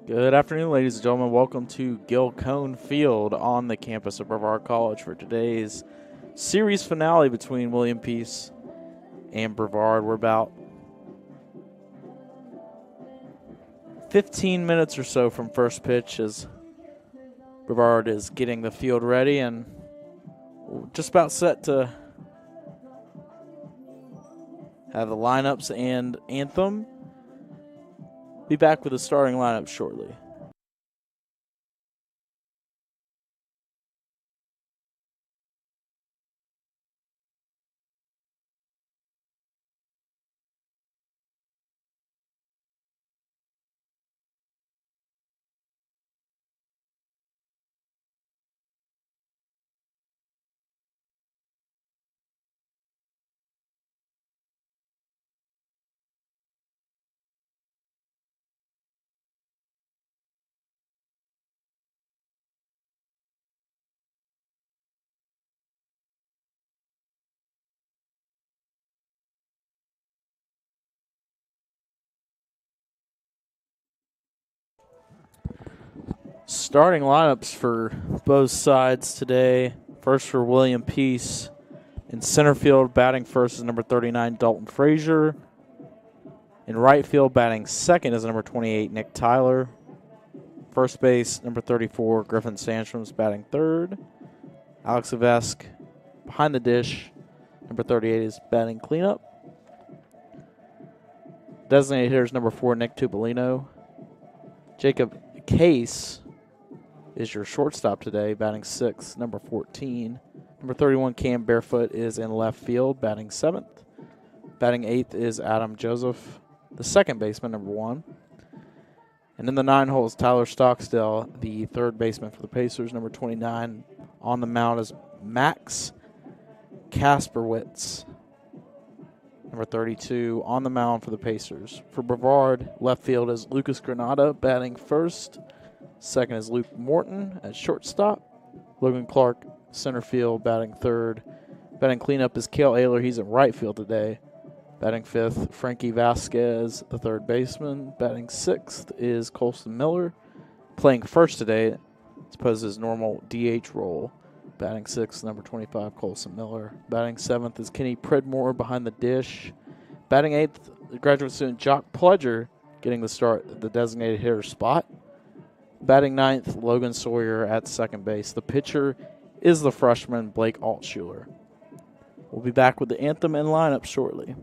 Good afternoon, ladies and gentlemen. Welcome to Gil Cone Field on the campus of Brevard College for today's series finale between William Peace and Brevard. We're about 15 minutes or so from first pitch as Brevard is getting the field ready and just about set to have the lineups and anthem. Be back with the starting lineup shortly. Starting lineups for both sides today. First for William Peace. In center field, batting first is number 39, Dalton Frazier. In right field, batting second is number 28, Nick Tyler. First base, number 34, Griffin Sandstrom's batting third. Alex Avesk behind the dish. Number 38 is batting cleanup. Designated hitters, number 4, Nick Tubolino. Jacob Case is your shortstop today, batting sixth, number 14. Number 31, Cam Barefoot, is in left field, batting seventh. Batting eighth is Adam Joseph, the second baseman, number 1. And in the 9 hole is Tyler Stockstill, the third baseman for the Pacers, number 29. On the mound is Max Kasperwitz, number 32, on the mound for the Pacers. For Brevard, left field is Lucas Granada, batting first. Second is Luke Morton at shortstop. Logan Clark, center field, batting third. Batting cleanup is Cale Ayler. He's in right field today. Batting fifth, Frankie Vasquez, the third baseman. Batting sixth is Colson Miller. Playing first today, as opposed to his normal DH role. Batting sixth, number 25, Colson Miller. Batting seventh is Kenny Pridmore behind the dish. Batting eighth, graduate student Jock Pledger getting the start at the designated hitter spot. Batting ninth, Logan Sawyer at second base. The pitcher is the freshman Blake Altshuler. We'll be back with the anthem and lineup shortly.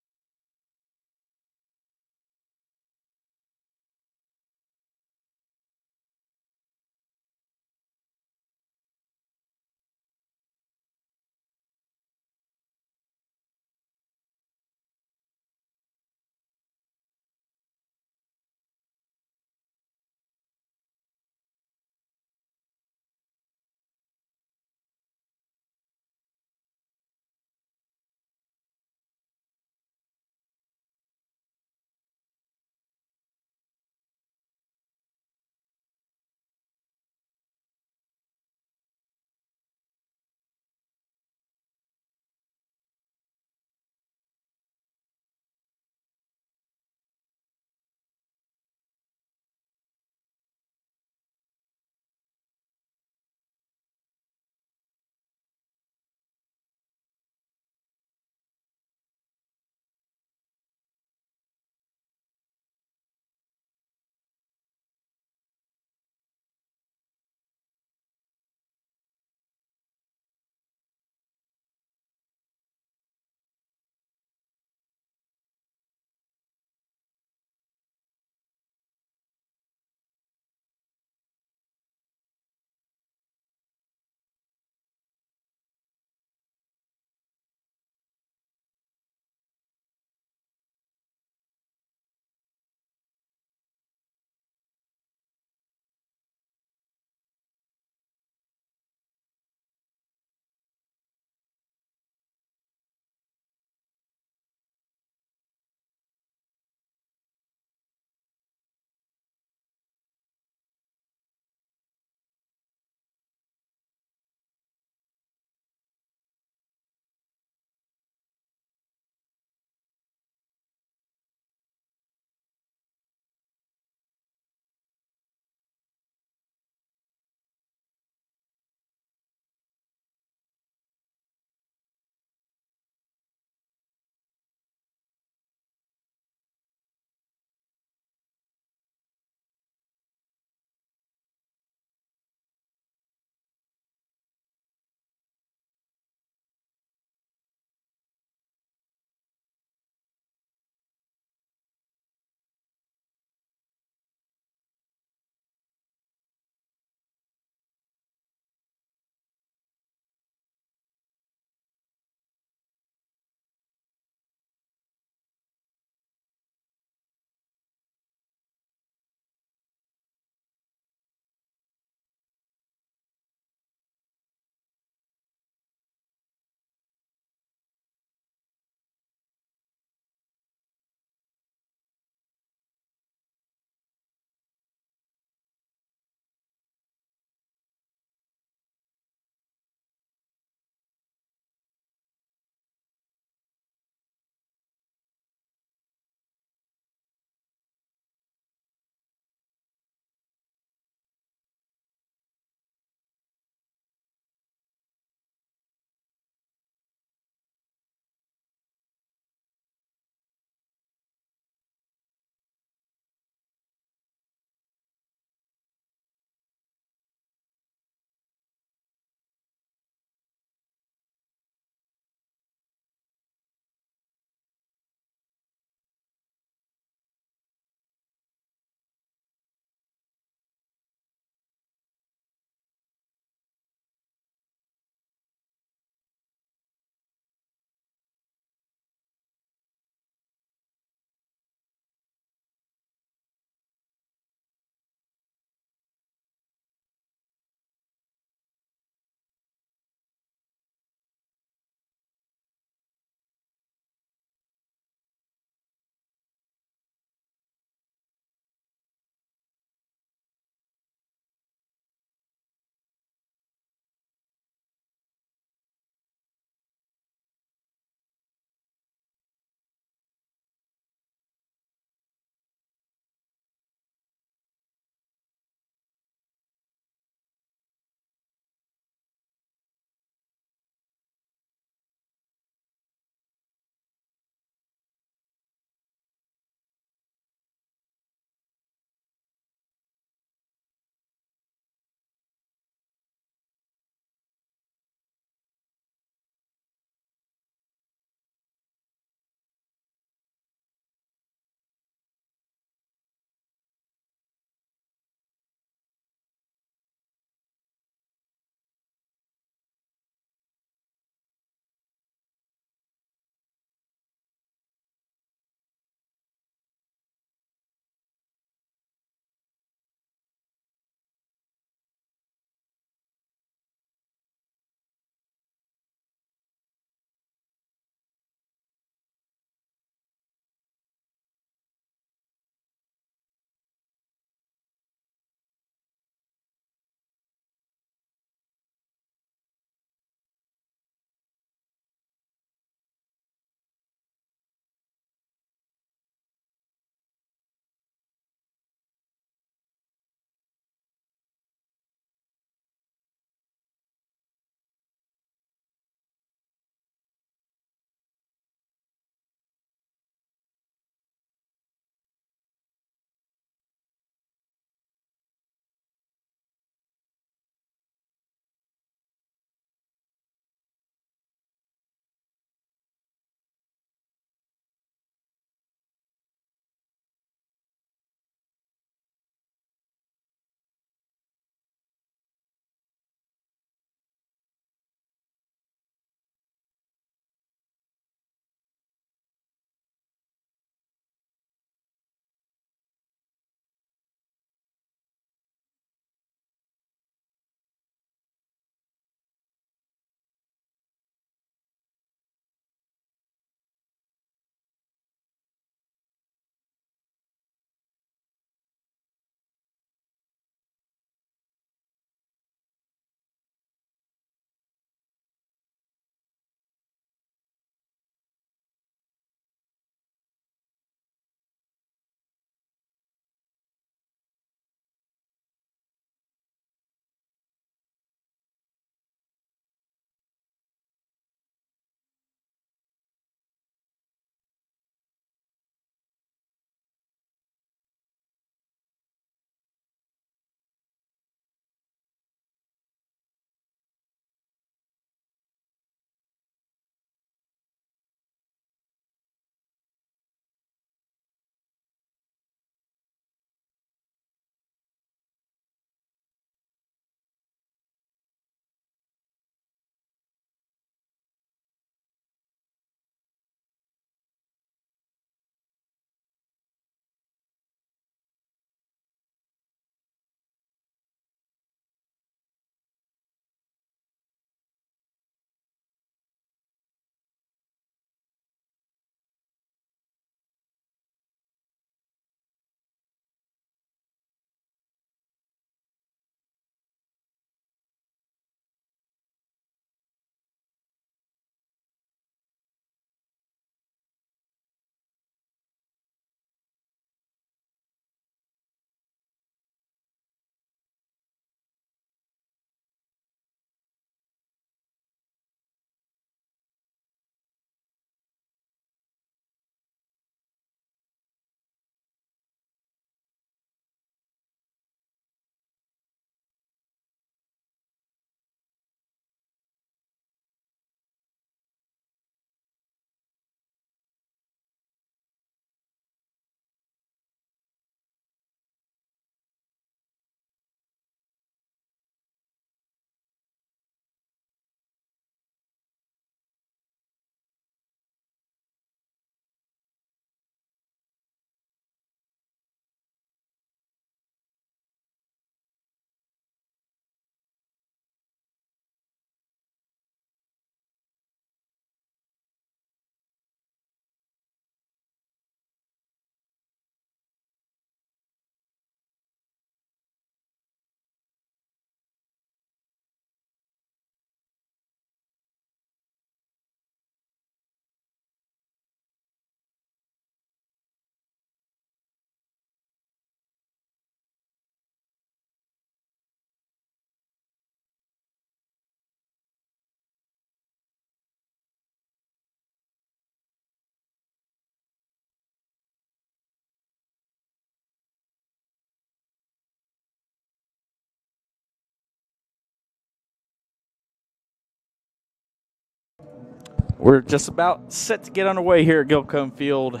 We're just about set to get underway here at Gilcombe Field.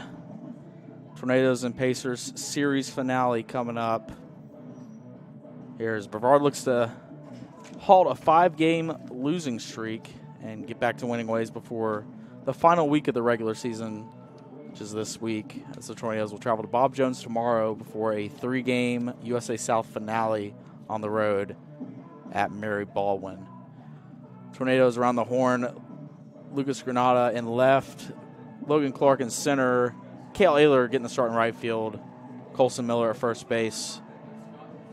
Tornadoes and Pacers series finale coming up. Here's Brevard looks to halt a 5-game losing streak and get back to winning ways before the final week of the regular season, which is this week, as the Tornadoes will travel to Bob Jones tomorrow before a 3-game USA South finale on the road at Mary Baldwin. Tornadoes around the horn. Lucas Granada in left, Logan Clark in center, Cale Ayler getting the start in right field, Colson Miller at first base,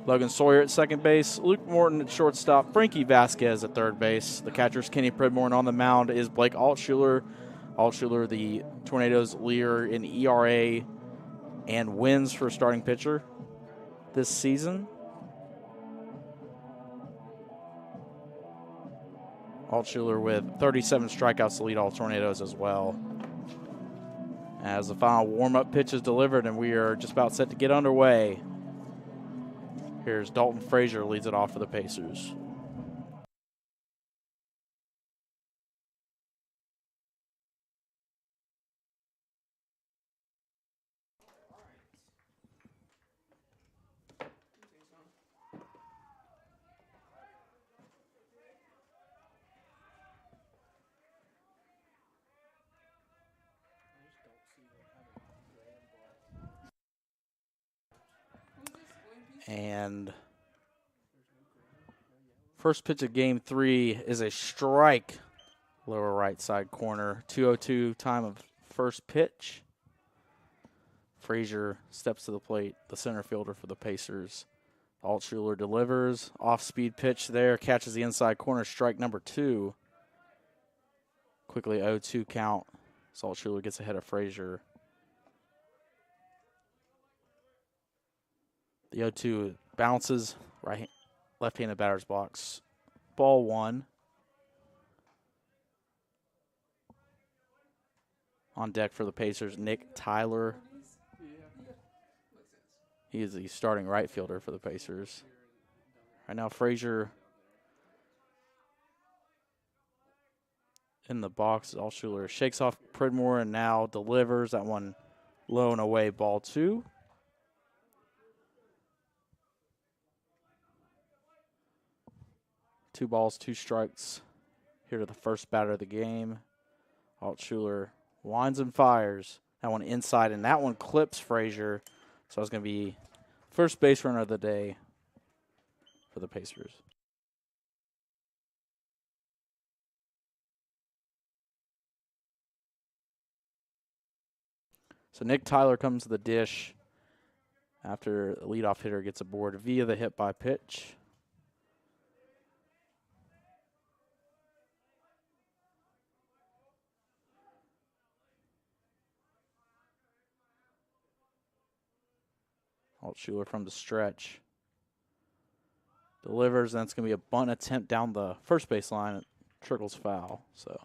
Logan Sawyer at second base, Luke Morton at shortstop, Frankie Vasquez at third base. The catcher's Kenny Pridmore, and on the mound is Blake Altshuler. Altshuler, the Tornadoes' leader in ERA and wins for starting pitcher this season. Altshuler with 37 strikeouts to lead all Tornadoes as well. As the final warm-up pitch is delivered and we are just about set to get underway. Here's Dalton Frazier leads it off for the Pacers. And first pitch of game 3 is a strike, lower right side corner. 2:02 time of first pitch. Frazier steps to the plate, the center fielder for the Pacers. Altshuler delivers, off-speed pitch there, catches the inside corner, strike number 2. Quickly 0-2 count. So Altshuler gets ahead of Frazier. The 0-2 bounces, left-handed batter's box. Ball 1. On deck for the Pacers, Nick Tyler. He is the starting right fielder for the Pacers. Right now, Frazier in the box. Altshuler shakes off Pridmore and now delivers. That one low and away, ball 2. Two balls, 2 strikes here to the first batter of the game. Altshuler winds and fires. That one inside, and that one clips Frazier. So it's going to be first base runner of the day for the Pacers. So Nick Tyler comes to the dish after the leadoff hitter gets aboard via the hit by pitch. Altshuler from the stretch. Delivers, and it's going to be a bunt attempt down the first base line. It trickles foul. So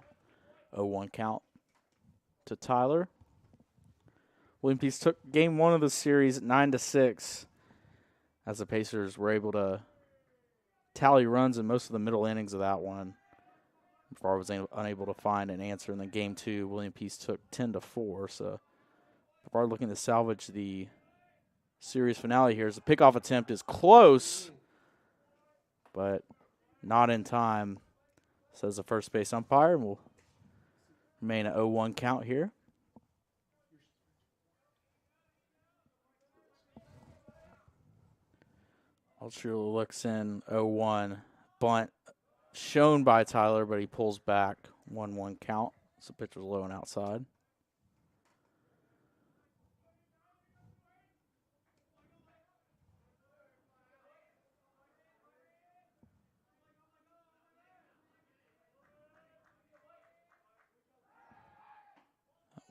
0-1 count to Tyler. William Peace took game 1 of the series 9-6 as the Pacers were able to tally runs in most of the middle innings of that one. Brevard was unable to find an answer. And then game 2, William Peace took 10-4. So Brevard looking to salvage the series finale here. As the pickoff attempt is close, but not in time, says the first base umpire, and will remain an 0-1 count here. Altshuler looks in 0-1. Bunt shown by Tyler, but he pulls back. 1-1 count. So pitch was low and outside.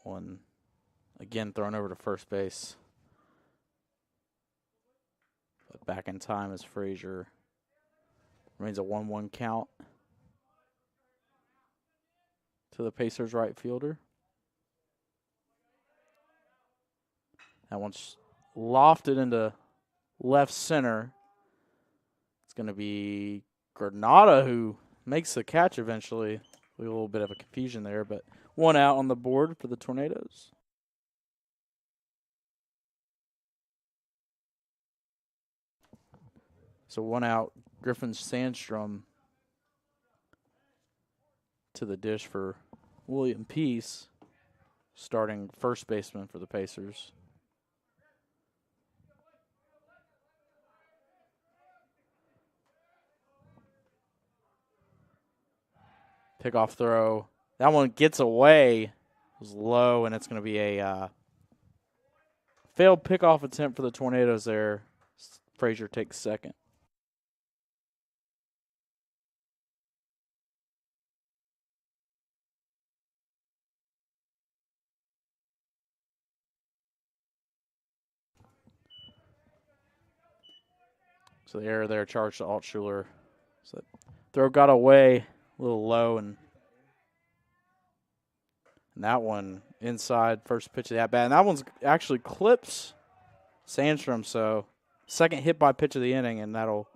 One again thrown over to first base. But back in time is Frazier. Remains a 1-1 count to the Pacers right fielder. That one's lofted into left center. It's going to be Granada who makes the catch eventually. A little bit of a confusion there, but One out on the board for the Tornadoes. So one out, Griffin Sandstrom to the dish for William Peace, starting first baseman for the Pacers. Pickoff throw. That one gets away. It was low, and it's going to be a failed pickoff attempt for the Tornadoes there. Frazier takes second. So the error there charged to Altshuler. So throw got away a little low, and that one inside first pitch of the at-bat. And that one's actually clips Sandstrom, so second hit by pitch of the inning, and that'll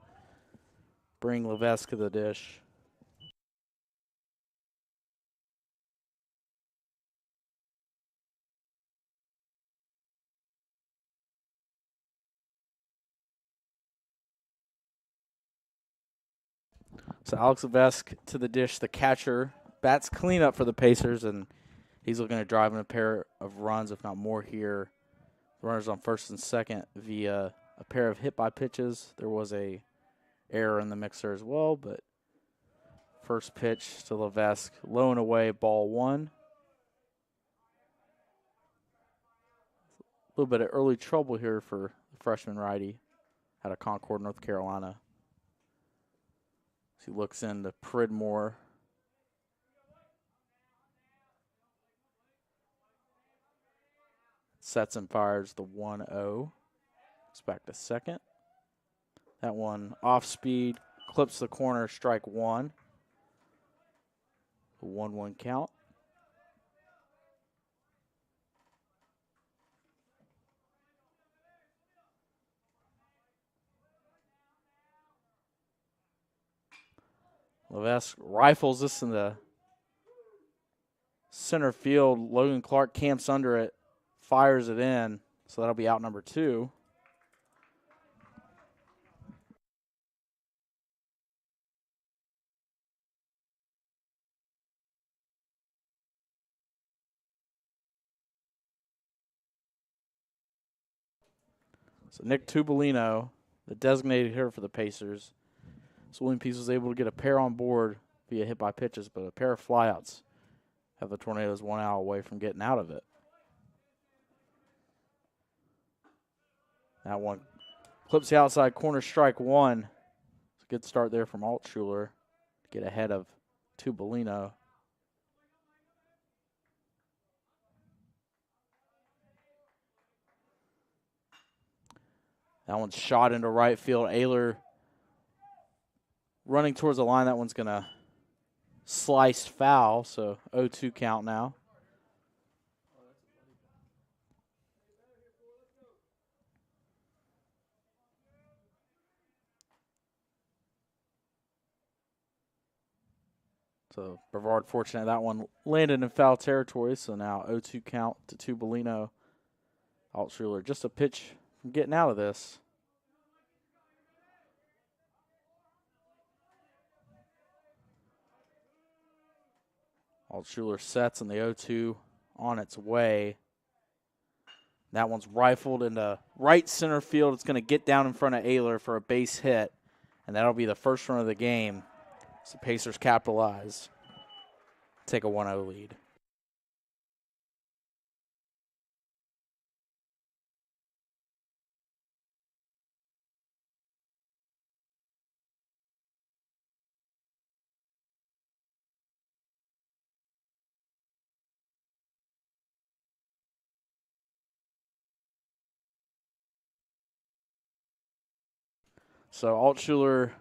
bring Levesque to the dish. So Alex Levesque to the dish, the catcher. Bats cleanup for the Pacers, and he's looking to drive in a pair of runs, if not more here. Runners on first and second via a pair of hit by pitches. There was a error in the mixer as well, but first pitch to Levesque, low and away, ball one. A little bit of early trouble here for the freshman righty out of Concord, North Carolina. He looks into Pridmore. Sets and fires the 1-0. It's back to second. That one off speed, clips the corner, strike one. A 1-1 count. Levesque rifles this in the center field. Logan Clark camps under it, fires it in, so that'll be out number two. So Nick Tubolino, the designated hitter for the Pacers. So William Peace was able to get a pair on board via hit by pitches, but a pair of flyouts have the Tornadoes 1 out away from getting out of it. That one clips the outside corner, strike one. It's a good start there from Altshuler to get ahead of Tubolino. That one's shot into right field. Ayler running towards the line. That one's going to slice foul, so 0-2 count now. So Brevard fortunate that one landed in foul territory, so now 0-2 count to Tubolino. Altshuler just a pitch from getting out of this. Altshuler sets and the 0-2 on its way. That one's rifled into right center field. It's going to get down in front of Ayler for a base hit, and that'll be the first run of the game. So Pacers capitalize, take a 1-0 lead. So Altshuler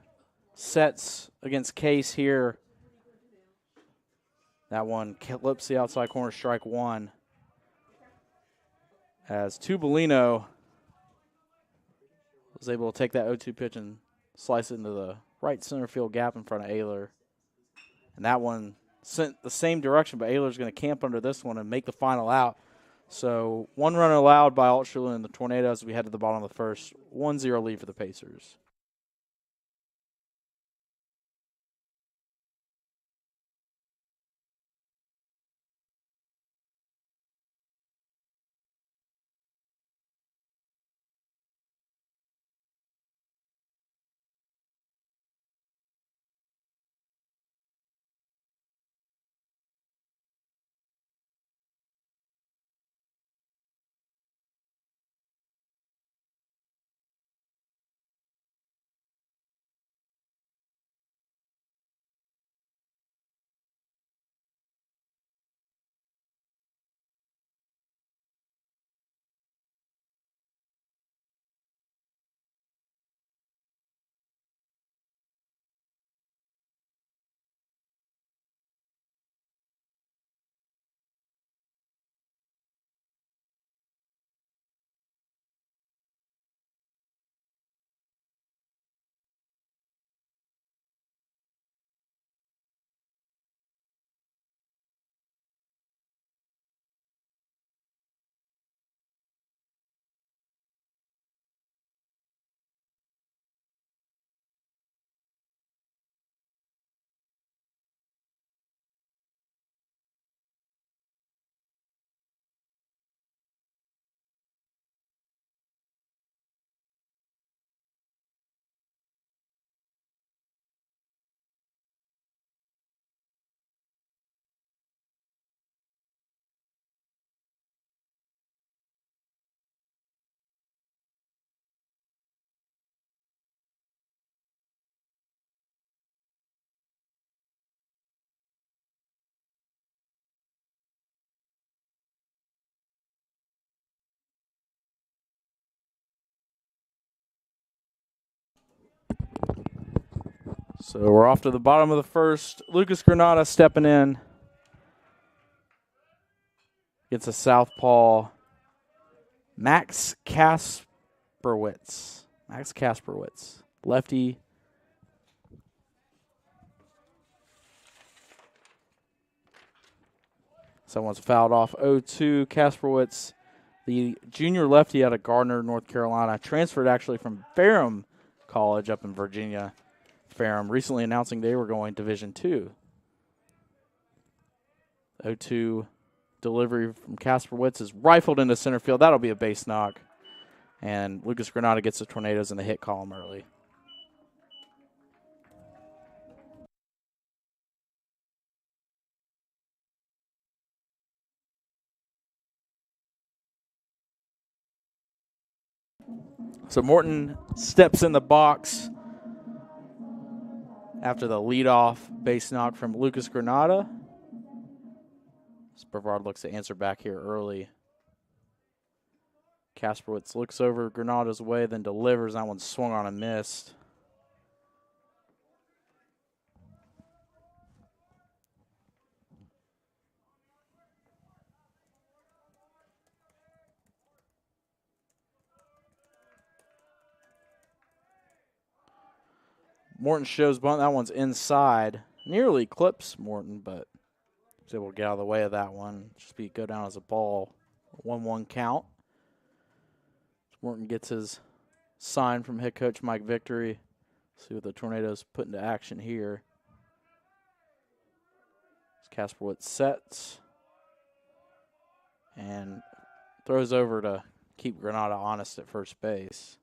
sets against Case here. That one clips the outside corner, strike one. As Tubolino was able to take that 0-2 pitch and slice it into the right center field gap in front of Ayler. And that one sent the same direction, but Ayler's going to camp under this one and make the final out. So 1 runner allowed by Altschul and the Tornadoes. We head to the bottom of the first. 1-0 lead for the Pacers. So we're off to the bottom of the first. Lucas Granada stepping in. Gets a southpaw. Max Kasperwitz. Lefty. Someone's fouled off 0-2. Kasperwitz, the junior lefty out of Gardner, North Carolina. Transferred actually from Ferrum College up in Virginia. Ferrum recently announcing they were going Division II. 0-2 delivery from Kasperwitz is rifled into center field. That'll be a base knock. And Lucas Granada gets the Tornadoes in the hit column early. So Morton steps in the box after the leadoff base knock from Lucas Granada. Brevard looks to answer back here early. Kasperwitz looks over Granada's way, then delivers. That one swung on and missed. Morton shows bunt. That one's inside. Nearly clips Morton, but was able to get out of the way of that one. Just go down as a ball. 1-1 count. Morton gets his sign from head coach Mike Victory. See what the Tornadoes put into action here. Kasperwitz sets and throws over to keep Granada honest at first base.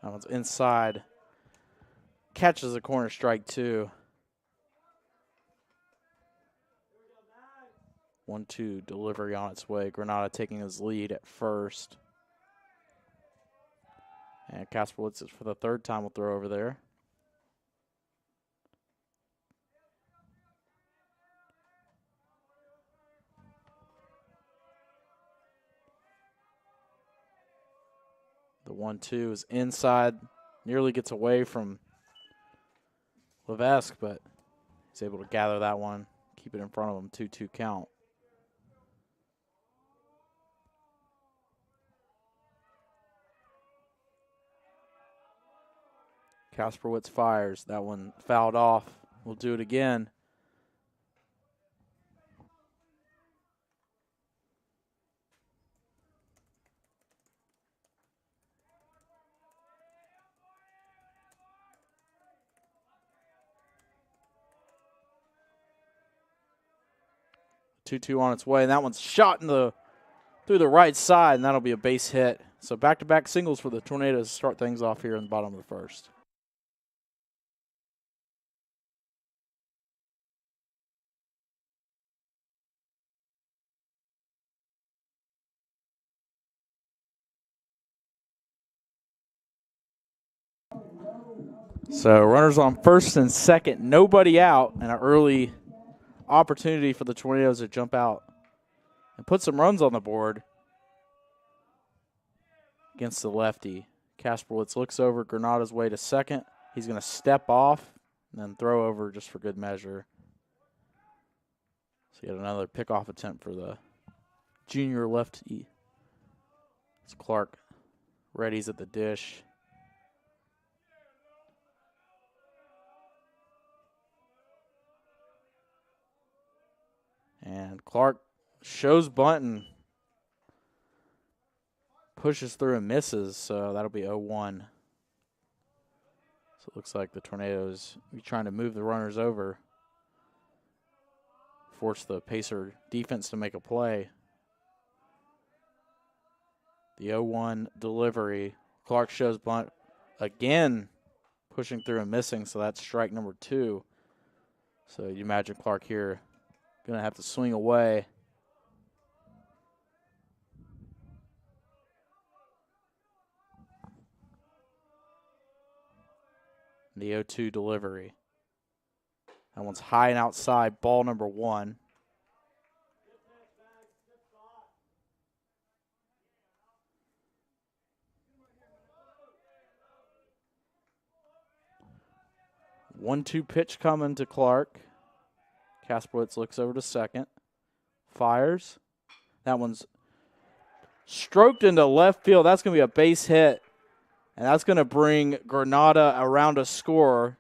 That one's inside. Catches a corner strike, too. 1-2 delivery on its way. Granada taking his lead at first. And Kasperwitz, for the third time, will throw over there. The 1-2 is inside. Nearly gets away from Levesque, but he's able to gather that one, keep it in front of him, 2-2 count. Kasperwitz fires. That one fouled off. We'll do it again. Two on its way, and that one's shot through the right side, and that'll be a base hit. So back-to-back singles for the Tornadoes to start things off here in the bottom of the first. So runners on first and second, nobody out, and an early opportunity for the Tornadoes to jump out and put some runs on the board against the lefty. Kasperwitz looks over Granada's way to second. He's going to step off and then throw over just for good measure. So you got another pickoff attempt for the junior lefty. It's Clark readies at the dish. And Clark shows bunt and pushes through and misses, so that'll be 0-1. So it looks like the Tornadoes be trying to move the runners over, force the Pacer defense to make a play. The 0-1 delivery. Clark shows bunt again, pushing through and missing, so that's strike number 2. So you imagine Clark here going to have to swing away. The 0-2 delivery. That one's high and outside, ball number 1. One-two pitch coming to Clark. Kasperwitz looks over to second. Fires. That one's stroked into left field. That's going to be a base hit. And that's going to bring Granada around a score.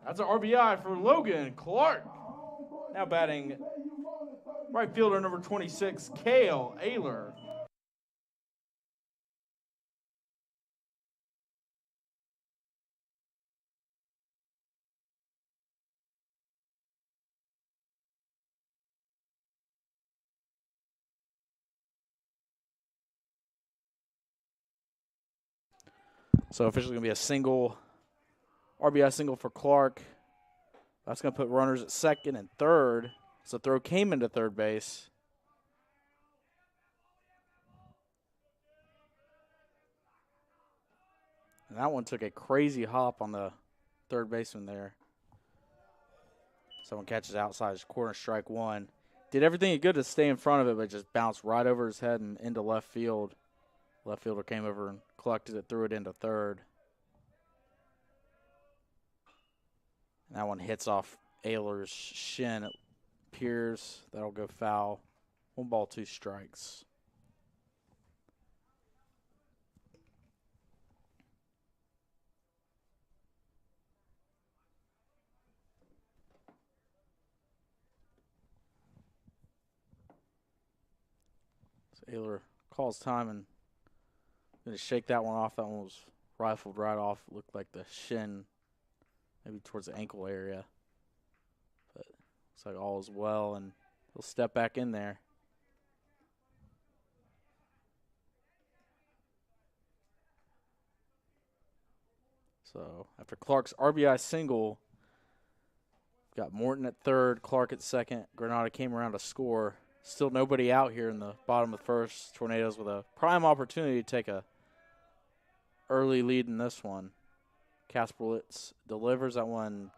That's an RBI for Logan Clark. Now batting right fielder number 26, Cale Ayler. So officially going to be a single, RBI single for Clark. That's going to put runners at second and third. So throw came into third base. And that one took a crazy hop on the third baseman there. Someone catches outside his corner, strike 1. Did everything he could to stay in front of it, but just bounced right over his head and into left field. Left fielder came over and collected it, threw it into third. And that one hits off Ayler's shin. It appears that'll go foul. 1 ball, 2 strikes. So Ayler calls time and going to shake that one off. That one was rifled right off. It looked like the shin, maybe towards the ankle area. But looks like all is well, and he'll step back in there. So after Clark's RBI single, got Morton at third, Clark at second. Granada came around to score. Still nobody out here in the bottom of the first. Tornadoes with a prime opportunity to take a early lead in this one. Kasperwitz delivers that one.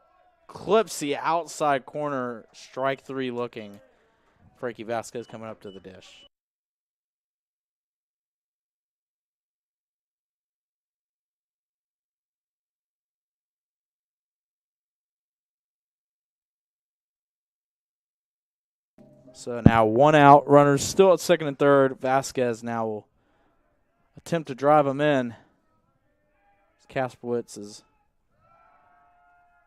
Clips the outside corner, strike 3 looking. Frankie Vasquez coming up to the dish. So now 1 out, runners still at second and third. Vasquez now will attempt to drive him in. Kasprowitz is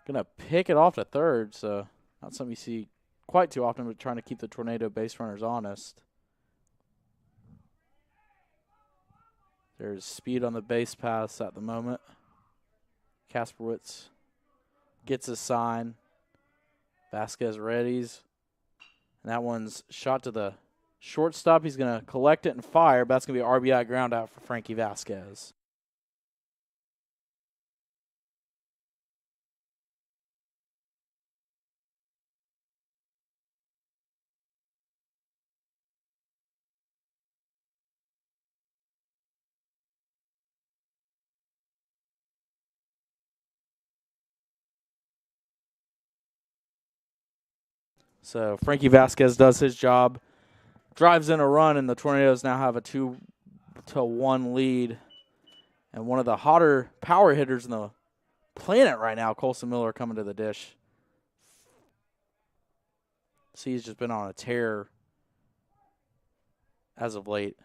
going to pick it off to third, so not something you see quite too often, but trying to keep the Tornado base runners honest. There's speed on the base paths at the moment. Kasprowitz gets his sign. Vasquez readies. And that one's shot to the shortstop. He's going to collect it and fire, but that's going to be an RBI ground out for Frankie Vasquez. So Frankie Vasquez does his job, drives in a run, and the Tornadoes now have a 2-1 lead. And one of the hotter power hitters in the planet right now, Colson Miller, coming to the dish. See, he's just been on a tear as of late.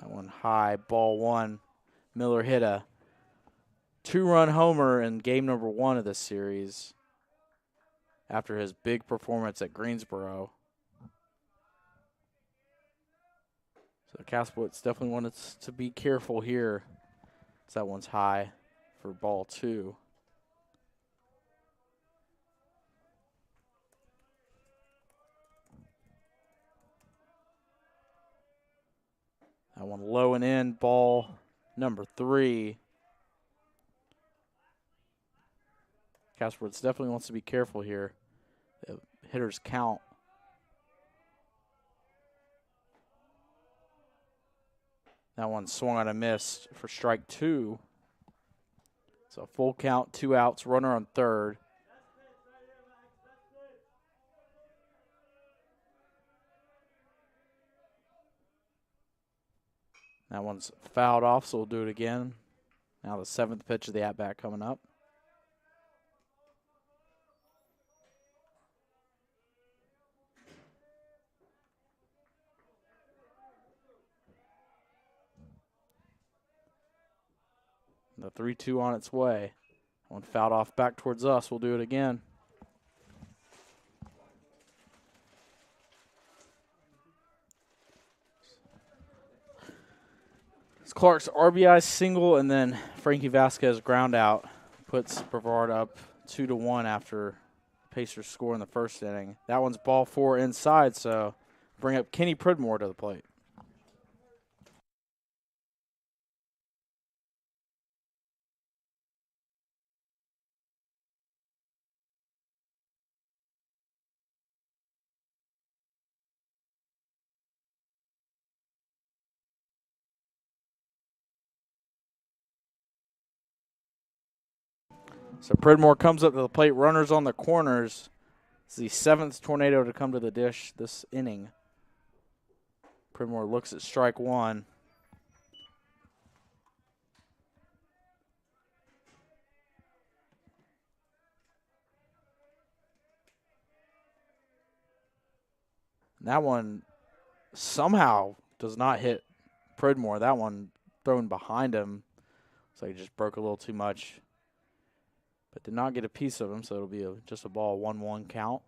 That one high, ball one. Miller hit a 2-run homer in game number 1 of this series after his big performance at Greensboro. So Kasprowitz definitely wanted to be careful here. So that one's high for ball 2. That one low and in, ball number 3. Kasprowitz definitely wants to be careful here. The hitters count. That one swung on a miss for strike 2. So full count, 2 outs, runner on third. That one's fouled off, so we'll do it again. Now the 7th pitch of the at-bat coming up. The 3-2 on its way. One fouled off back towards us. We'll do it again. It's Clark's RBI single, and then Frankie Vasquez ground out puts Brevard up 2-1 after Pacers score in the first inning. That one's ball 4 inside, so bring up Kenny Pridmore to the plate. So Pridmore comes up to the plate, runners on the corners. It's the 7th Tornado to come to the dish this inning. Pridmore looks at strike 1. And that one somehow does not hit Pridmore. That one thrown behind him. Looks like it just broke a little too much. But did not get a piece of him, so it'll be just a ball 1-1 count.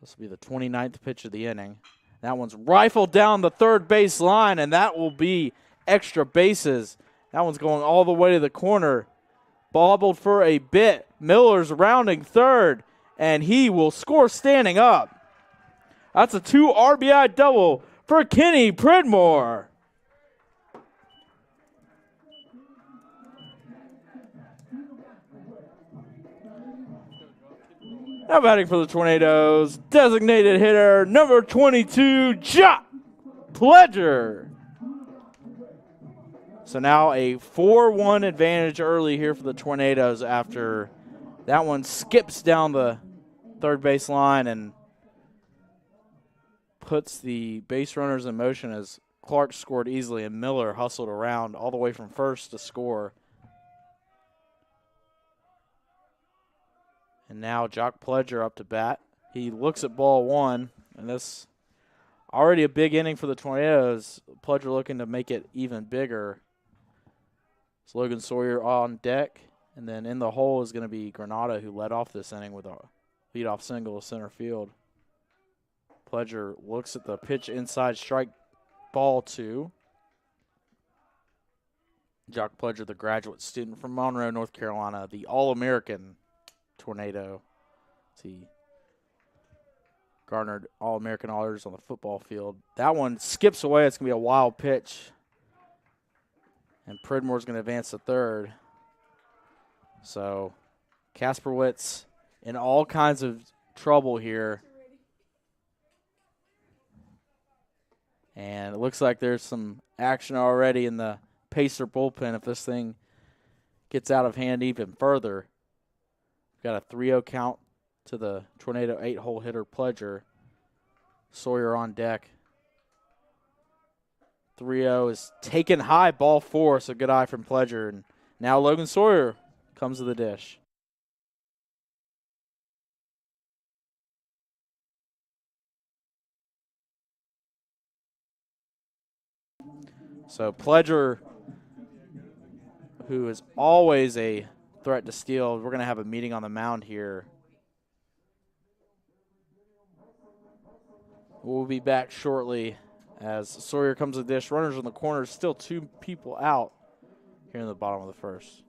This will be the 29th pitch of the inning. That one's rifled down the third base line, and that will be extra bases. That one's going all the way to the corner. Bobbled for a bit. Miller's rounding third, and he will score standing up. That's a 2 RBI double for Kenny Pridmore. Now batting for the Tornadoes, designated hitter number 22, Jock Pledger. So now a 4-1 advantage early here for the Tornadoes after that one skips down the third base line and puts the base runners in motion as Clark scored easily and Miller hustled around all the way from first to score. And now Jock Pledger up to bat. He looks at ball 1, and this Already a big inning for the Tornadoes. Pledger looking to make it even bigger. It's Logan Sawyer on deck. And then in the hole is going to be Granada, who led off this inning with a leadoff single to center field. Pledger looks at the pitch inside, strike ball 2. Jock Pledger, the graduate student from Monroe, North Carolina, the All-American Tornado. He garnered All-American honors on the football field. That one skips away. It's going to be a wild pitch. And Pridmore's going to advance to third. So Kasperwitz in all kinds of trouble here. And it looks like there's some action already in the Pacer bullpen if this thing gets out of hand even further. We've got a 3-0 count to the Tornado 8-hole hitter Pledger. Sawyer on deck. 3-0 is taken high, ball 4, so good eye from Pledger. And now Logan Sawyer comes to the dish. So Pledger, who is always a threat to steal, we're going to have a meeting on the mound here. We'll be back shortly as Sawyer comes to the dish. Runners on the corners, still 2 people out here in the bottom of the first.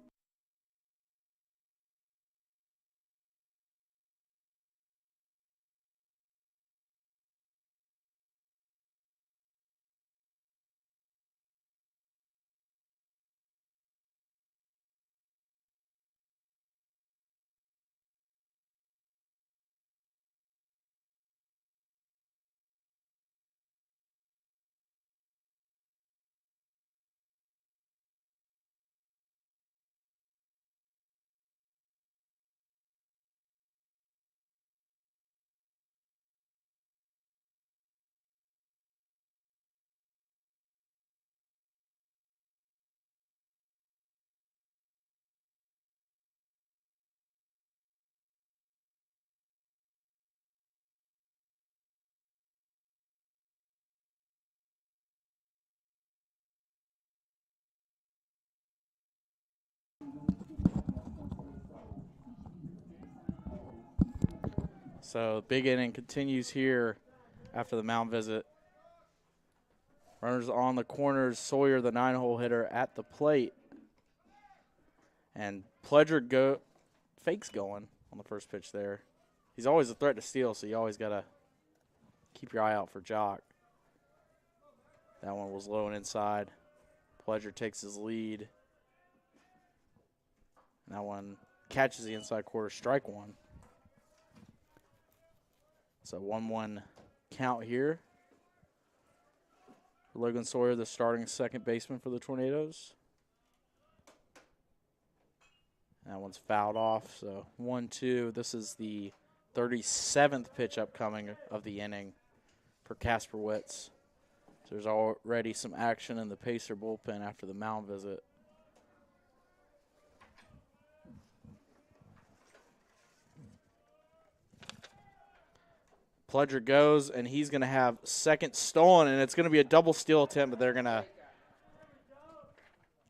So big inning continues here after the mound visit. Runners on the corners. Sawyer, the 9-hole hitter, at the plate. And Pledger fakes going on the first pitch there. He's always a threat to steal, so you always got to keep your eye out for Jock. That one was low and inside. Pledger takes his lead. And that one catches the inside quarter, strike 1. So 1-1 count here. Logan Sawyer, the starting second baseman for the Tornadoes. That one's fouled off, so 1-2. This is the 37th pitch upcoming of the inning for Kasperwitz. So there's already some action in the Pacer bullpen after the mound visit. Pledger goes, and he's going to have second stolen, and it's going to be a double steal attempt, but they're going to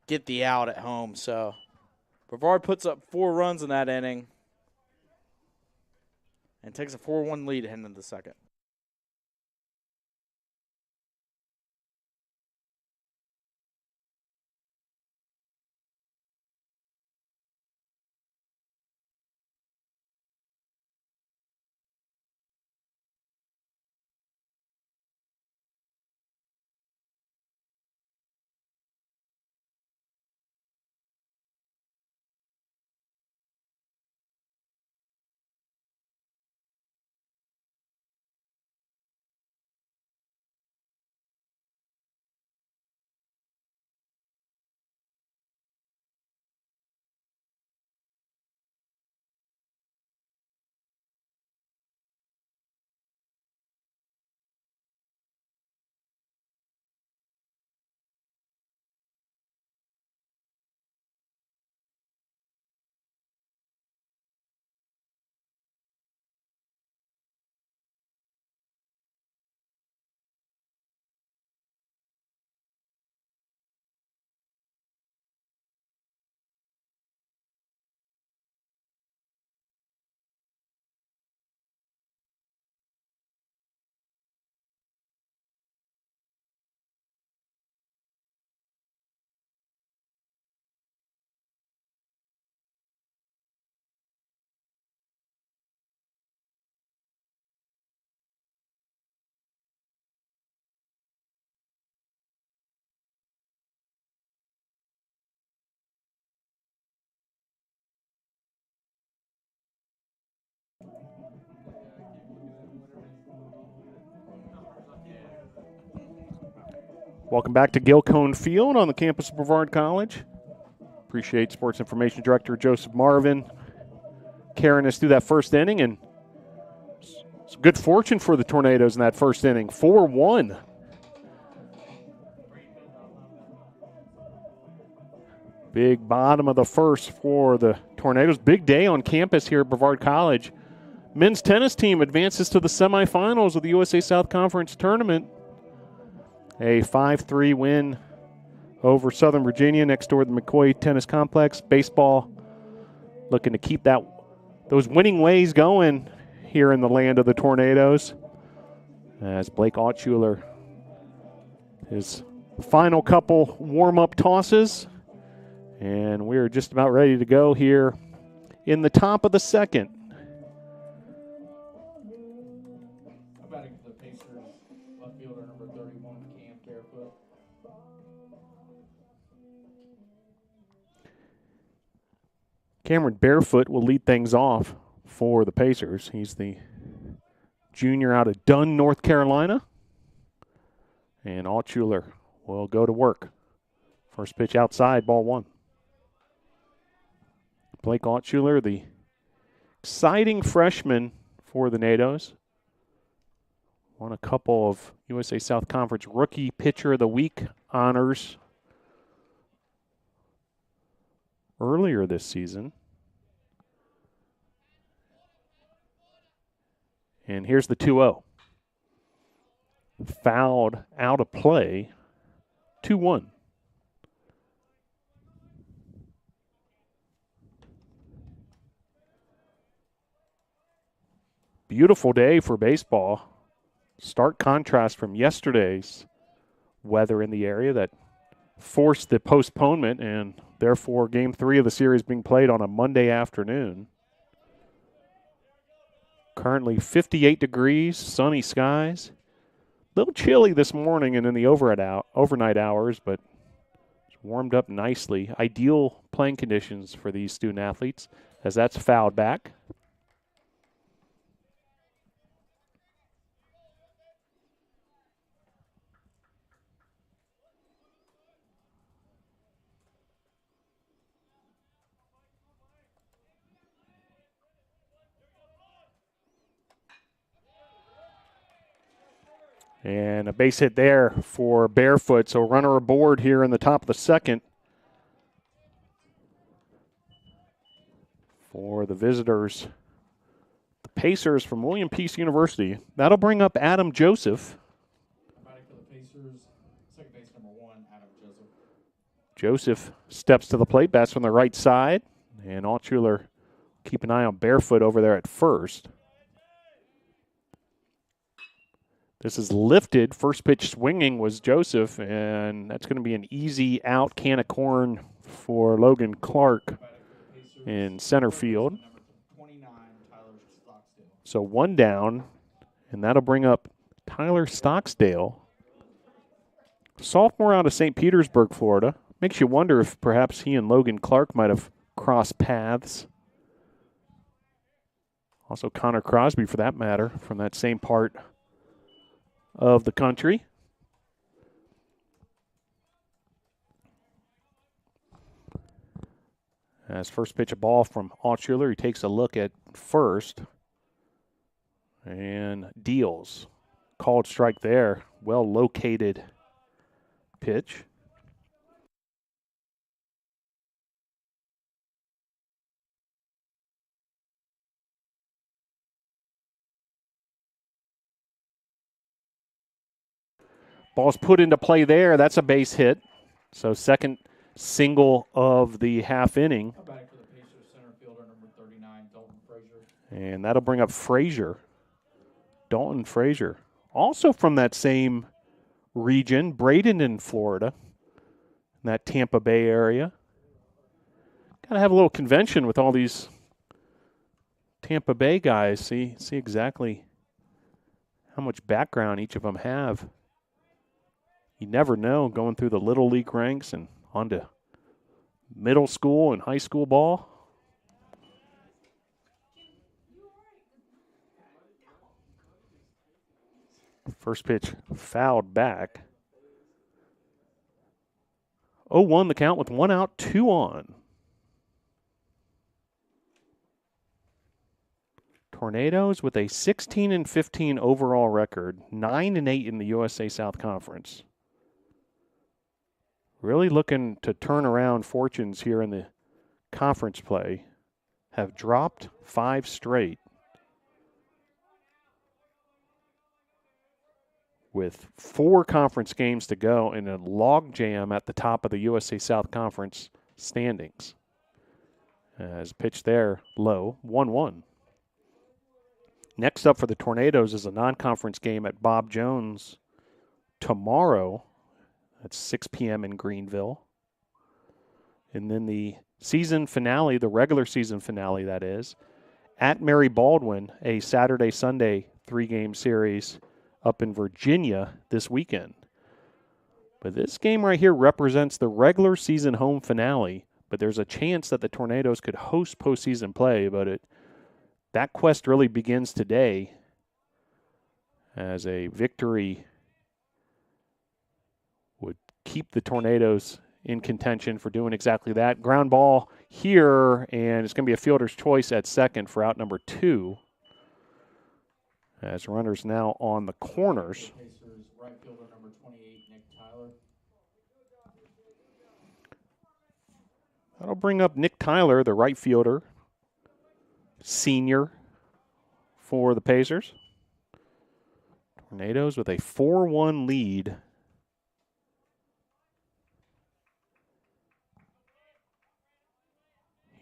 get the out at home. So Brevard puts up 4 runs in that inning and takes a 4-1 lead heading into the second. Welcome back to Gilcone Field on the campus of Brevard College. Appreciate Sports Information Director Joseph Marvin carrying us through that first inning, and it's good fortune for the Tornadoes in that first inning. 4-1. Big bottom of the first for the Tornadoes. Big day on campus here at Brevard College. Men's tennis team advances to the semifinals of the USA South Conference Tournament. A 5-3 win over Southern Virginia next door to the McCoy Tennis Complex. Baseball looking to keep those winning ways going here in the land of the Tornadoes. As Blake Altshuler, his final couple warm-up tosses. And we're just about ready to go here in the top of the second. Batting for the Pacers, left fielder number 31, Cam Barefoot. Cameron Barefoot will lead things off for the Pacers. He's the junior out of Dunn, North Carolina. And Altshuler will go to work. First pitch outside, ball one. Blake Altshuler, the exciting freshman for the Nados. Won a couple of USA South Conference Rookie Pitcher of the Week honors earlier this season. And here's the 2-0. Fouled out of play, 2-1. Beautiful day for baseball. Stark contrast from yesterday's weather in the area that forced the postponement, and therefore Game 3 of the series being played on a Monday afternoon. Currently 58 degrees, sunny skies. A little chilly this morning and in the overnight hours, but it's warmed up nicely. Ideal playing conditions for these student athletes, as that's fouled back. And a base hit there for Barefoot. So runner aboard here in the top of the second for the visitors. The Pacers from William Peace University. That'll bring up Adam Joseph. Batting for the Pacers, second base number 1, Adam Joseph. Joseph steps to the plate, bats from the right side. And Altshuler keep an eye on Barefoot over there at first. This is lifted. First pitch swinging was Joseph, and that's going to be an easy out, can of corn for Logan Clark in center field. So one down, and that'll bring up Tyler Stocksdale, sophomore out of St. Petersburg, Florida. Makes you wonder if perhaps he and Logan Clark might have crossed paths. Also Connor Crosby, for that matter, from that same part of the country. As first pitch a ball from Altshuler, he takes a look at first and deals. Called strike there. Well located pitch. Ball's put into play there. That's a base hit. So second single of the half inning. Batting for the Pacers, center fielder number 39, Dalton Frazier. And that'll bring up Frazier. Dalton Frazier. Also from that same region, Bradenton, Florida. In that Tampa Bay area. Got to have a little convention with all these Tampa Bay guys. See exactly how much background each of them have. You never know, going through the Little League ranks and onto middle school and high school ball. First pitch fouled back. 0-1 the count with 1 out, 2 on. Tornadoes with a 16-15 overall record, 9-8 in the USA South Conference. Really looking to turn around fortunes here in the conference play. Have dropped 5 straight. With 4 conference games to go and a logjam at the top of the USA South Conference standings. As pitched there, low, 1-1. Next up for the Tornadoes is a non-conference game at Bob Jones tomorrow. That's 6 p.m. in Greenville. And then the season finale, the regular season finale, that is, at Mary Baldwin, a Saturday-Sunday 3-game series up in Virginia this weekend. But this game right here represents the regular season home finale, but there's a chance that the Tornadoes could host postseason play, but that quest really begins today as a victory would keep the Tornadoes in contention for doing exactly that. Ground ball here, and it's going to be a fielder's choice at second for out number 2. As runners now on the corners. Right fielder number 28, Nick Tyler. That'll bring up Nick Tyler, the right fielder, senior for the Pacers. Tornadoes with a 4-1 lead.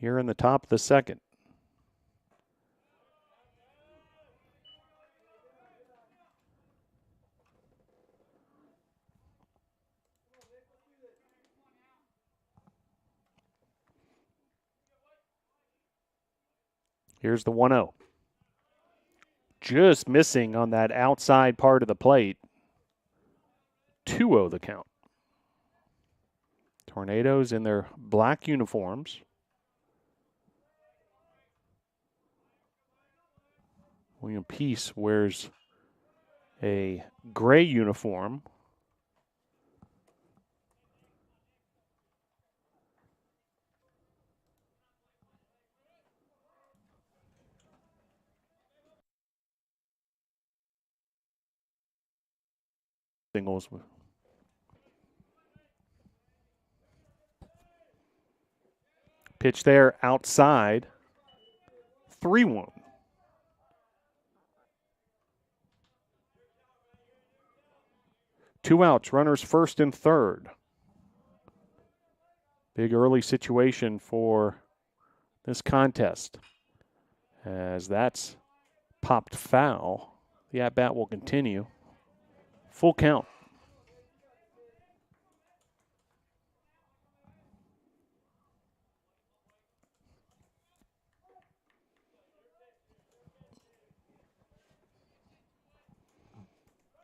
Here in the top of the second. Here's the 1-0. Just missing on that outside part of the plate. 2-0 the count. Tornadoes in their black uniforms. William Peace wears a gray uniform. Singles. Pitch there outside. 3-1. Two outs, runners first and third. Big early situation for this contest. As that's popped foul, the at-bat will continue. Full count.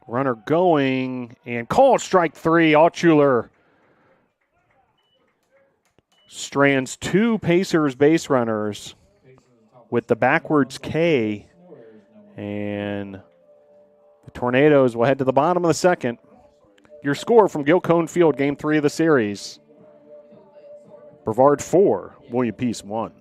Runner going and called strike 3. Altshuler strands 2 Pacers base runners with the backwards K, and the Tornadoes will head to the bottom of the second. Your score from Gilcone Field, Game 3 of the series. Brevard 4, William Peace 1.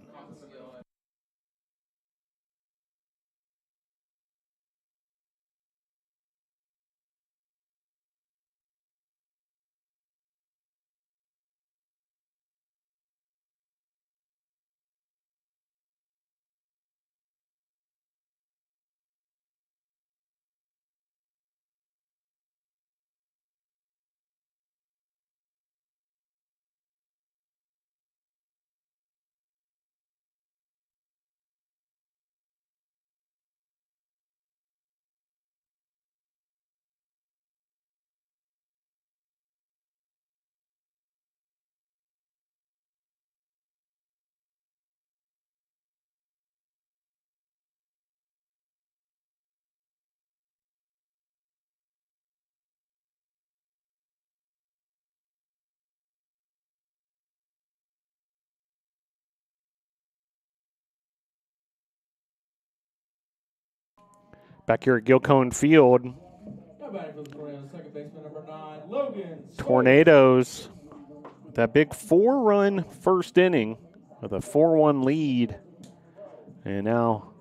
Back here at Gilcone Field, Tornadoes that big 4-run first inning with a 4-1 lead. And now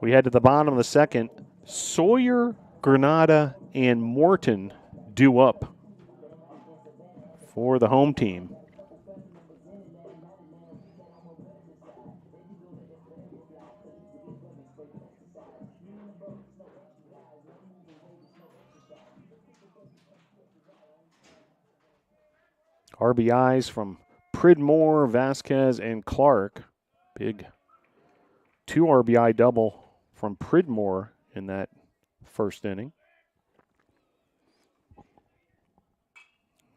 we head to the bottom of the second. Sawyer, Granada, and Morton due up for the home team. RBIs from Pridmore, Vasquez, and Clark. Big 2 RBI double from Pridmore in that first inning.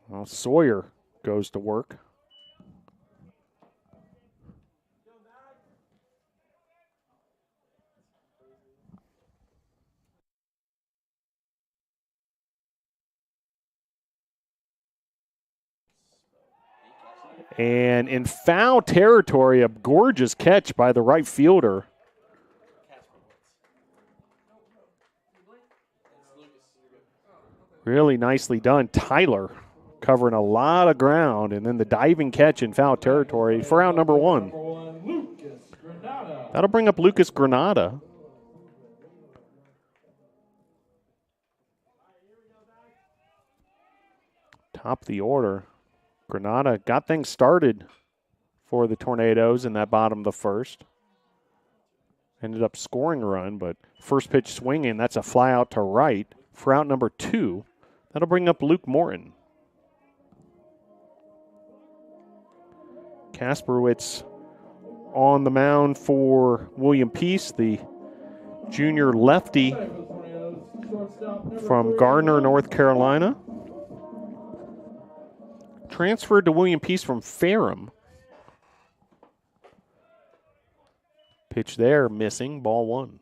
Well, Sawyer goes to work. And in foul territory, a gorgeous catch by the right fielder. Really nicely done. Tyler covering a lot of ground, and then the diving catch in foul territory for out number 1. That'll bring up Lucas Granada. Top of the order. Granada got things started for the Tornadoes in that bottom of the first. Ended up scoring a run, but first pitch swinging, that's a fly out to right for out number 2. That'll bring up Luke Morton. Kasperwitz on the mound for William Peace, the junior lefty from Gardner, North Carolina. Transferred to William Peace from Ferrum. Pitch there, missing, ball 1.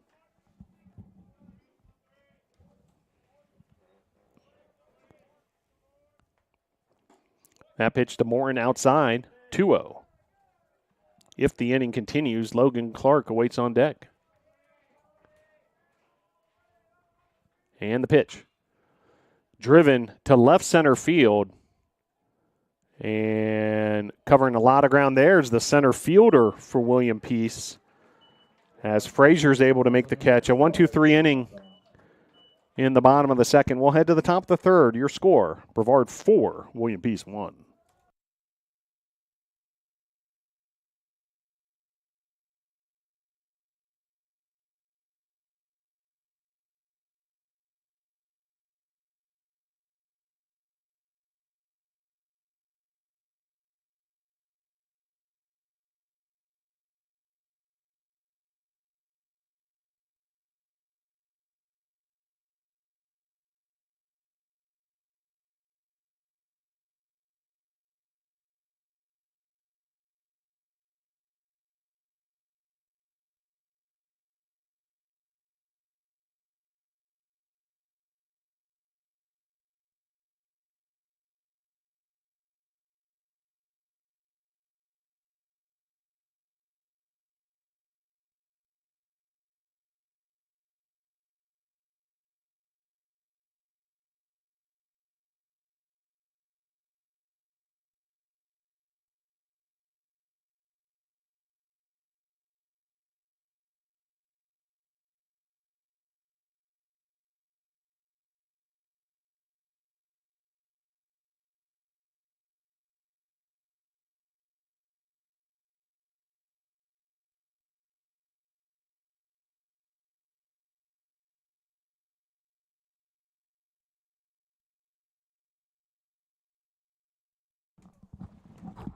That pitch to Morton outside, 2-0. If the inning continues, Logan Clark awaits on deck. And the pitch. Driven to left center field. And covering a lot of ground there is the center fielder for William Peace. As Frazier's able to make the catch. A 1-2-3 inning in the bottom of the second. We'll head to the top of the third. Your score, Brevard 4, William Peace 1.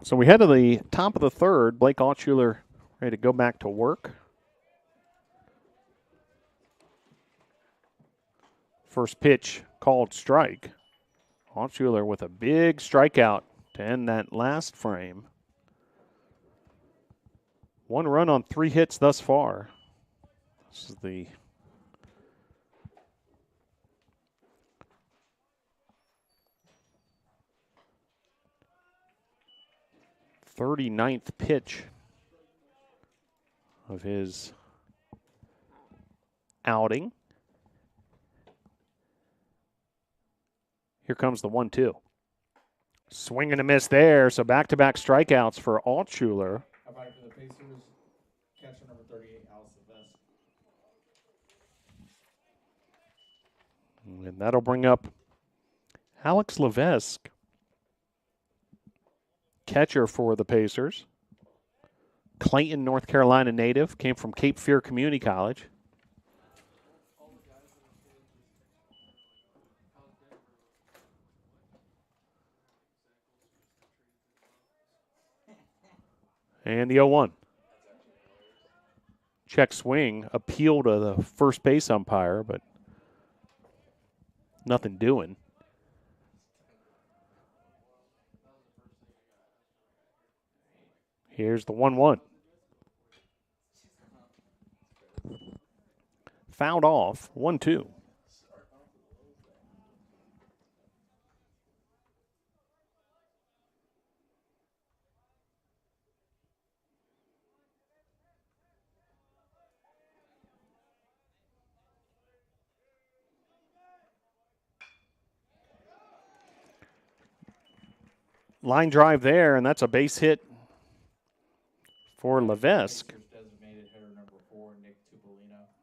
So we head to the top of the third. Blake Altshuler ready to go back to work. First pitch called strike. Altshuler with a big strikeout to end that last frame. 1 run on 3 hits thus far. This is the .39th pitch of his outing. Here comes the 1-2. Swing and a miss there, so back-to-back strikeouts for Altshuler. For the Pacers, catcher number 38, Alex Levesque. And that'll bring up Alex Levesque, catcher for the Pacers. Clayton, North Carolina native, came from Cape Fear Community College. And the 0-1. Check swing, appeal to the first base umpire, but nothing doing. Here's the 1-1. Fouled off, 1-2. Line drive there, and that's a base hit for Levesque. I'm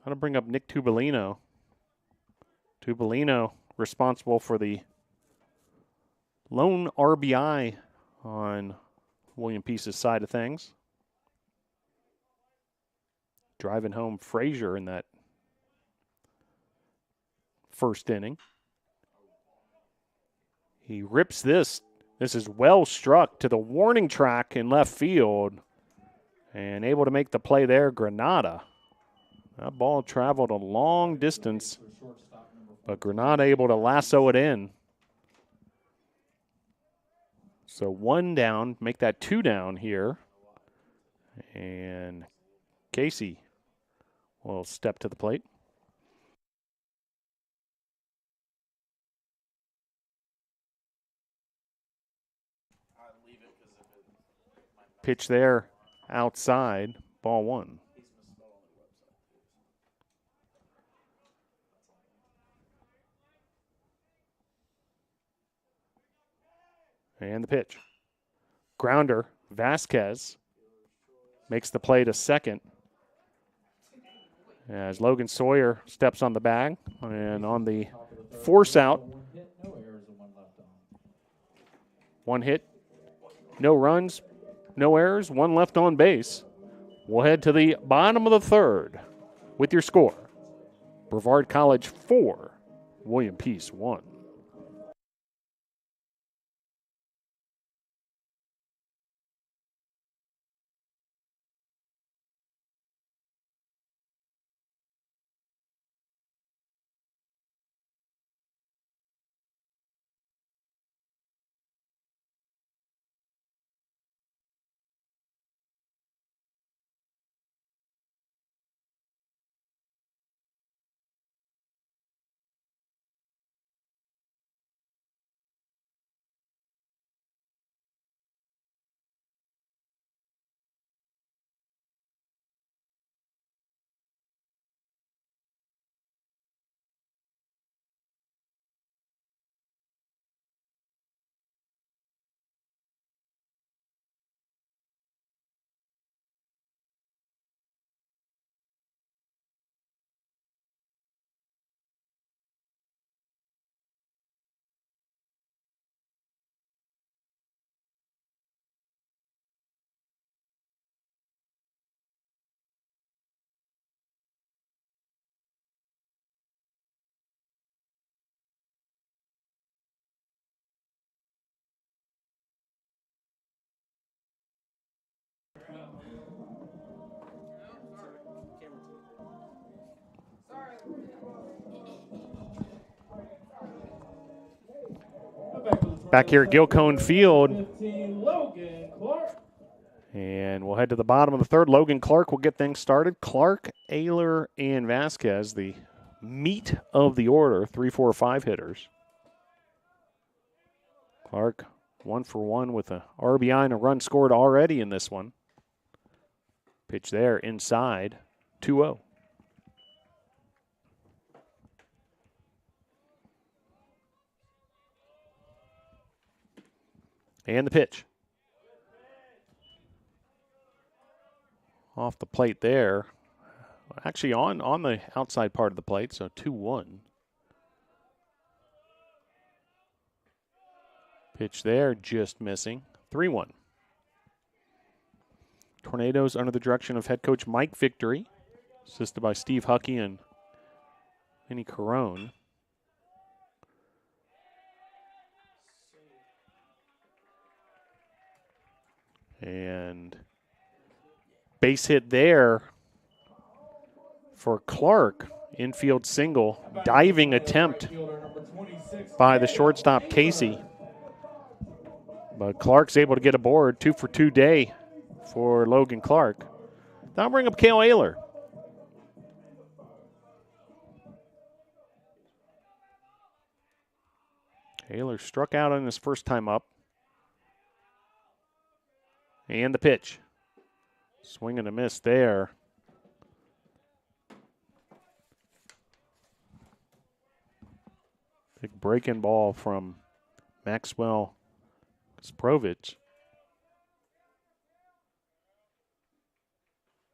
going to bring up Nick Tubolino. Tubolino responsible for the lone RBI on William Peace's side of things. Driving home Frazier in that first inning. He rips this. This is well struck to the warning track in left field. And able to make the play there, Granada. That ball traveled a long distance, but Granada able to lasso it in. So 1 down, make that 2 down here. And Casey will step to the plate. Pitch there outside, ball 1. And the pitch. Grounder, Vasquez makes the play to second as Logan Sawyer steps on the bag, and on the force out, 1 hit, no runs, no errors, 1 left on base. We'll head to the bottom of the 3rd with your score. Brevard College 4, William Peace 1. Back here at Gilcone Field. And we'll head to the bottom of the 3rd. Logan Clark will get things started. Clark, Ayler, and Vasquez, the meat of the order, 3, 4, 5 hitters. Clark 1 for 1 with a RBI and a run scored already in this one. Pitch there inside, 2-0. And the pitch. Off the plate there. Actually on the outside part of the plate, so 2-1. Pitch there, just missing. 3-1. Tornadoes under the direction of head coach Mike Victory, assisted by Steve Huckey and Vinny Carone. And base hit there for Clark. Infield single. Diving attempt by the shortstop, Casey. But Clark's able to get aboard. 2-for-2 day for Logan Clark. That'll bring up Cale Ayler. Ayler struck out on his first time up. And the pitch. Swing and a miss there. Big break-in ball from Maxwell Sprovich.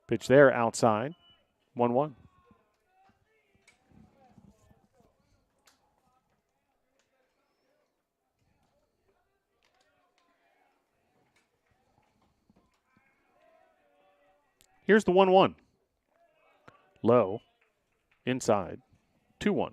Pitch there outside. 1-1. Here's the 1-1. Low. Inside. 2-1.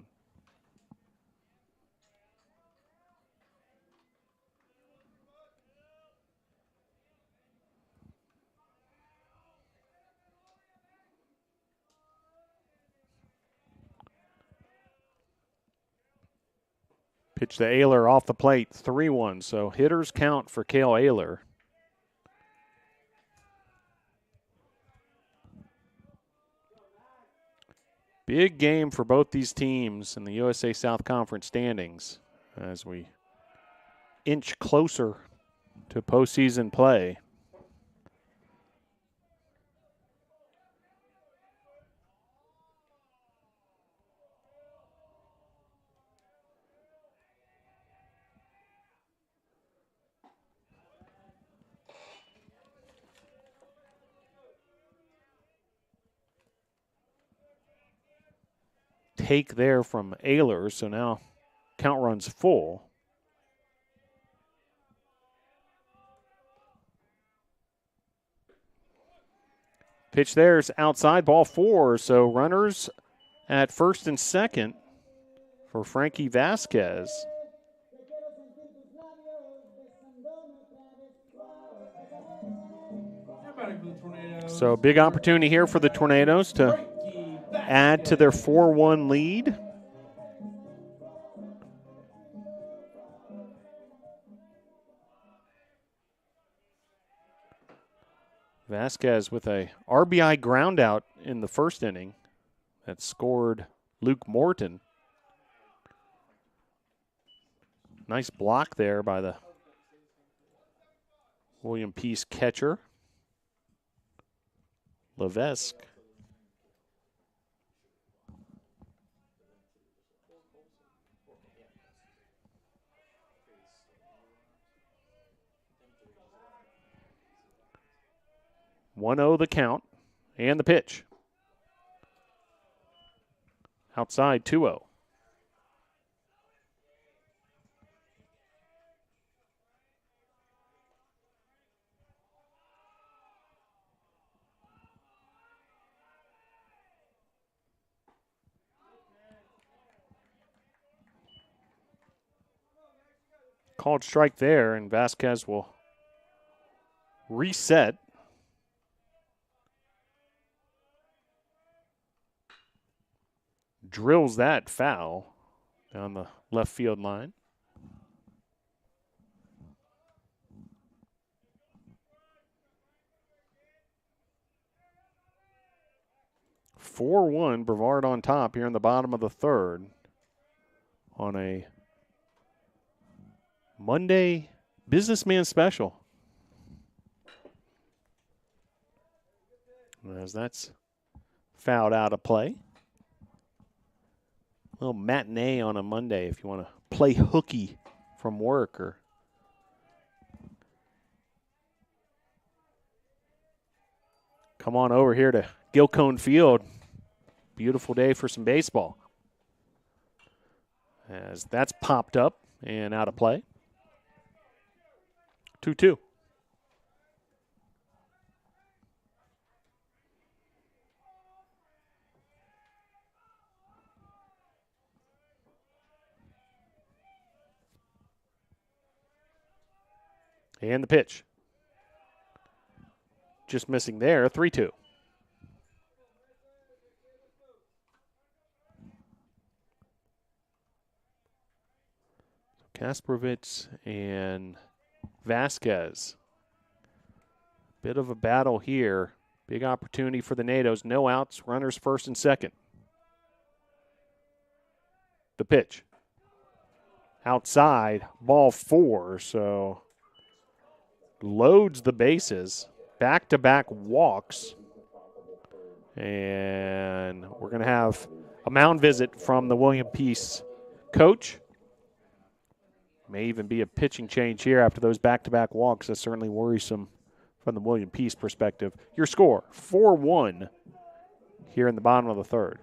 Pitch to Ayler off the plate, 3-1. So hitters count for Cale Ayler. Big game for both these teams in the USA South Conference standings as we inch closer to postseason play. Take there from Ayler, so now count runs full. Pitch there's outside, ball 4, so runners at first and second for Frankie Vasquez. So big opportunity here for the Tornadoes to add to their 4-1 lead. Vasquez with a RBI groundout in the first inning that scored Luke Morton. Nice block there by the William Peace catcher, Levesque. One-0 the count and the pitch. Outside 2-0. Called strike there, and Vasquez will reset. Drills that foul down the left field line. (4-1) Brevard on top here in the bottom of the third on a Monday businessman special. As that's fouled out of play. A little matinee on a Monday if you want to play hooky from work or come on over here to Gilcone Field. Beautiful day for some baseball. As that's popped up and out of play. 2-2. And the pitch. Just missing there, 3-2. Kasperowicz and Vasquez. Bit of a battle here. Big opportunity for the NATOs. No outs, runners first and second. The pitch. Outside, ball 4, so loads the bases. Back-to-back walks. And we're going to have a mound visit from the William Peace coach. May even be a pitching change here after those back-to-back walks. That's certainly worrisome from the William Peace perspective. Your score, 4-1 here in the bottom of the third.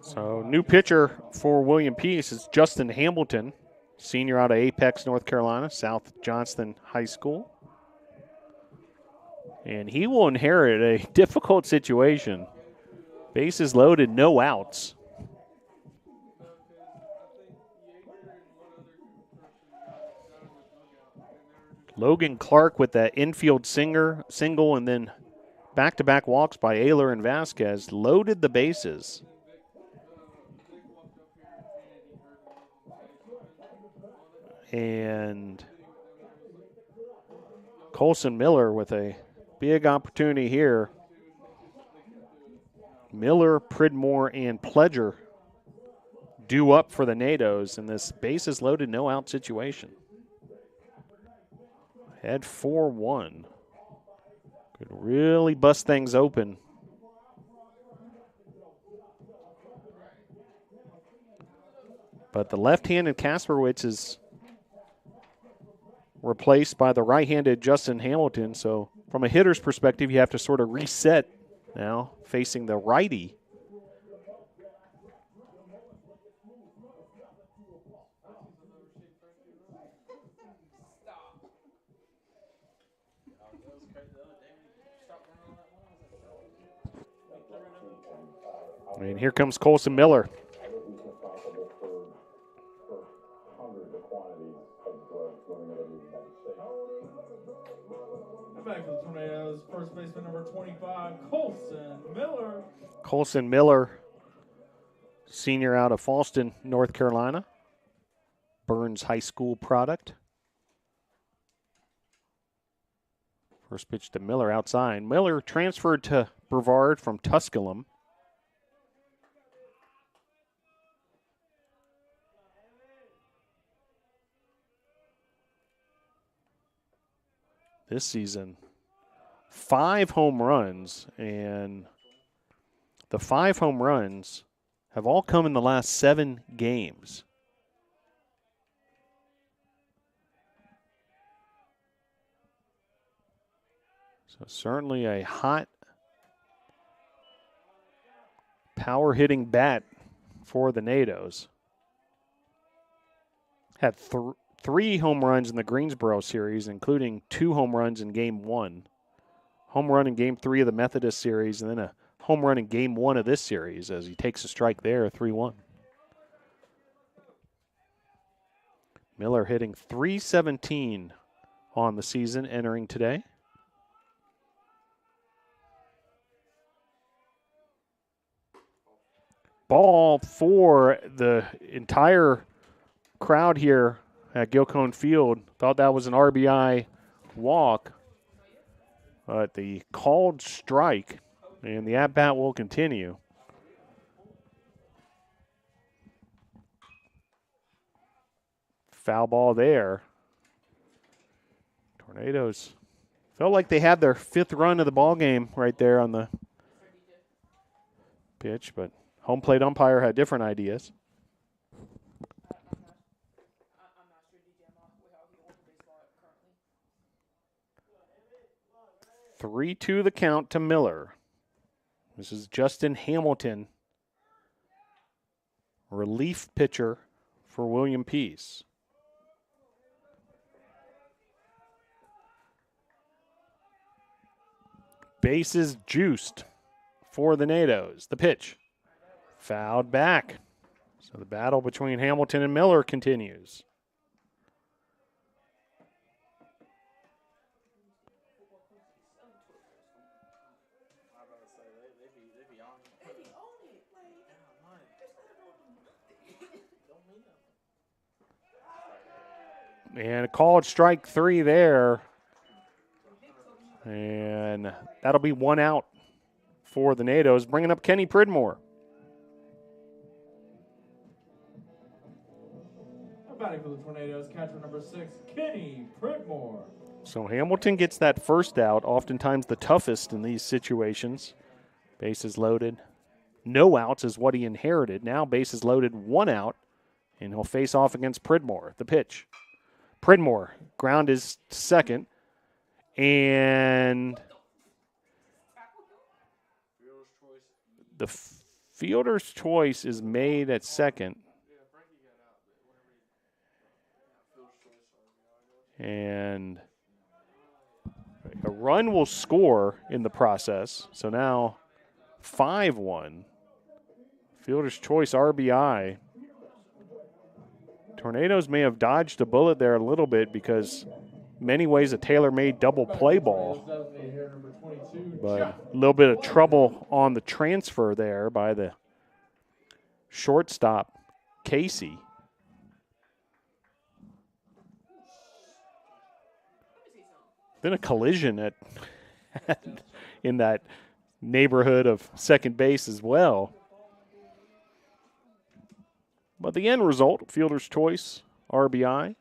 So new pitcher for William Peace is Justin Hamilton, senior out of Apex, North Carolina, South Johnston High School. And he will inherit a difficult situation. Bases loaded, no outs. Logan Clark with that infield single, and then back-to-back walks by Ayler and Vasquez loaded the bases. And Colson Miller with a big opportunity here. Miller, Pridmore, and Pledger due up for the NATOs in this bases loaded, no out situation. Head 4-1. Could really bust things open. But the left-handed Kasperowicz is replaced by the right-handed Justin Hamilton. So from a hitter's perspective, you have to sort of reset now, facing the righty. And here comes Colson Miller. Back for the Tornadoes, first baseman number 25, Colson Miller. Colson Miller, senior out of Fallston, North Carolina. Burns High School product. First pitch to Miller outside. Miller transferred to Brevard from Tusculum. This season, 5 home runs, and the 5 home runs have all come in the last 7 games. So certainly a hot power hitting bat for the NATOs. Had 3 home runs in the Greensboro series, including 2 home runs in Game 1. Home run in Game 3 of the Methodist series, and then a home run in Game 1 of this series as he takes a strike there, 3-1. Miller hitting .317 on the season entering today. Ball for the entire crowd here at Gilcone Field. Thought that was an RBI walk. But the called strike, and the at-bat will continue. Foul ball there. Tornadoes felt like they had their 5th run of the ball game right there on the pitch, but home plate umpire had different ideas. 3-2 the count to Miller. This is Justin Hamilton, relief pitcher for William Peace. Bases juiced for the Nados. The pitch fouled back. So the battle between Hamilton and Miller continues. And a called strike 3 there. And that'll be 1 out for the Nados, bringing up Kenny Pridmore. Batting for the Tornadoes, catcher number 6, Kenny Pridmore. So Hamilton gets that first out, oftentimes the toughest in these situations. Bases loaded. No outs is what he inherited. Now bases loaded, 1 out, and he'll face off against Pridmore. The pitch. Pridmore, ground is second. And the fielder's choice is made at second. And a run will score in the process. So now 5-1. Fielder's choice RBI. Tornadoes may have dodged a bullet there a little bit because many ways a tailor-made double play ball. But a little bit of trouble on the transfer there by the shortstop, Casey. Been a collision at in that neighborhood of second base as well. But the end result, fielder's choice, RBI.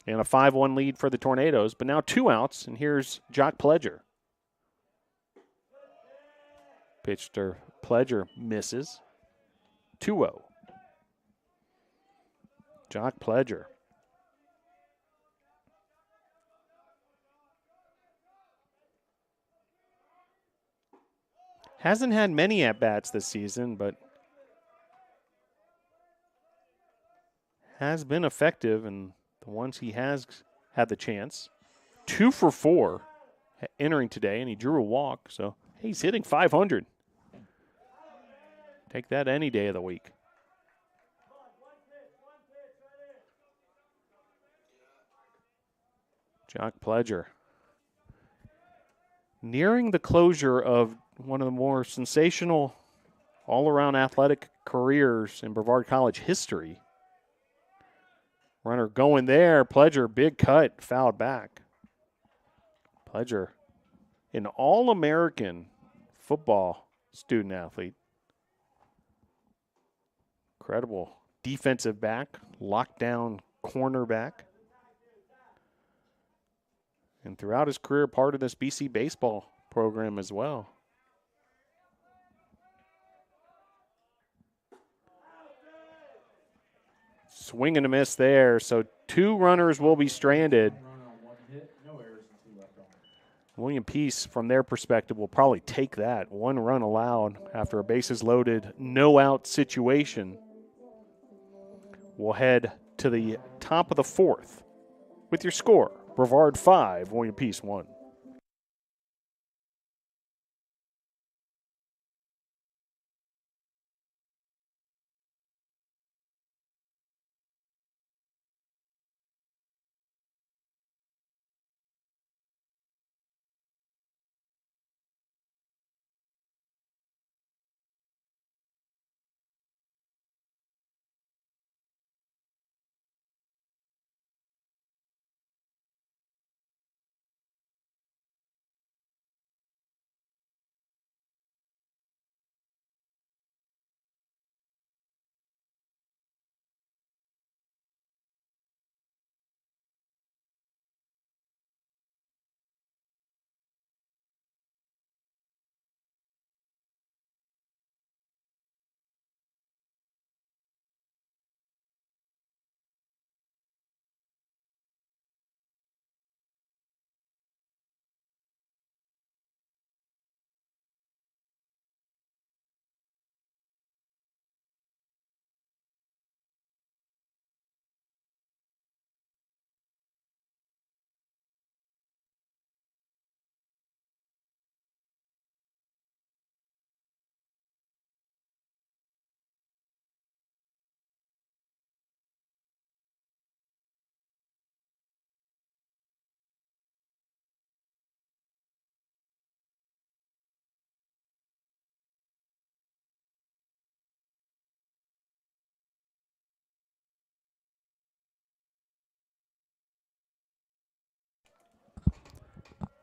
And a 5-1 lead for the Tornadoes. But now 2 outs, and here's Jock Pledger. Pitch to Pledger misses. 2-0. Jock Pledger. Hasn't had many at-bats this season, but has been effective in the ones he has had the chance. 2 for 4 entering today, and he drew a walk. So he's hitting .500. Take that any day of the week. Jock Pledger. Nearing the closure of one of the more sensational all-around athletic careers in Brevard College history. Runner going there. Pledger, big cut, fouled back. Pledger, an All-American football student athlete. Incredible defensive back, lockdown cornerback. And throughout his career, part of this BC baseball program as well. Swing and a miss there, so 2 runners will be stranded. William Peace, from their perspective, will probably take that. 1 run allowed after a bases loaded, no out situation. We'll head to the top of the fourth with your score. Brevard 5, William Peace 1.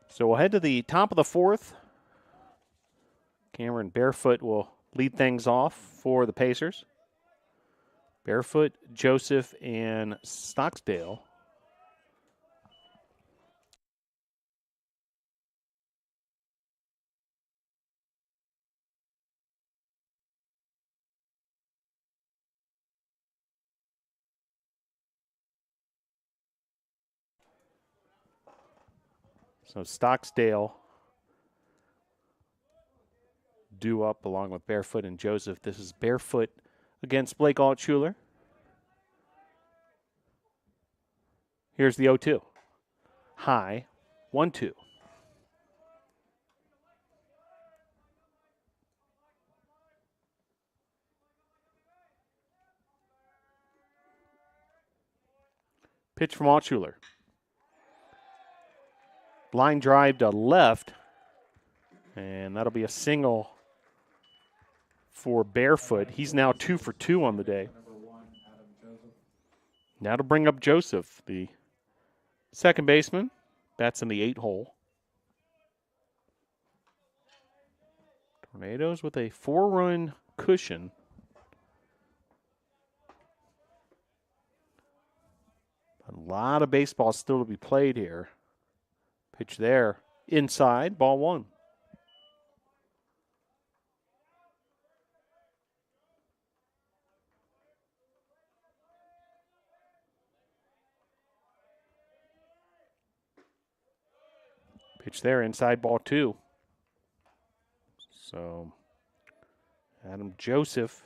So we'll head to the top of the fourth. Cameron Barefoot will lead things off for the Pacers. Barefoot, Joseph, and Stocksdale. So Stocksdale due up along with Barefoot and Joseph. This is Barefoot against Blake Altshuler. Here's the 0-2. High, 1-2. Pitch from Altshuler. Line drive to left, and that'll be a single for Barefoot. He's now 2 for 2 on the day. Now to bring up Joseph, the second baseman. Bats in the 8 hole. Tornadoes with a 4-run cushion. A lot of baseball still to be played here. Pitch there, inside, ball 1. Pitch there, inside, ball 2. So Adam Joseph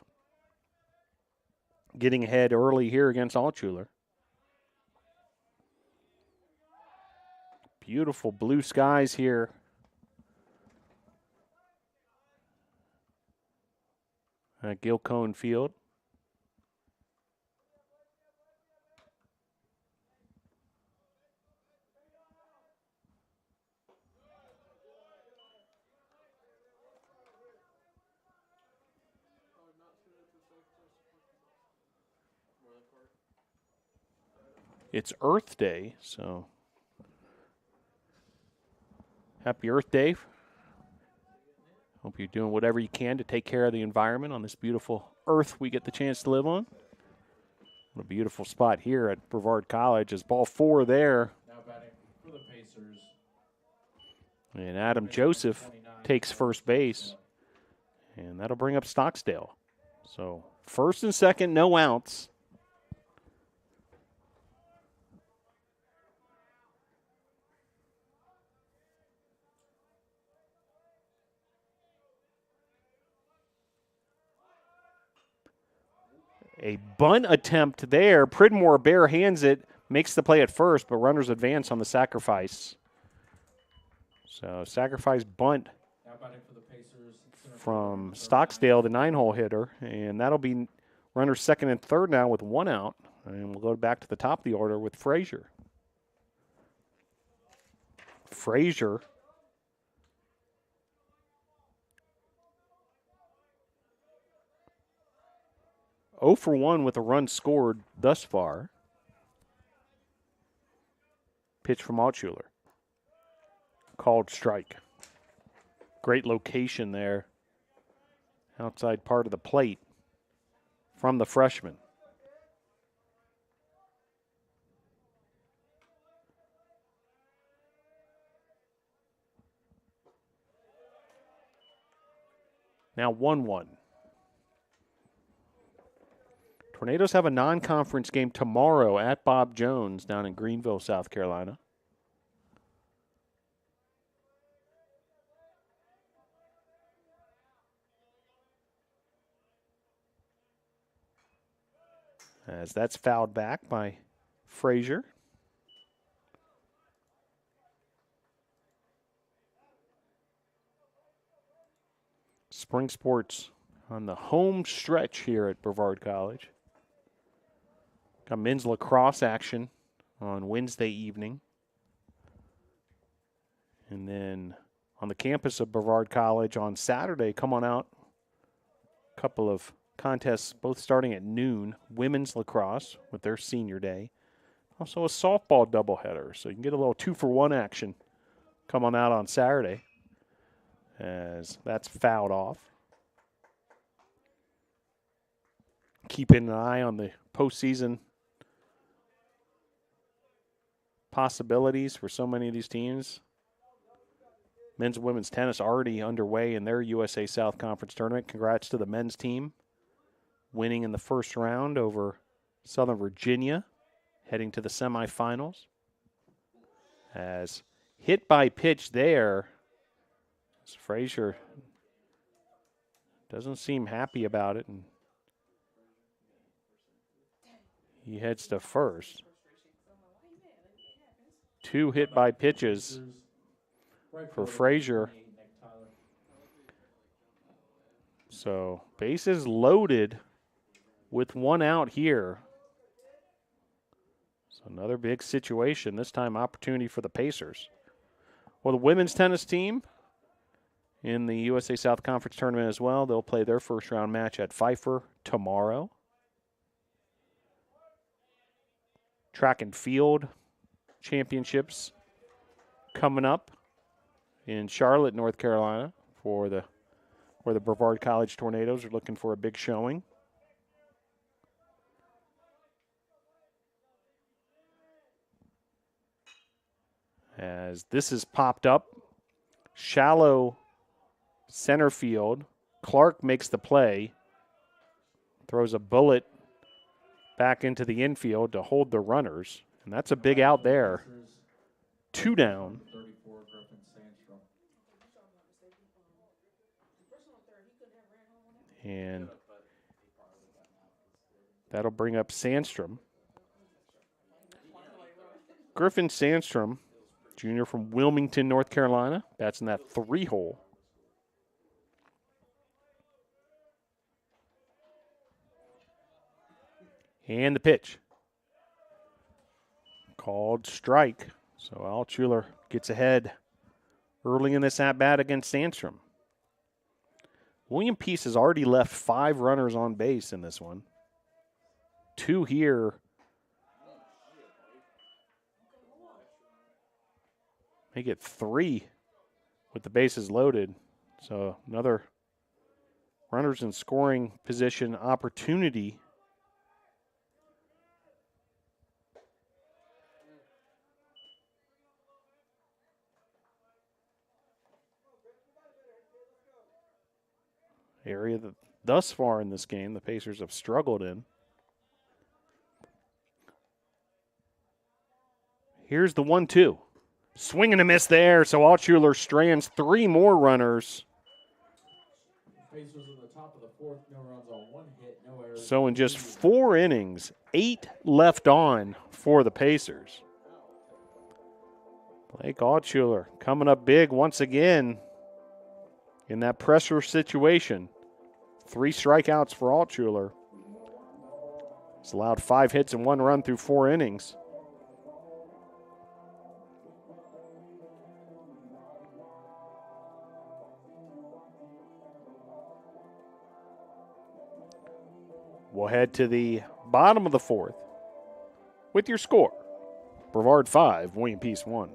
getting ahead early here against Altshuler. Beautiful blue skies here. At Gil Cohen Field. It's Earth Day, so happy Earth Day. Hope you're doing whatever you can to take care of the environment on this beautiful earth we get the chance to live on. What a beautiful spot here at Brevard College. Is ball 4 there. Now batting for the Pacers. And Adam Joseph takes first base. And that'll bring up Stocksdale. So first and second, no outs. A bunt attempt there. Pridmore bare hands it, makes the play at first, but runners advance on the sacrifice. So sacrifice bunt Now batting for the Pacers. from Stocksdale, the 9-hole hitter, and that'll be runners second and third now with 1 out. And we'll go back to the top of the order with Frazier. Frazier oh for 1 with a run scored thus far. Pitch from Altshuler. Called strike. Great location there. Outside part of the plate from the freshman. Now 1-1. Tornadoes have a non-conference game tomorrow at Bob Jones down in Greenville, South Carolina. As that's fouled back by Frazier. Spring sports on the home stretch here at Brevard College. Got men's lacrosse action on Wednesday evening. And then on the campus of Brevard College on Saturday, come on out. A couple of contests both starting at noon. Women's lacrosse with their senior day. Also a softball doubleheader. So you can get a little 2-for-1 action. Come on out on Saturday. As that's fouled off. Keeping an eye on the postseason possibilities for so many of these teams. Men's and women's tennis already underway in their USA South Conference tournament. Congrats to the men's team winning in the first round over Southern Virginia, heading to the semifinals. As hit by pitch there, Frazier doesn't seem happy about it, and he heads to first. 2 hit by pitches for Frazier. So bases loaded with 1 out here. So another big situation, this time opportunity for the Pacers. Well, the women's tennis team in the USA South Conference tournament as well. They'll play their first round match at Pfeiffer tomorrow. Track and field championships coming up in Charlotte, North Carolina for where the Brevard College Tornadoes are looking for a big showing. As this is popped up, shallow center field. Clark makes the play, throws a bullet back into the infield to hold the runners, and that's a big out there. 2 down. And that'll bring up Sandstrom. Griffin Sandstrom, junior from Wilmington, North Carolina. That's in that 3-hole. And the pitch. Called strike. So Altshuler gets ahead early in this at-bat against Sandstrom. William Peace has already left 5 runners on base in this one. 2 here. Make it 3 with the bases loaded. So another runners in scoring position opportunity. Area that thus far in this game the Pacers have struggled in. Here's the 1-2. Swing and a miss there, so Altshuler strands 3 more runners. Pacers in the top of the 4th, no runs on 1 hit, no errors. So in just 4 innings, 8 left on for the Pacers. Blake Altshuler coming up big once again in that pressure situation. 3 strikeouts for Altshuler. He's allowed 5 hits and 1 run through 4 innings. We'll head to the bottom of the 4th with your score. Brevard 5, William Peace 1.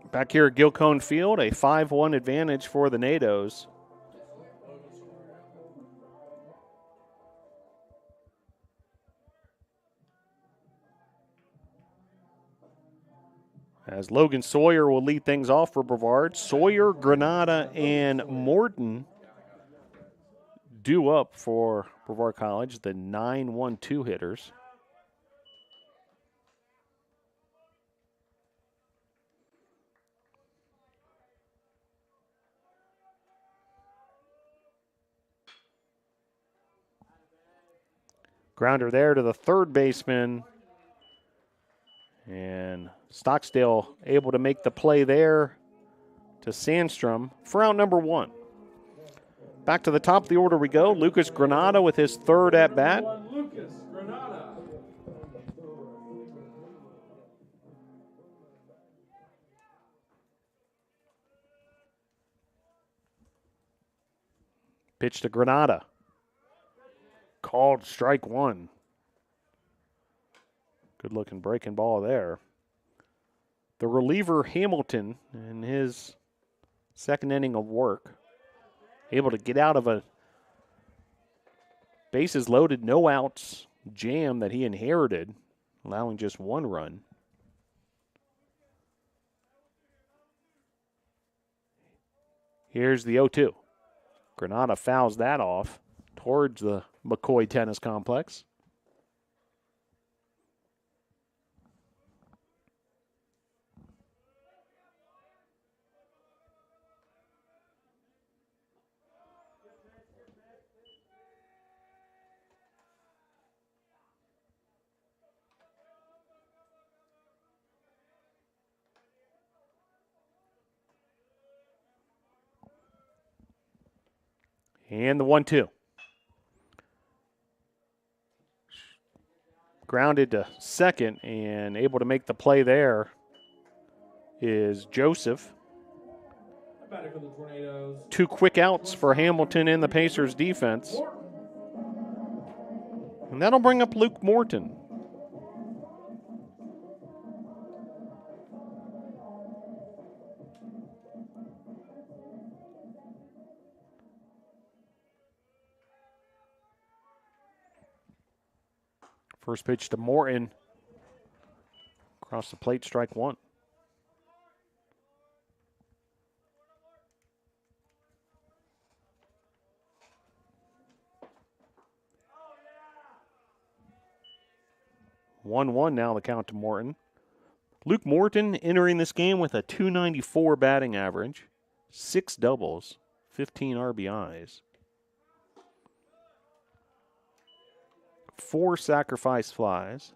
Back here at Gilcone Field, a 5-1 advantage for the NATOs. As Logan Sawyer will lead things off for Brevard. Sawyer, Granada, and Morton due up for Brevard College, the 9-1-2 hitters. Grounder there to the third baseman. And Stocksdale able to make the play there to Sandstrom for out number 1. Back to the top of the order we go. Lucas Granada with his 3rd at bat. Lucas Granada. Pitch to Granada. Called strike 1. Good looking breaking ball there. The reliever Hamilton in his 2nd inning of work, able to get out of a bases loaded, no outs jam that he inherited, allowing just 1 run. Here's the 0-2. Granada fouls that off towards the McCoy Tennis Complex. And the 1-2. Grounded to second and able to make the play there is Joseph. Batter for the Tornadoes. 2 quick outs for Hamilton and the Pacers defense. And that'll bring up Luke Morton. First pitch to Morton. Across the plate, strike 1. Oh, 1-1 now the count to Morton. Luke Morton entering this game with a .294 batting average, 6 doubles, 15 RBIs. 4 sacrifice flies,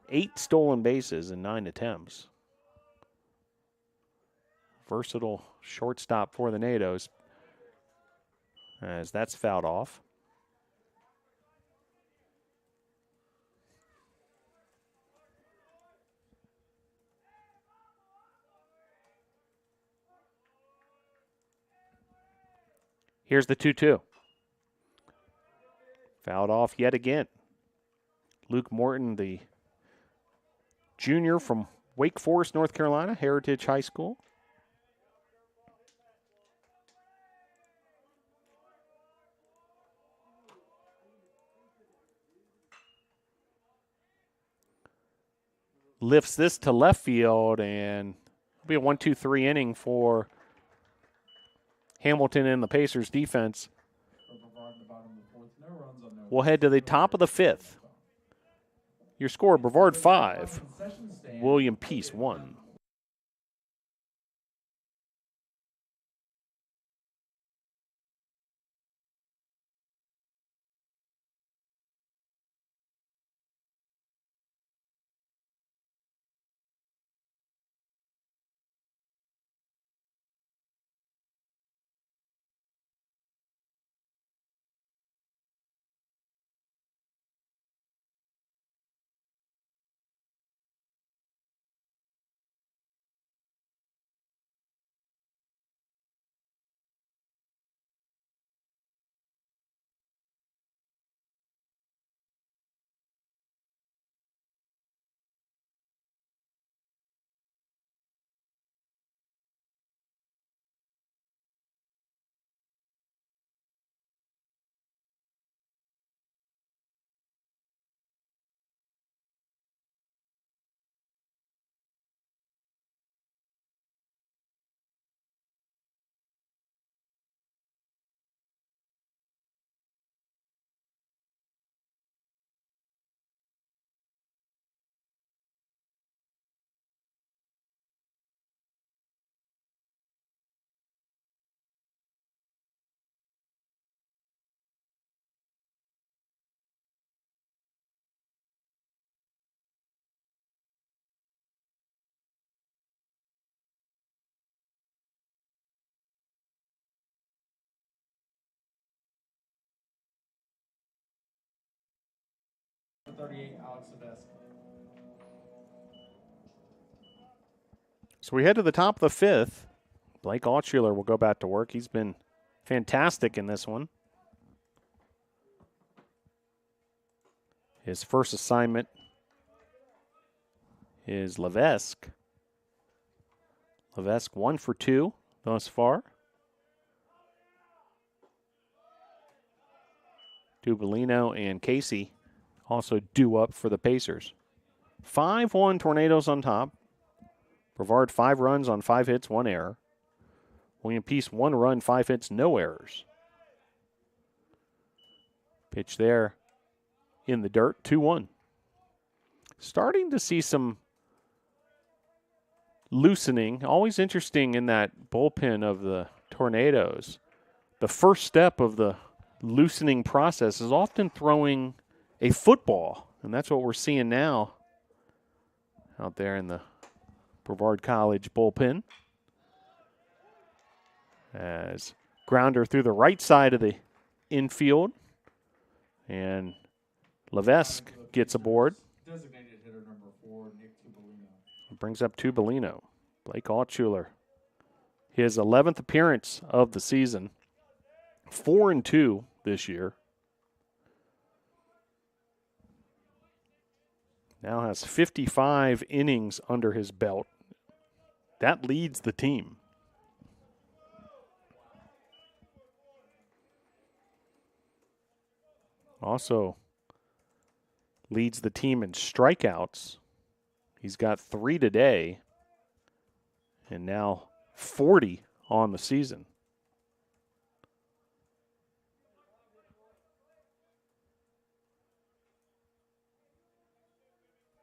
8 stolen bases in 9 attempts. Versatile shortstop for the NATOs, as that's fouled off. Here's the 2-2. Fouled off yet again. Luke Morton, the junior from Wake Forest, North Carolina, Heritage High School. Lifts this to left field, and it'll be a 1-2-3 inning for Hamilton and the Pacers defense. We'll head to the top of the 5th. Your score, Brevard 5, William Peace 1. So we head to the top of the 5th. Blake Altshuler will go back to work. He's been fantastic in this one. His first assignment is Levesque. Levesque 1 for 2 thus far. Dubolino and Casey also due up for the Pacers. 5-1 Tornadoes on top. Brevard 5 runs on 5 hits, 1 error. William Peace 1 run, 5 hits, no errors. Pitch there in the dirt, 2-1. Starting to see some loosening. Always interesting in that bullpen of the Tornadoes. The first step of the loosening process is often throwing a football, and that's what we're seeing now out there in the Brevard College bullpen. As grounder through the right side of the infield, and Levesque gets aboard. Designated hitter number 4, Nick Tubolino. Brings up Tubolino. Blake Altshuler. His 11th appearance of the season. 4-2 this year. Now has 55 innings under his belt. That leads the team. Also leads the team in strikeouts. He's got 3 today, and now 40 on the season.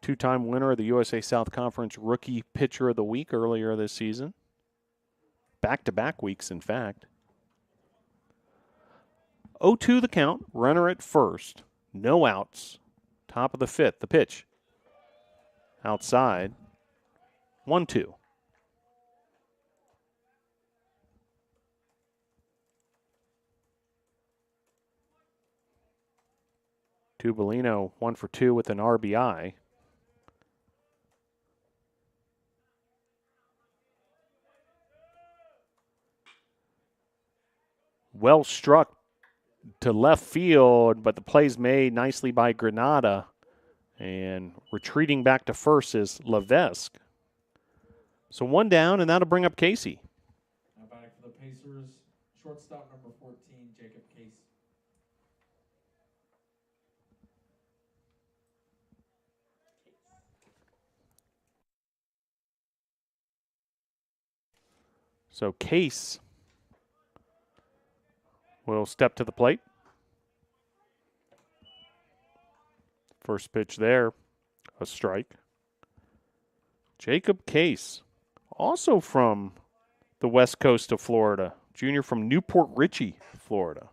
Two-time winner of the USA South Conference Rookie Pitcher of the Week earlier this season. Back-to-back weeks, in fact. 0-2 the count, runner at first, no outs. Top of the 5th, the pitch. Outside, 1-2. Tubolino 1 for 2 with an RBI. Well struck to left field, but the play's made nicely by Granada. And retreating back to first is Levesque. So one down, and that'll bring up Casey. Now batting for the Pacers, shortstop number 14, Jacob Case. So Case will step to the plate. First pitch there, a strike. Jacob Case, also from the west coast of Florida, junior from Newport Richey, Florida.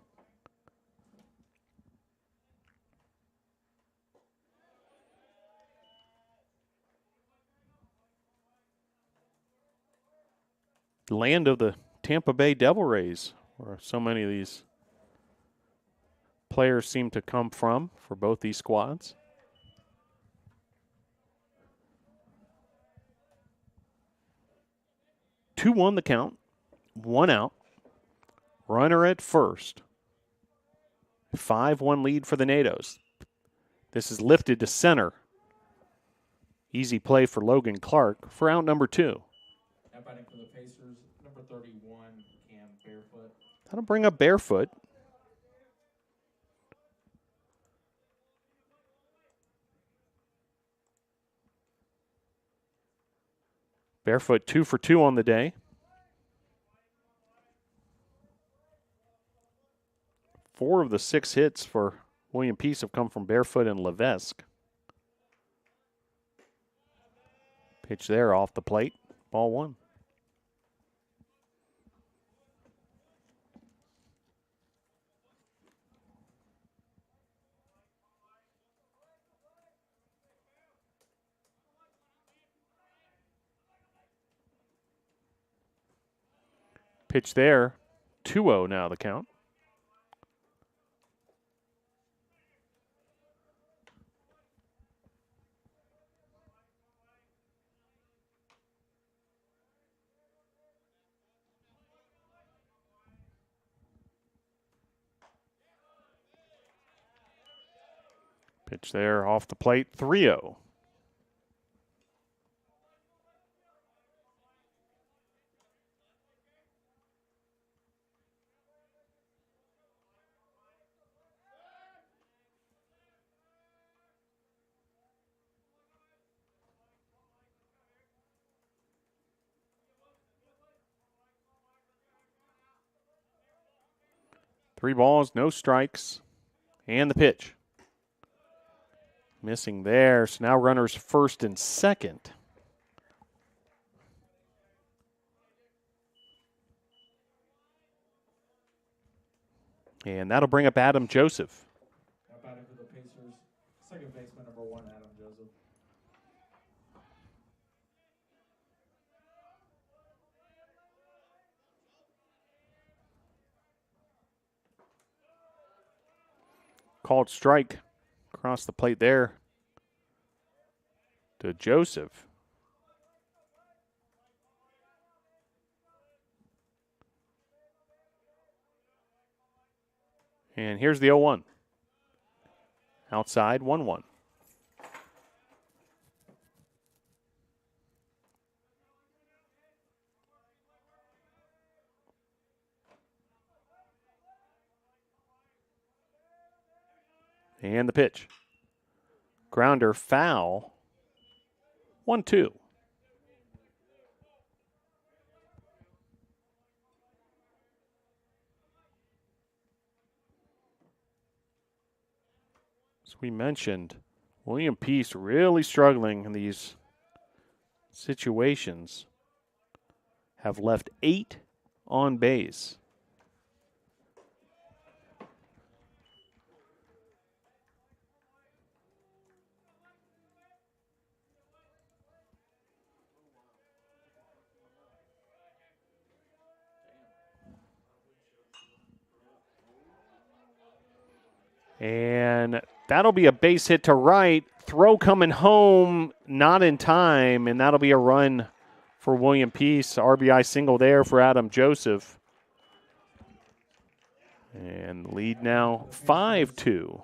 Land of the Tampa Bay Devil Rays, where so many of these players seem to come from for both these squads. Two on the count, one out, runner at first. 5-1 lead for the NATOs. This is lifted to center. Easy play for Logan Clark for out number 2. Now batting for the Pacers, number 31, Cam Barefoot. That'll bring up Barefoot. Barefoot 2 for 2 on the day. 4 of the 6 hits for William Peace have come from Barefoot and Levesque. Pitch there off the plate. Ball 1. Pitch there. 2-0 now the count. Pitch there off the plate. 3-0. Three balls, no strikes, and the pitch. Missing there, so now runners first and second. And that'll bring up Adam Joseph. Now batting for the Pacers, second baseman number 1, Adam Joseph. Called strike across the plate there to Joseph. And here's the 0-1. Outside, 1-1. And the pitch. Grounder foul. 1-2. As we mentioned, William Peace really struggling in these situations. Have left 8 on base. And that'll be a base hit to right. Throw coming home, not in time, and that'll be a run for William Peace. RBI single there for Adam Joseph. And the lead now 5-2.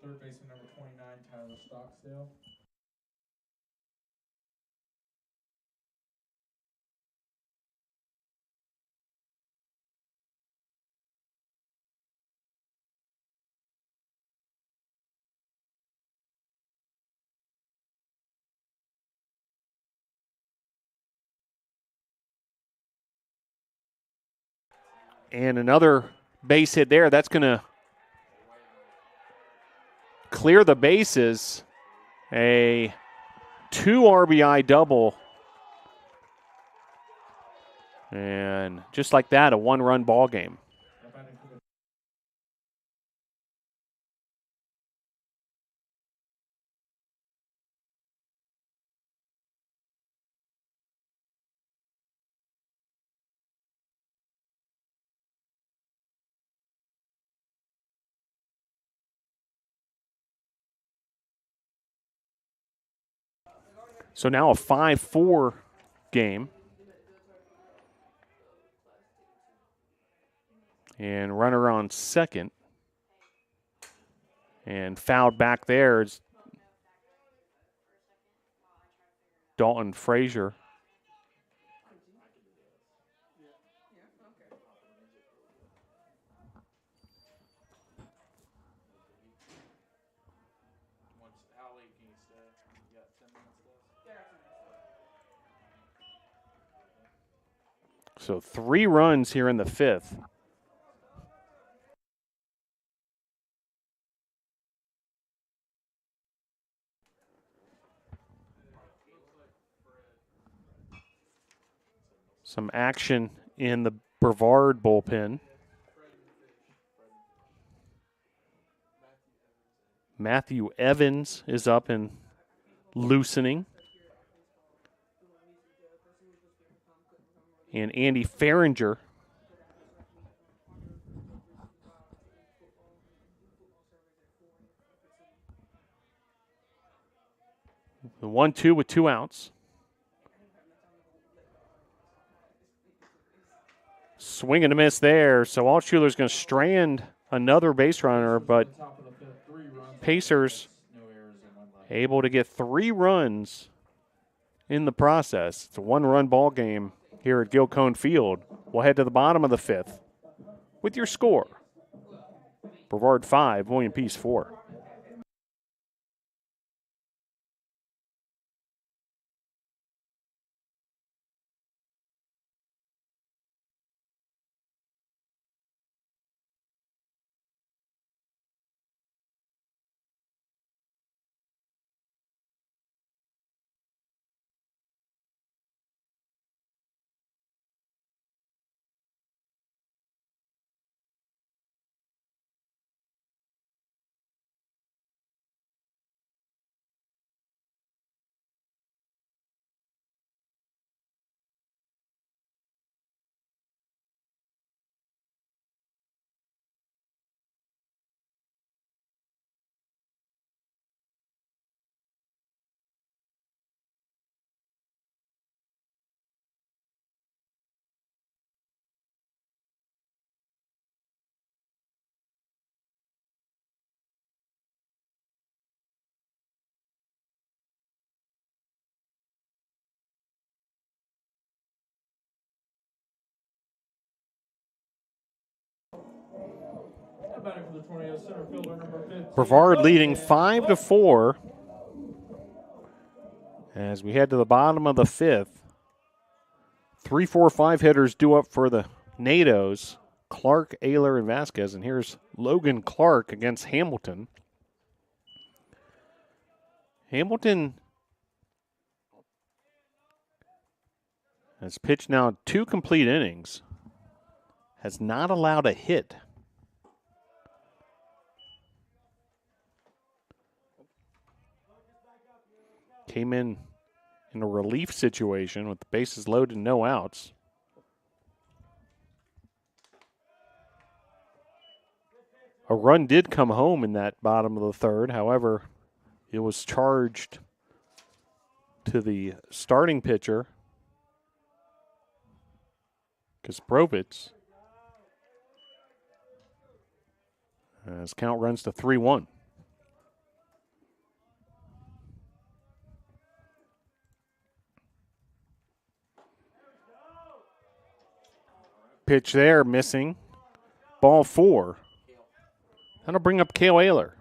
Third baseman number 29, Tyler Stockdale. And another base hit there. That's going to clear the bases. A 2 RBI double. And just like that, a 1-run ball game. So now a 5-4 game. And runner on second. And fouled back there is Dalton Frazier. So 3 runs here in the 5th. Some action in the Brevard bullpen. Matthew Evans is up and loosening. And Andy Farringer. The 1-2 with 2 outs. Swing and a miss there. So Altshuler's going to strand another base runner, but Pacers able to get 3 runs in the process. It's a 1-run ball game here at Gilcone Field. We'll head to the bottom of the 5th with your score. Brevard 5, William Peace 4. Brevard leading 5-4 as we head to the bottom of the 5th. 3, 4, 5 hitters due up for the NATOs. Clark, Ayler, and Vasquez. And here's Logan Clark against Hamilton. Hamilton has pitched now 2 complete innings. Has not allowed a hit. Came in a relief situation with the bases loaded and no outs. A run did come home in that bottom of the 3rd. However, it was charged to the starting pitcher, Kasprovitz. as count runs to 3-1. Pitch there, missing. Ball 4. That'll bring up Cale Ayler.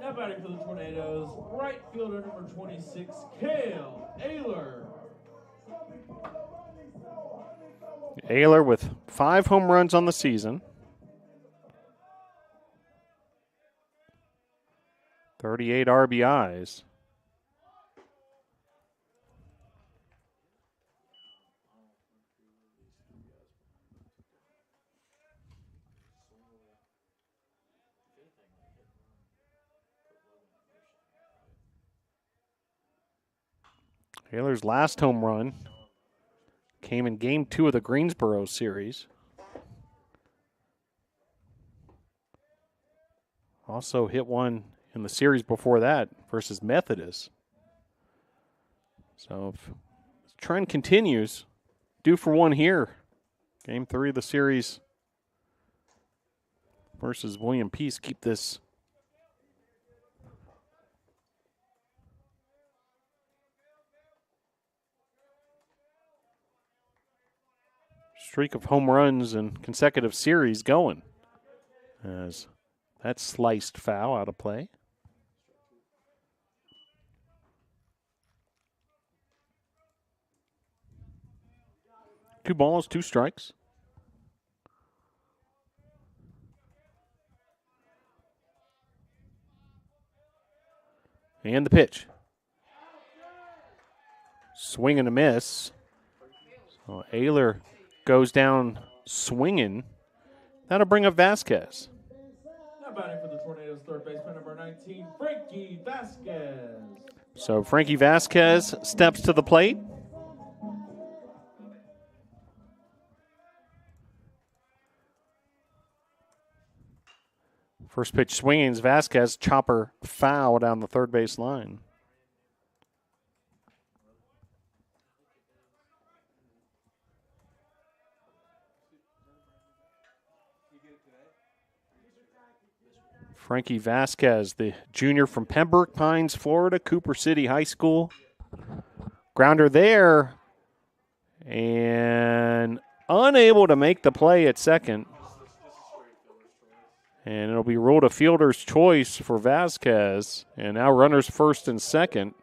Now batting for the Tornadoes, right fielder number 26, Cale Ayler. Ayler with 5 home runs on the season. 38 RBIs. Ayler's last home run came in Game 2 of the Greensboro series. Also hit one in the series before that versus Methodist. So if the trend continues, due for one here. Game 3 of the series versus William Peace. Keep this streak of home runs and consecutive series going, as that sliced foul out of play. Two balls, 2 strikes. And the pitch. Swing and a miss. So Ayler goes down swinging. That'll bring up Vasquez. Now batting for the Tornadoes, third baseman number 19, Frankie Vasquez. So Frankie Vasquez steps to the plate. First pitch swinging is Vasquez. Chopper foul down the third base line. Frankie Vasquez, the junior from Pembroke Pines, Florida, Cooper City High School. Grounder there, and unable to make the play at second. And it'll be ruled a fielder's choice for Vasquez. And now runners first and second.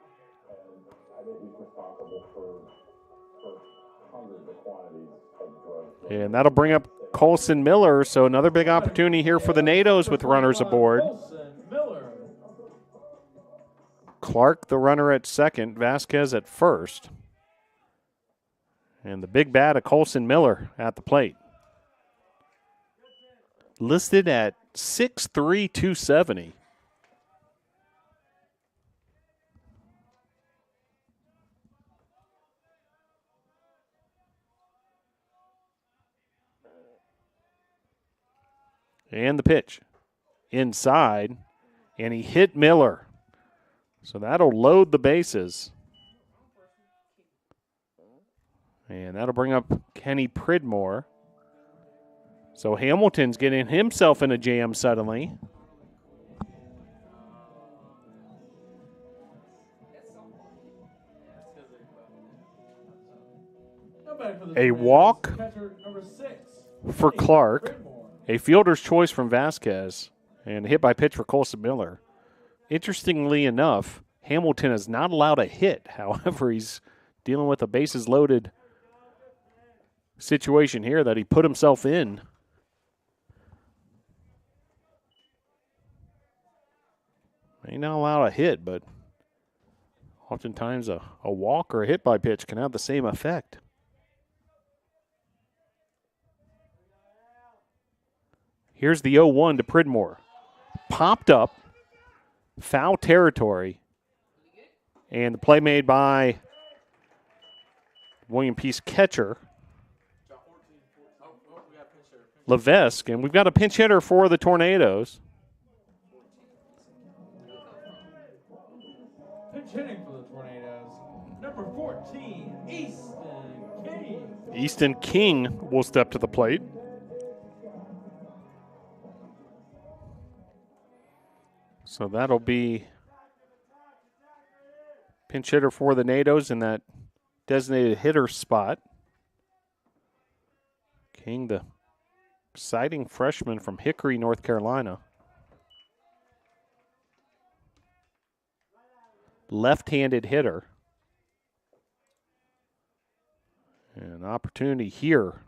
And that'll bring up Colson Miller, so another big opportunity here for the NATOs with runners aboard. Clark, the runner at second, Vasquez at first. And the big bat of Colson Miller at the plate. Listed at 6'3", 270. And the pitch inside, and he hit Miller. So that'll load the bases. And that'll bring up Kenny Pridmore. So Hamilton's getting himself in a jam suddenly. A walk for Clark. A fielder's choice from Vasquez, and a hit by pitch for Colson Miller. Interestingly enough, Hamilton is not allowed a hit. However, he's dealing with a bases loaded situation here that he put himself in. He's not allowed a hit, but oftentimes a walk or a hit by pitch can have the same effect. Here's the 0-1 to Pridmore. Popped up, foul territory, and the play made by William Peace catcher, Levesque, and we've got a pinch hitter for the Tornadoes. Pinch hitting for the Tornadoes, number 14, Easton King. Easton King will step to the plate. So that'll be pinch hitter for the NATOs in that designated hitter spot. King, the exciting freshman from Hickory, North Carolina. Left-handed hitter. An opportunity here.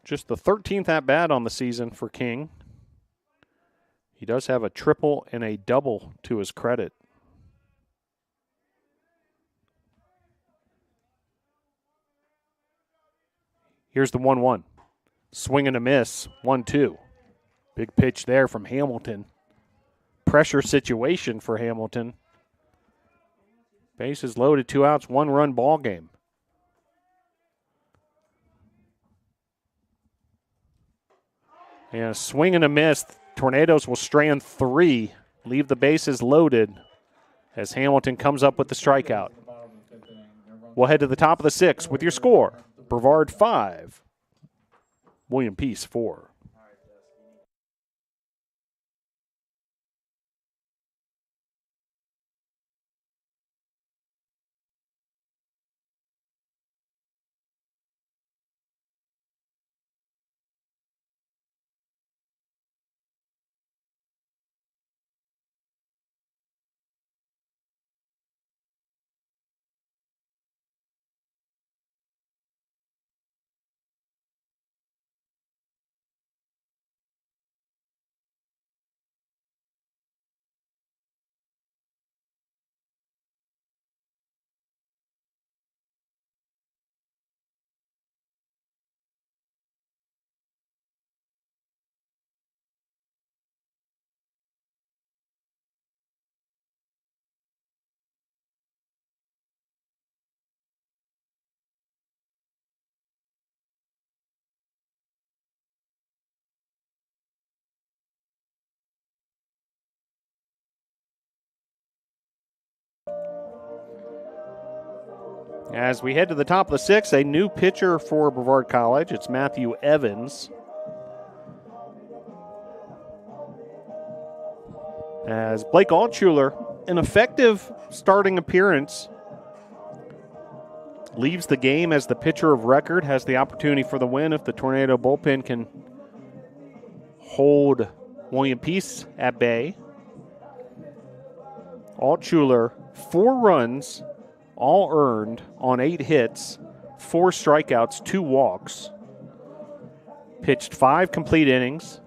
Just the 13th at-bat on the season for King. He does have a triple and a double to his credit. Here's the 1-1. Swing and a miss, 1-2. Big pitch there from Hamilton. Pressure situation for Hamilton. Bases loaded, 2 outs, 1-run ball game. And a swing and a miss. Tornadoes will strand 3, leave the bases loaded as Hamilton comes up with the strikeout. We'll head to the top of the 6th with your score. Brevard 5, William Peace 4. As we head to the top of the 6th, a new pitcher for Brevard College. It's Matthew Evans. As Blake Altshuler, an effective starting appearance, leaves the game as the pitcher of record, has the opportunity for the win if the Tornado bullpen can hold William Peace at bay. Altshuler, 4 runs, all earned on 8 hits, 4 strikeouts, 2 walks. Pitched 5 complete innings.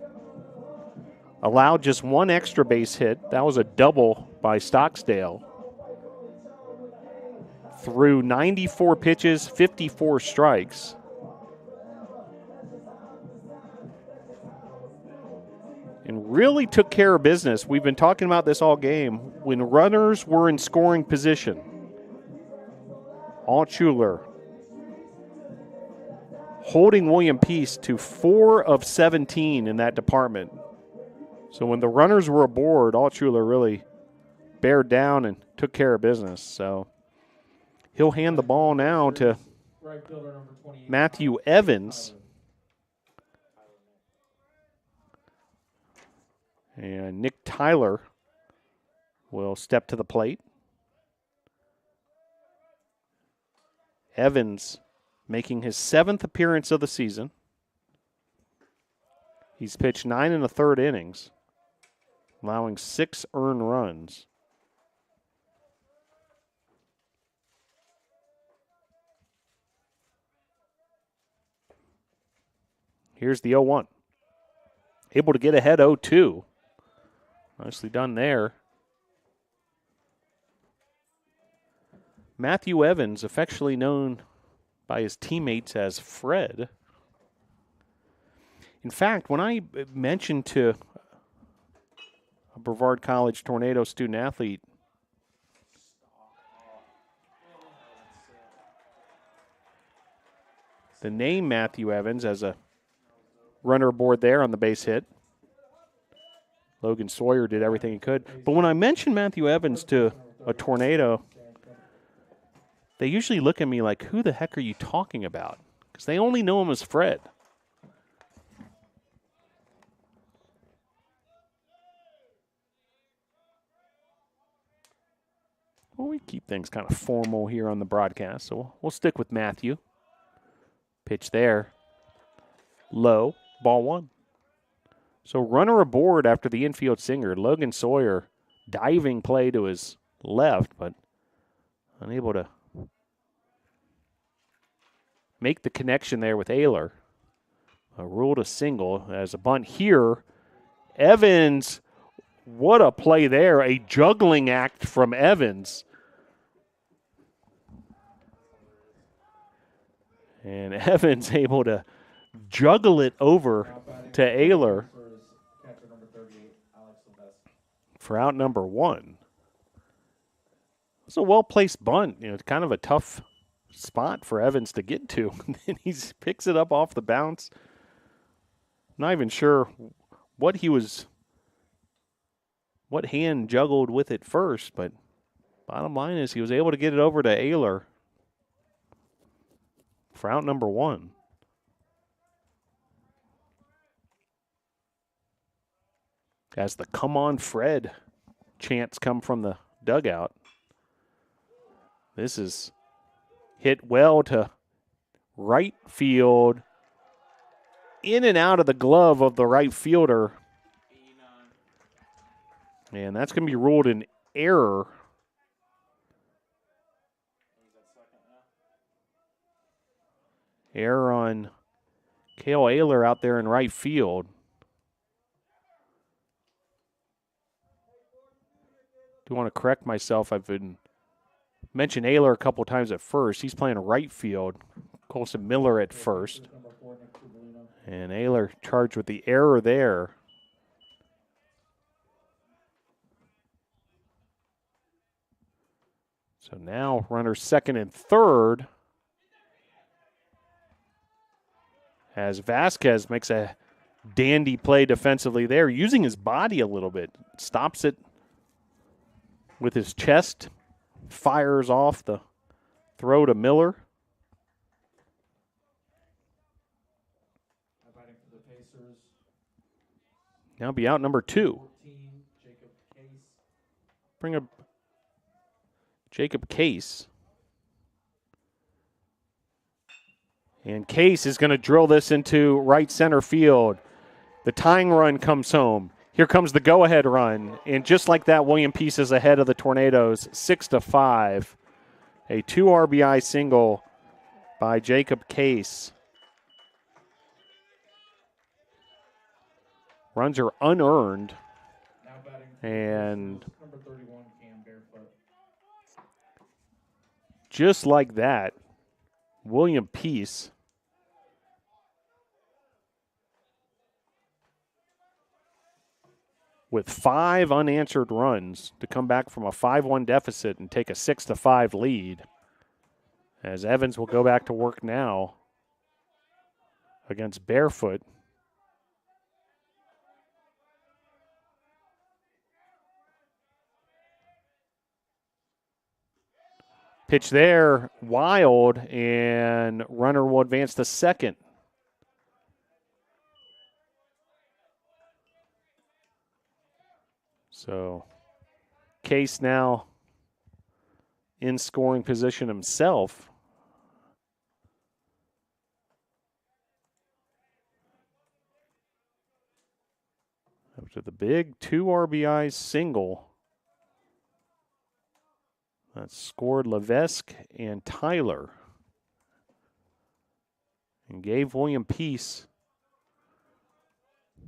Allowed just 1 extra base hit. That was a double by Stocksdale. Threw 94 pitches, 54 strikes. And really took care of business. We've been talking about this all game. When runners were in scoring position, Altshuler holding William Peace to 4 of 17 in that department. So when the runners were aboard, Altshuler really bared down and took care of business. So he'll hand the ball now to Matthew Evans. And Nick Tyler will step to the plate. Evans making his 7th appearance of the season. He's pitched 9 1/3 innings, allowing 6 earned runs. Here's the 0-1. Able to get ahead 0-2. Nicely done there. Matthew Evans, affectionately known by his teammates as Fred. In fact, when I mentioned to a Brevard College Tornado student athlete the name Matthew Evans as a runner aboard there on the base hit, Logan Sawyer did everything he could. But when I mention Matthew Evans to a Tornado, they usually look at me like, who the heck are you talking about? Because they only know him as Fred. Well, we keep things kind of formal here on the broadcast, so we'll stick with Matthew. Pitch there. Low. Ball one. So runner aboard after the infield single. Logan Sawyer diving play to his left, but unable to make the connection there with Ayler. Ruled a single as a bunt here. Evans, what a play there. A juggling act from Evans. And Evans able to juggle it over to Ayler for out number one. It's a well-placed bunt. You know, it's kind of a tough spot for Evans to get to. And he picks it up off the bounce. Not even sure what hand juggled with it first, but bottom line is he was able to get it over to Ayler for out number one. As the "Come on, Fred" chants come from the dugout. This is hit well to right field, in and out of the glove of the right fielder. And that's going to be ruled an error. Error on Cale Ayler out there in right field. Do want to correct myself. I've been mentioned Ayler a couple times at first. He's playing right field. Colson Miller at first. And Ayler charged with the error there. So now runners second and third. As Vasquez makes a dandy play defensively there, using his body a little bit. Stops it with his chest, fires off the throw to Miller. Now be out number two. Bring up Jacob Case. And Case is going to drill this into right center field. The tying run comes home. Here comes the go-ahead run. And just like that, William Peace is ahead of the Tornadoes, 6-5. A 2 RBI single by Jacob Case. Runs are unearned. And just like that, William Peace with 5 unanswered runs to come back from a 5-1 deficit and take a 6-5 lead. As Evans will go back to work now against Barefoot. Pitch there, wild, and runner will advance to second. So Case now in scoring position himself. After the big 2 RBI single that scored Levesque and Tyler and gave William Peace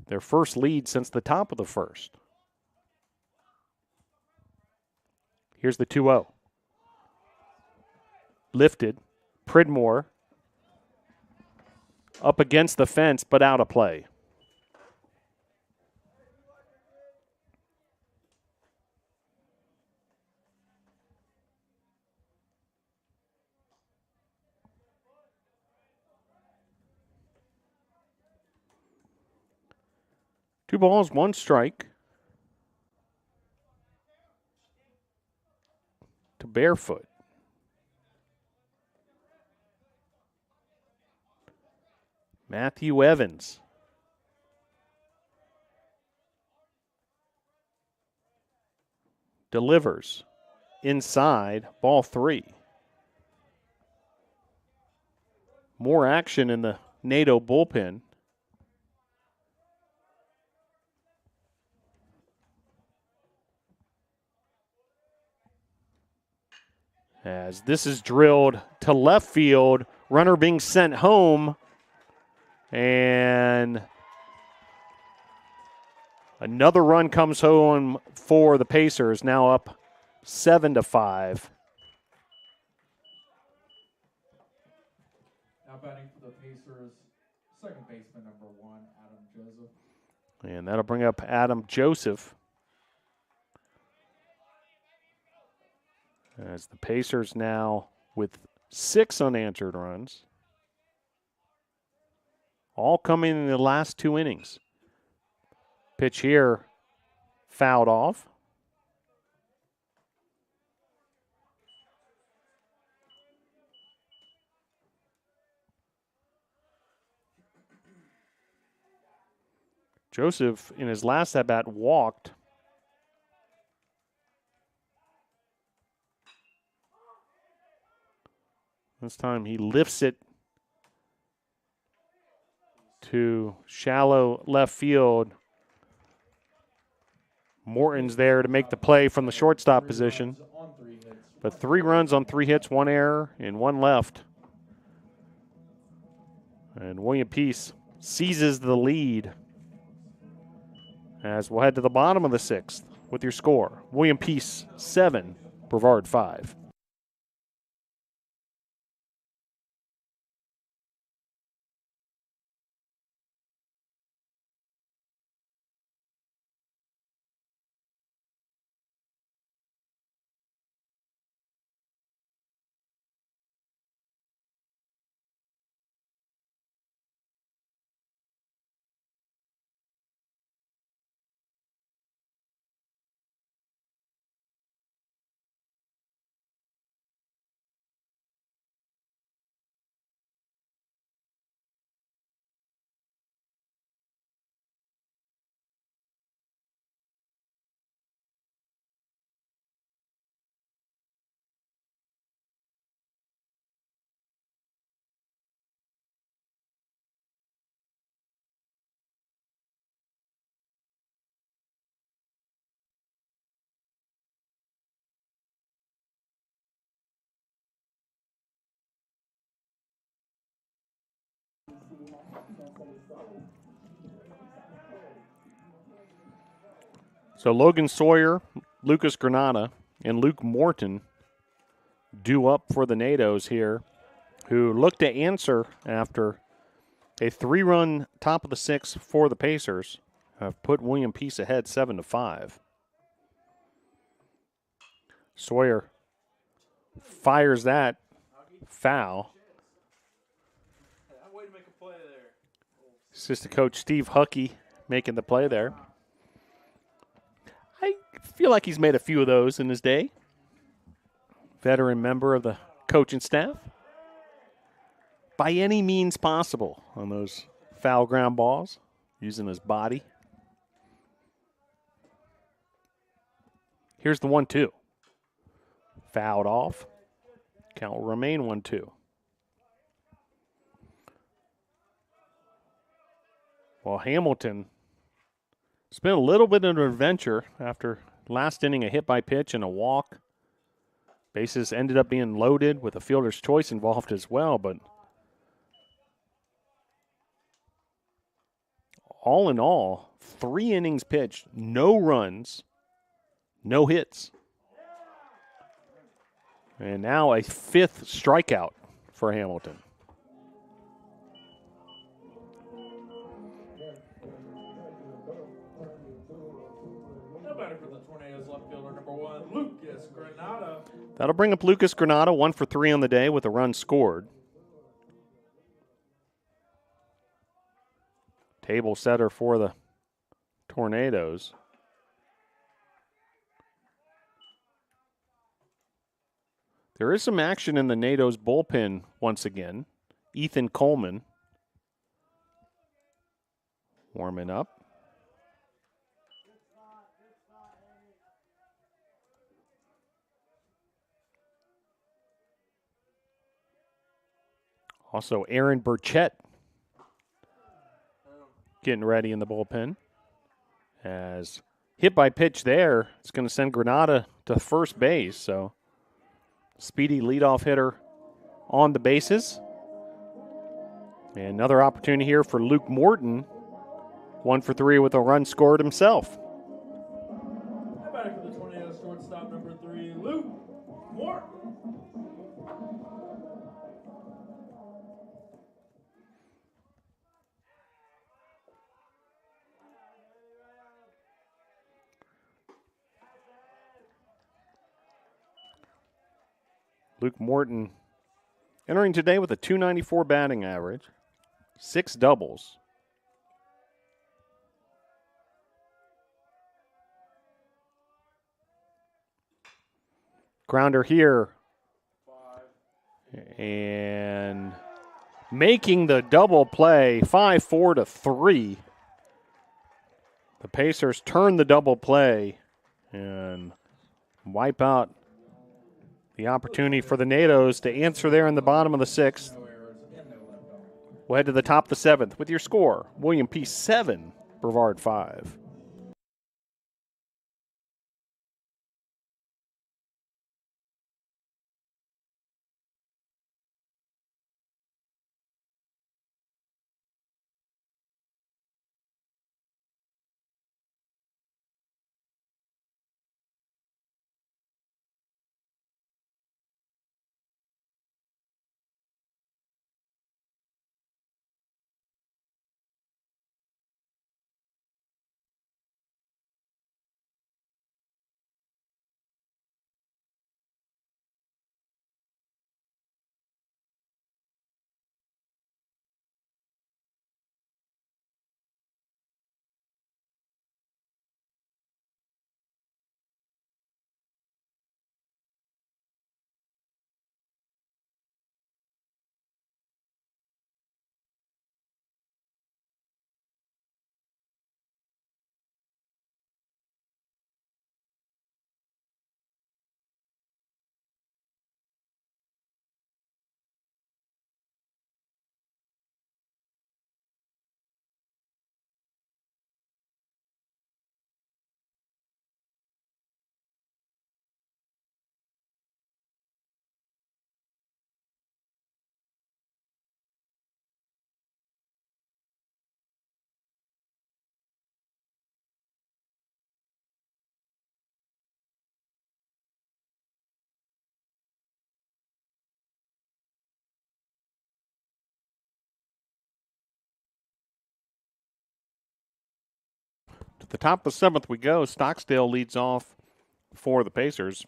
their first lead since the top of the first. Here's the 2-0. Lifted. Pridmore up against the fence, but out of play. Two balls, one strike. barefoot. Matthew Evans. Delivers. Inside, ball 3. More action in the NATO bullpen. As this is drilled to left field, runner being sent home, and another run comes home for the Pacers, now up 7-5. Now batting for the Pacers, second baseman number 1, Adam Joseph. And that'll bring up Adam Joseph. As the Pacers now with 6 unanswered runs. All coming in the last 2 innings. Pitch here, fouled off. Joseph, in his last at-bat, walked. This time he lifts it to shallow left field. Morton's there to make the play from the shortstop position. But 3 runs on 3 hits, 1 error, and 1 left. And William Peace seizes the lead. As we'll head to the bottom of the 6th with your score. William Peace 7, Brevard 5. So Logan Sawyer, Lucas Granada, and Luke Morton due up for the NATOs here, who look to answer after a 3-run top of the 6th for the Pacers. Have put William Peace ahead 7-5. Sawyer fires that foul. Assistant coach Steve Huckey making the play there. I feel like he's made a few of those in his day. Veteran member of the coaching staff. By any means possible on those foul ground balls, using his body. Here's the 1-2. Fouled off. Count will remain 1-2. Well, Hamilton, it's been a little bit of an adventure after last inning, a hit by pitch and a walk. Bases ended up being loaded with a fielder's choice involved as well, but all in all, 3 innings pitched, no runs, no hits. And now a 5th strikeout for Hamilton. That'll bring up Lucas Granada, 1 for 3 on the day with a run scored. Table setter for the Tornadoes. There is some action in the NATO's bullpen once again. Ethan Coleman warming up. Also, Aaron Burchett getting ready in the bullpen. As hit by pitch there, it's going to send Granada to first base. So, speedy leadoff hitter on the bases. And another opportunity here for Luke Morton. 1 for 3 with a run scored himself. Batting for the Tornadoes, shortstop number 3, Luke Morton. Luke Morton entering today with a .294 batting average, 6 doubles. Grounder here. And making the double play, 5-4-3. The Pacers turn the double play and wipe out the opportunity for the NATOs to answer there in the bottom of the 6th. We'll head to the top of the 7th with your score. William Peace 7, Brevard 5. To the top of the 7th we go. Stocksdale leads off for the Pacers.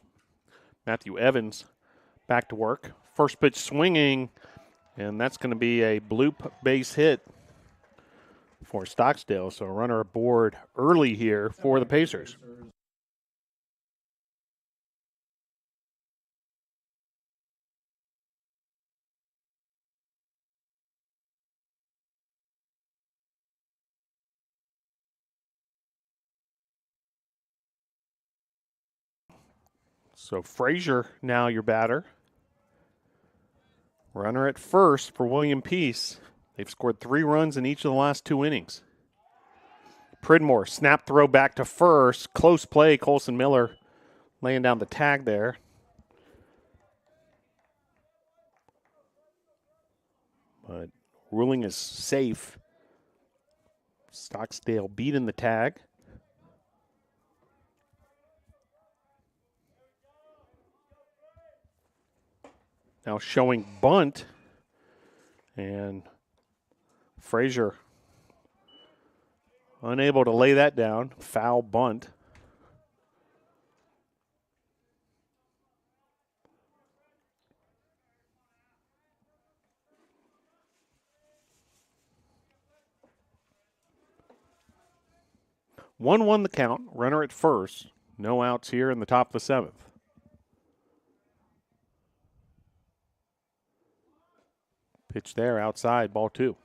Matthew Evans back to work. First pitch swinging, and that's going to be a bloop base hit for Stocksdale. So runner aboard early here for the Pacers. So Frazier now your batter. Runner at first for William Peace. They've scored 3 runs in each of the last 2 innings. Pridmore, snap throw back to first. Close play, Colson Miller laying down the tag there. But ruling is safe. Stocksdale beating the tag. Now showing bunt, and Frazier unable to lay that down. Foul bunt. One the count. Runner at first. No outs here in the top of the 7th. Pitch there outside, ball 2.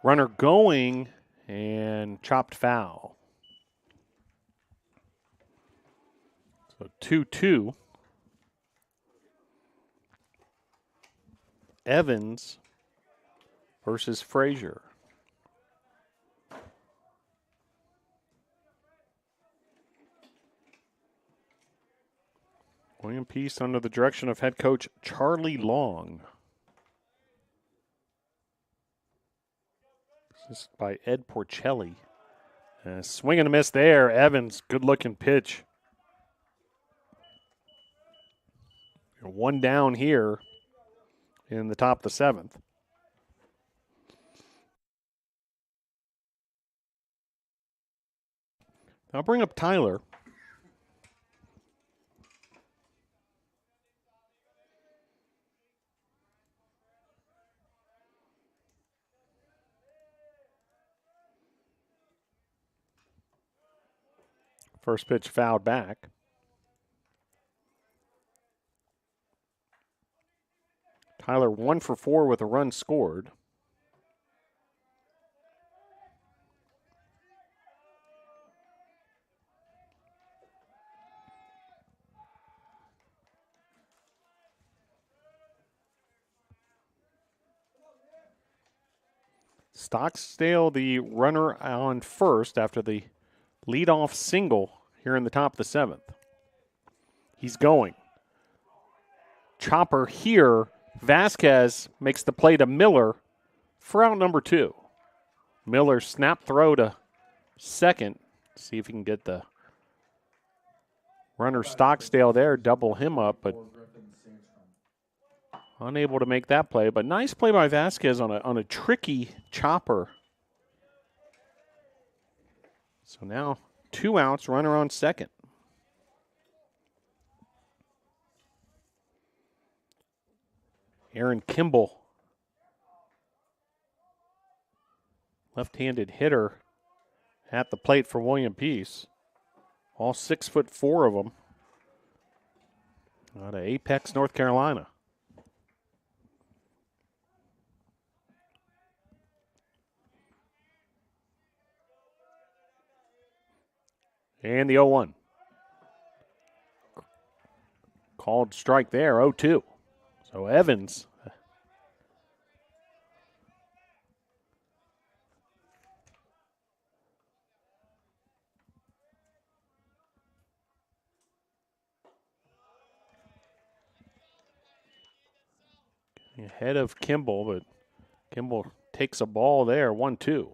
Runner going and chopped foul. So 2-2. Evans versus Frazier. William Peace under the direction of head coach Charlie Long. This is by Ed Porcelli. Swing and a miss there. Evans, good looking pitch. One down here in the top of the 7th. I'll bring up Tyler. First pitch fouled back. Tyler 1 for 4 with a run scored. Stockdale, the runner on first after the leadoff single here in the top of the 7th. He's going. Chopper here. Vasquez makes the play to Miller for out number 2. Miller snap throw to second. See if he can get the runner Stockdale there, double him up, but unable to make that play. But nice play by Vasquez on a tricky chopper. So now 2 outs, runner on second. Aaron Kimball, left-handed hitter at the plate for William Peace. All 6'4" of them out of Apex, North Carolina. And the 0-1. Called strike there, 0-2. So Evans ahead of Kimball, but Kimball takes a ball there, 1-2.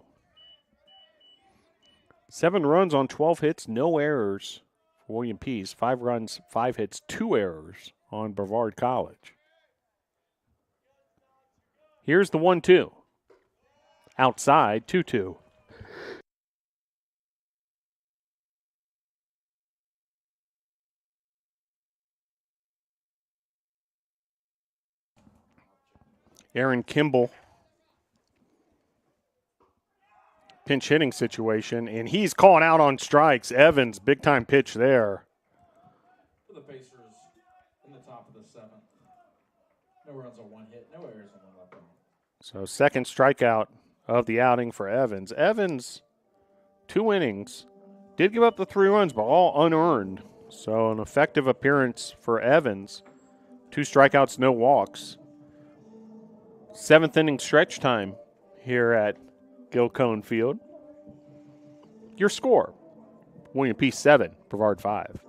7 runs on 12 hits, no errors for William Peace. 5 runs, 5 hits, 2 errors on Brevard College. Here's the 1-2. Outside, 2-2. Aaron Kimball. Pinch hitting situation, and he's calling out on strikes. Evans, big time pitch there. For the Pacers in the top of the 7th. No runs on 1 hit, no errors on 1 left on. So second strikeout of the outing for Evans. Evans, 2 innings. Did give up the 3 runs, but all unearned. So an effective appearance for Evans. 2 strikeouts, no walks. 7th inning stretch time here at Gilcone Field. Your score, William Peace 7, Brevard 5.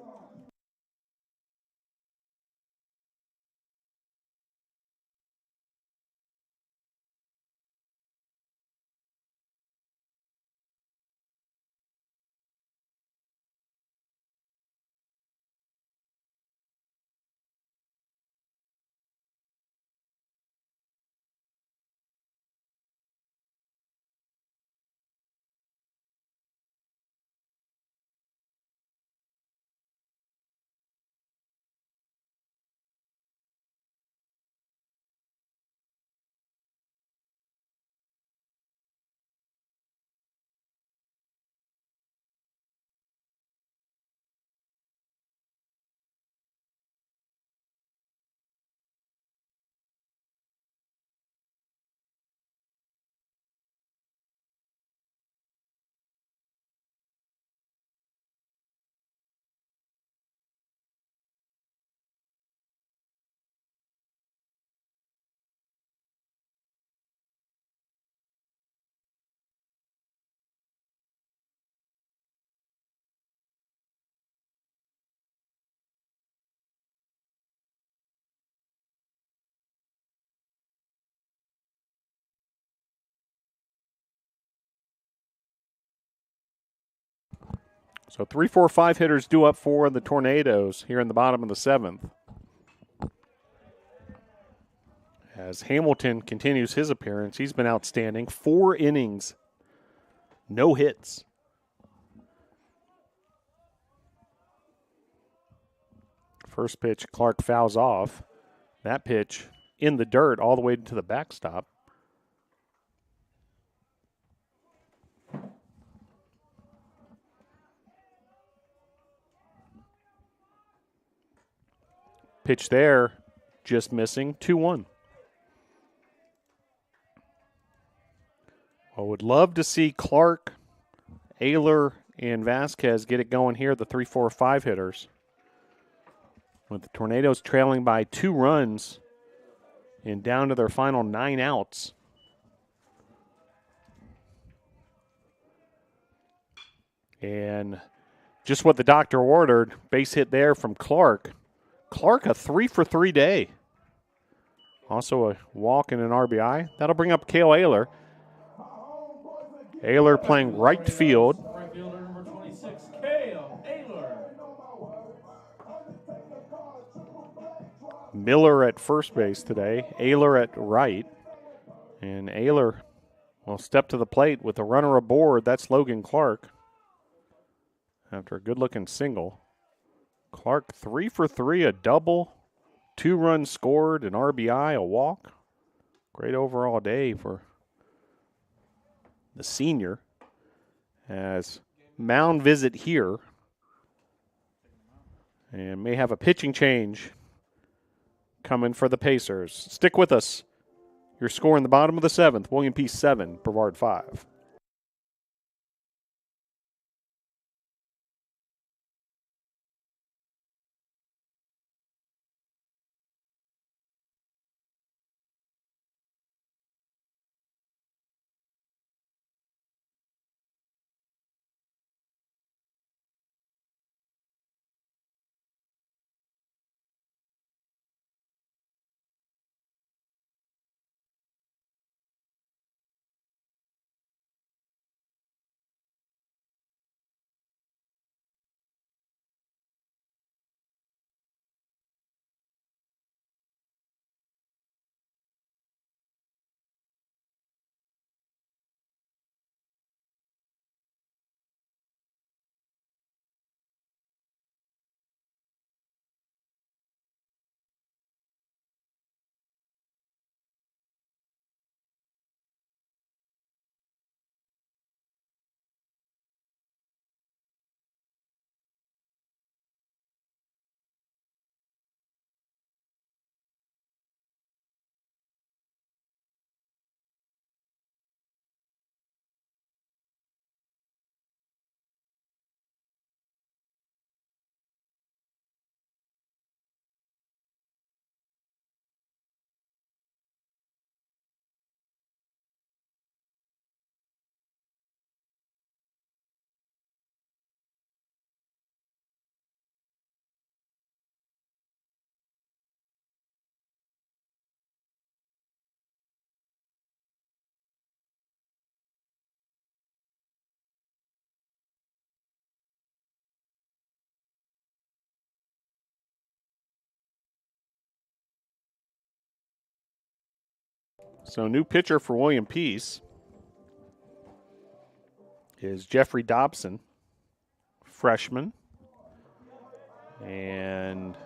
So 3, 4, 5 hitters due up for the Tornadoes here in the bottom of the 7th. As Hamilton continues his appearance, he's been outstanding. 4 innings, no hits. First pitch, Clark fouls off. That pitch in the dirt all the way to the backstop. Pitch there, just missing, 2-1. I would love to see Clark, Ayler, and Vasquez get it going here, the 3, 4, 5 hitters. With the Tornadoes trailing by 2 runs and down to their final 9 outs. And just what the doctor ordered, base hit there from Clark. Clark, a 3 for 3 day. Also a walk and an RBI. That'll bring up Cale Ayler. Ayler playing right field. Right fielder number 26, Cale Ayler. Miller at first base today. Ayler at right. And Ayler will step to the plate with a runner aboard. That's Logan Clark. After a good-looking single. Clark 3 for 3, a double, 2 runs scored, an RBI, a walk. Great overall day for the senior. As mound visit here. And may have a pitching change coming for the Pacers. Stick with us. Your score in the bottom of the 7th, William Peace 7, Brevard 5. So new pitcher for William Peace is Jeffrey Dobson, freshman. And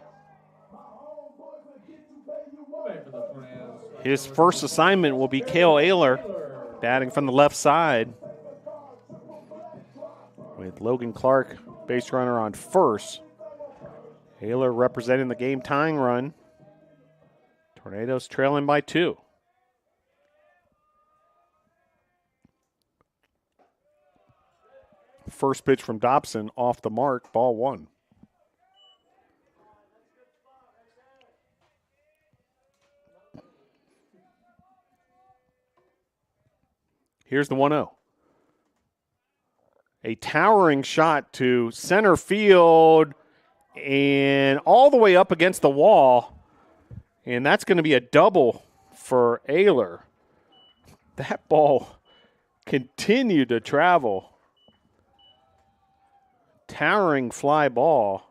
his first assignment will be Cale Ayler, batting from the left side. With Logan Clark, base runner on first. Ayler representing the game tying run. Tornadoes trailing by 2. First pitch from Dobson off the mark, ball 1. Here's the 1-0. A towering shot to center field and all the way up against the wall. And that's going to be a double for Ayler. That ball continued to travel. towering fly ball.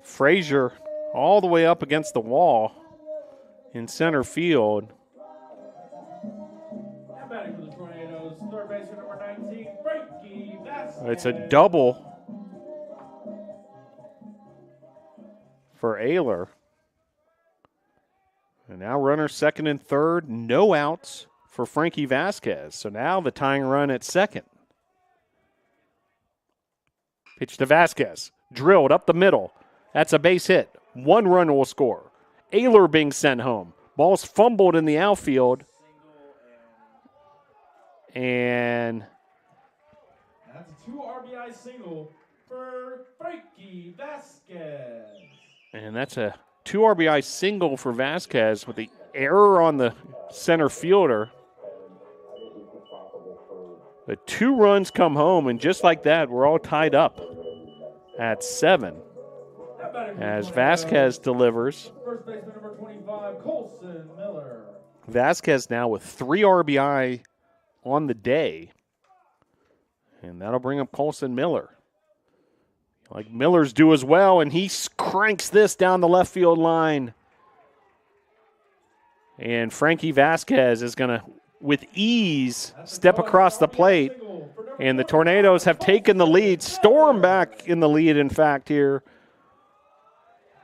Frazier all the way up against the wall in center field. And batting for the Tornadoes, third baseman number 19, Frankie Vasquez. It's a double for Ayler. And now runners second and third, no outs for Frankie Vasquez. So now the tying run at second. Pitch to Vasquez, drilled up the middle. That's a base hit. 1 run will score. Ayler being sent home. Ball's fumbled in the outfield. And that's a 2 RBI single for Frankie Vasquez. And that's a 2 RBI single for Vasquez with the error on the center fielder. The 2 runs come home, and just like that, we're all tied up at 7. As Vasquez delivers. First baseman number 25, Colson Miller. Vasquez now with 3 RBI on the day. And that'll bring up Colson Miller. Like Miller's do as well, and he cranks this down the left field line. And Frankie Vasquez is going to, with ease, step across the plate. And the Tornadoes have taken the lead, storm back in the lead, in fact, here.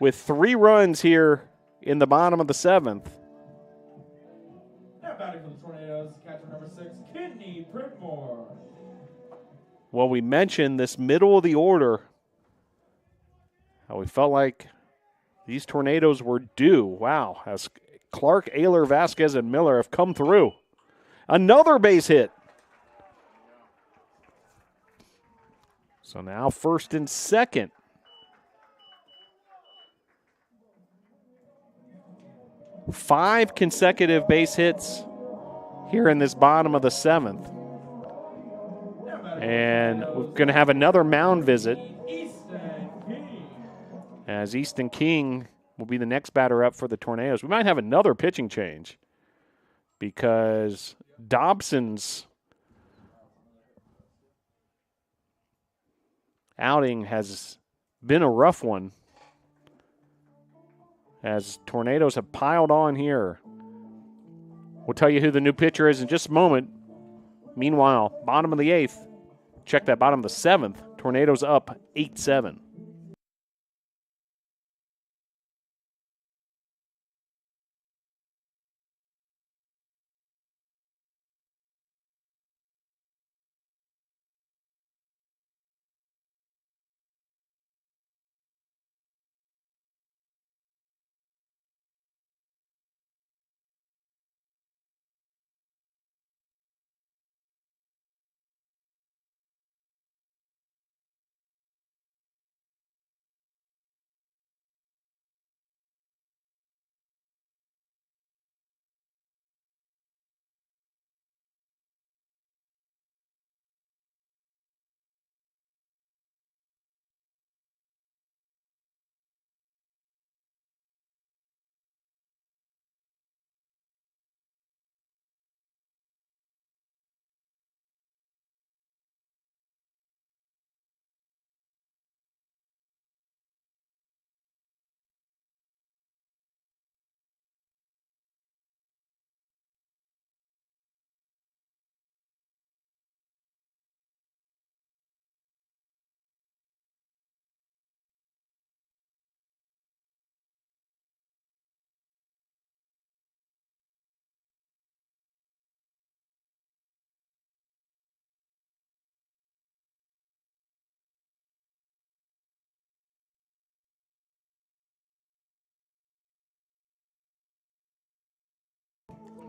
With 3 runs here in the bottom of the 7th. Now batting for the Tornadoes, catcher number 6, Kidney Prickmore. Well, we mentioned this middle of the order. How we felt like these Tornadoes were due. Wow, as Clark, Ayler, Vasquez, and Miller have come through. Another base hit. So now first and second. Five consecutive base hits here in this bottom of the 7th. And we're going to have another mound visit, as Easton King will be the next batter up for the Tornadoes. We might have another pitching change because Dobson's outing has been a rough one, as Tornadoes have piled on here. We'll tell you who the new pitcher is in just a moment. Meanwhile, bottom of the 8th. Check that, bottom of the 7th. Tornadoes up 8-7.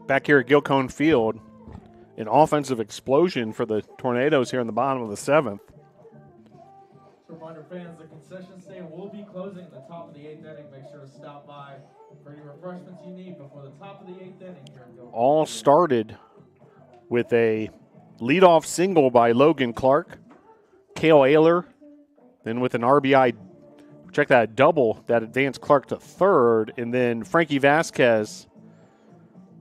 Back here at Gilcone Field, an offensive explosion for the Tornadoes here in the bottom of the 7th. So reminder fans, the concession stand will be closing at the top of the 8th inning. Make sure to stop by for any refreshments you need before the top of the 8th inning here in Gilcone. All started with a leadoff single by Logan Clark, Cale Ayler, then with an RBI, check that, double that advanced Clark to third, and then Frankie Vasquez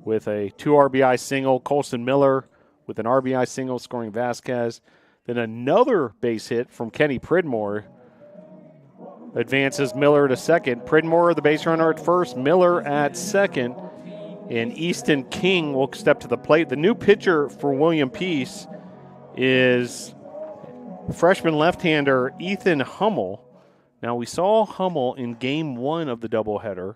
with a 2 RBI single, Colson Miller with an RBI single scoring Vasquez. Then another base hit from Kenny Pridmore advances Miller to second. Pridmore, the base runner at first, Miller at second, and Easton King will step to the plate. The new pitcher for William Peace is freshman left-hander Ethan Hummel. Now, we saw Hummel in game 1 of the doubleheader.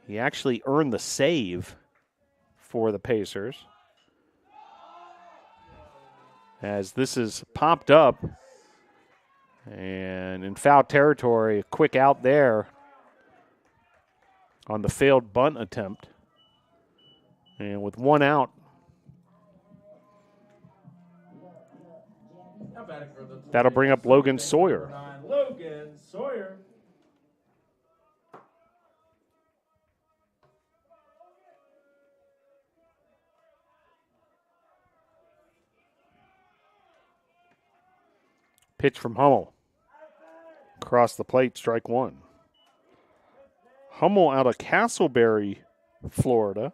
He actually earned the save for the Pacers. As this is popped up, and in foul territory, a quick out there on the failed bunt attempt. And with one out, that'll bring up Logan Sawyer. Logan Sawyer. Pitch from Hummel. Across the plate, strike one. Hummel out of Castleberry, Florida,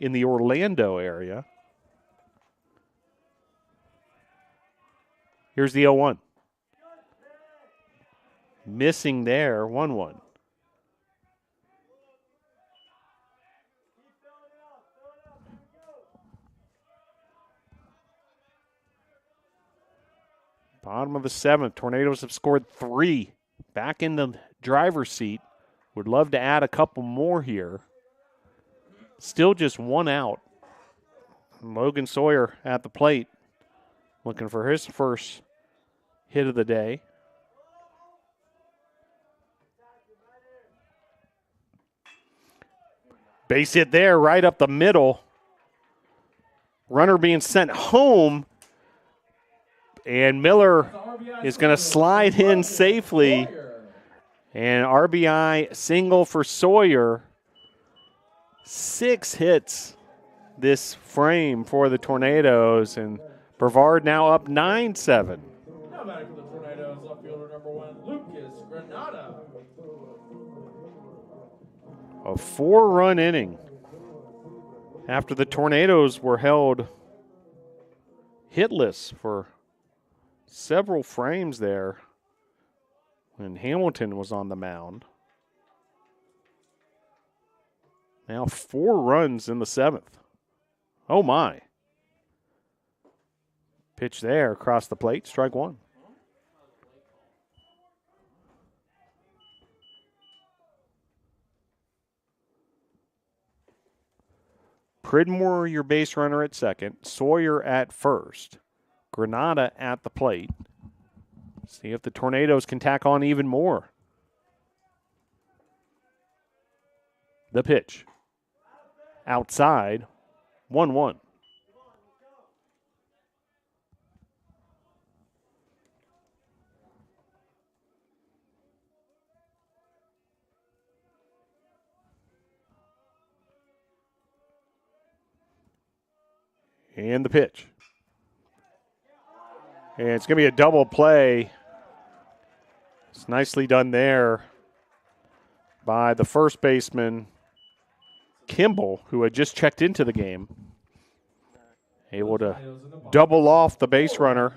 in the Orlando area. Here's the 0-1. Missing there, 1-1. Bottom of the 7th. Tornadoes have scored 3. Back in the driver's seat. Would love to add a couple more here. Still just one out. Logan Sawyer at the plate, looking for his first hit of the day. Base hit there, right up the middle. Runner being sent home. And Miller is going to slide in safely. And RBI single for Sawyer. 6 hits this frame for the Tornadoes. And Brevard now up 9-7. Now back for the Tornadoes, left fielder number 1, Lucas Granada. A 4-run inning after the Tornadoes were held hitless for several frames there when Hamilton was on the mound. Now 4 runs in the 7th. Oh my. Pitch there across the plate, strike one. Pridmore, your base runner at second. Sawyer at first. Granada at the plate. See if the Tornadoes can tack on even more. The pitch. Outside. 1-1. And the pitch. And it's going to be a double play. It's nicely done there by the first baseman, Kimball, who had just checked into the game. Able to double off the base runner.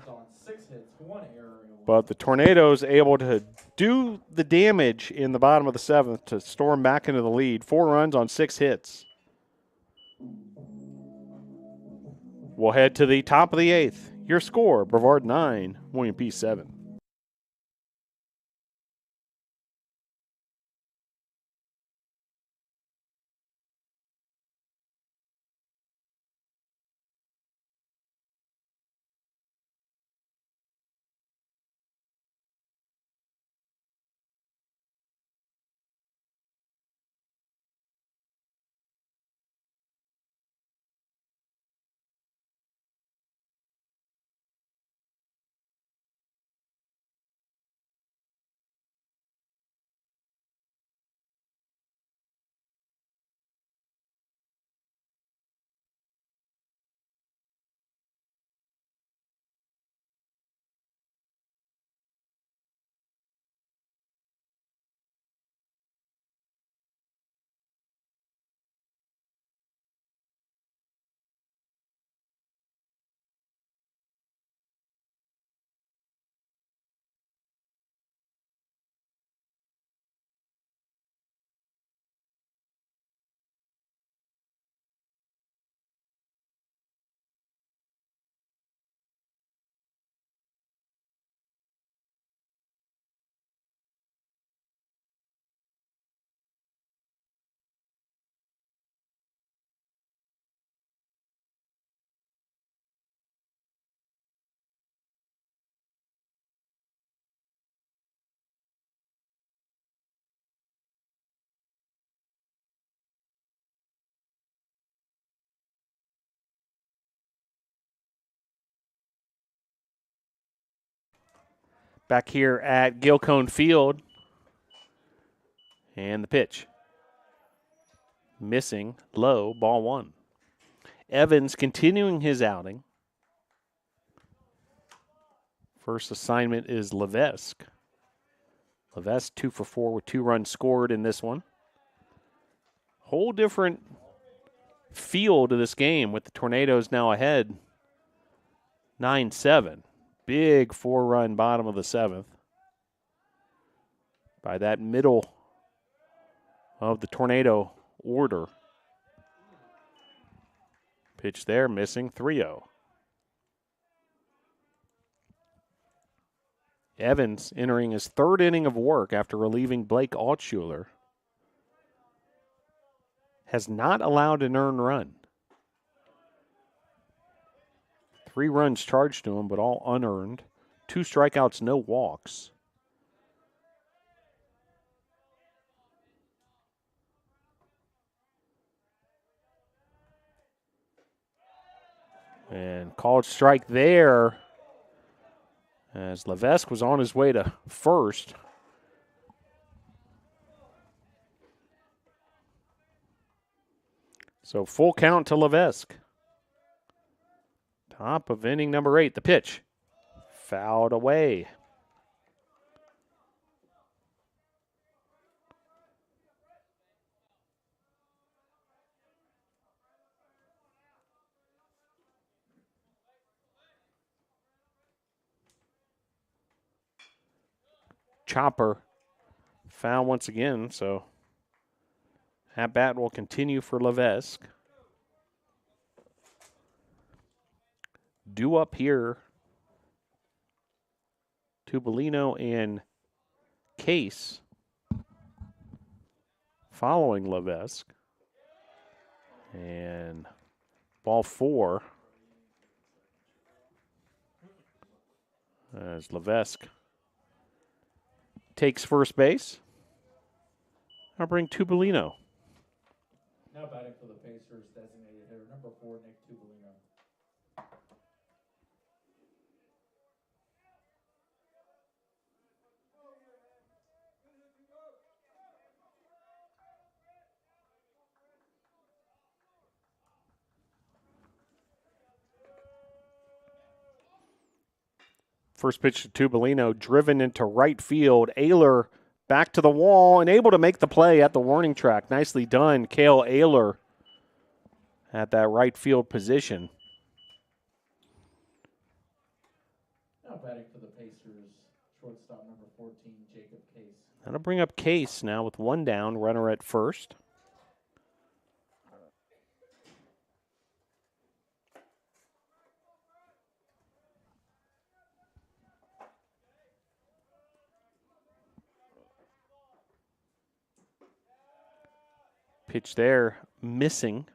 But the Tornadoes able to do the damage in the bottom of the 7th to storm back into the lead. 4 runs on 6 hits. We'll head to the top of the 8th. Your score, Brevard 9, William Peace 7. back here at Gilcone Field. And the pitch. Missing, low, ball one. Evans continuing his outing. First assignment is Levesque. Levesque 2 for 4 with 2 runs scored in this one. Whole different feel to this game with the Tornadoes now ahead 9-7. Big 4-run bottom of the 7th. By that middle of the Tornado order. Pitch there, missing, 3-0. Evans entering his 3rd inning of work after relieving Blake Altshuler. Has not allowed an earned run. 3 runs charged to him, but all unearned. 2 strikeouts, no walks. And called strike there as Levesque was on his way to first. So full count to Levesque. Top of inning number 8. The pitch. Fouled away. Chopper foul once again, so at bat will continue for Levesque. Due up here, Tubolino and Case following Levesque. And ball 4 as Levesque takes first base. I'll bring Tubolino. Now batting for the Pacers, designated hitter number 4, Nick Tubolino. First pitch to Tubolino, driven into right field. Ayler back to the wall and able to make the play at the warning track. Nicely done, Cale Ayler at that right field position. Now batting for the Pacers, shortstop number 14, Jacob Case. That'll bring up Case now with 1 down, runner at first. Pitch there, missing.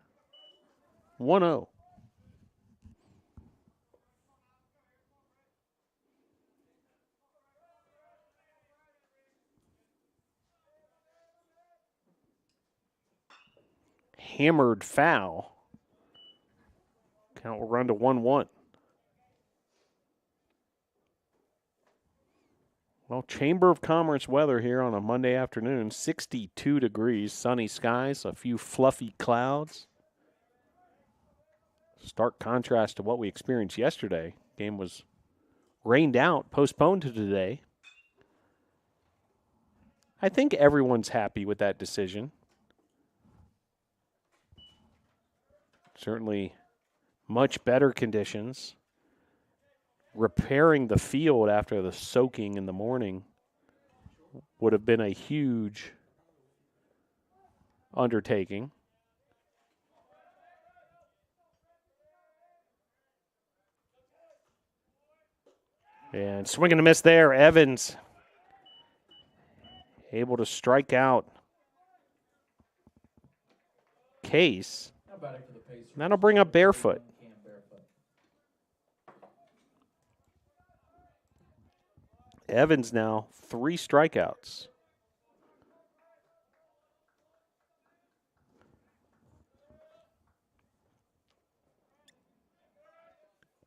1-0. Hammered foul. Count will run to 1-1. Well, Chamber of Commerce weather here on a Monday afternoon. 62 degrees, sunny skies, a few fluffy clouds. Stark contrast to what we experienced yesterday. Game was rained out, postponed to today. I think everyone's happy with that decision. Certainly much better conditions. Repairing the field after the soaking in the morning would have been a huge undertaking. And swing and a miss there. Evans able to strike out Case. That'll bring up Barefoot. Evans now 3 strikeouts.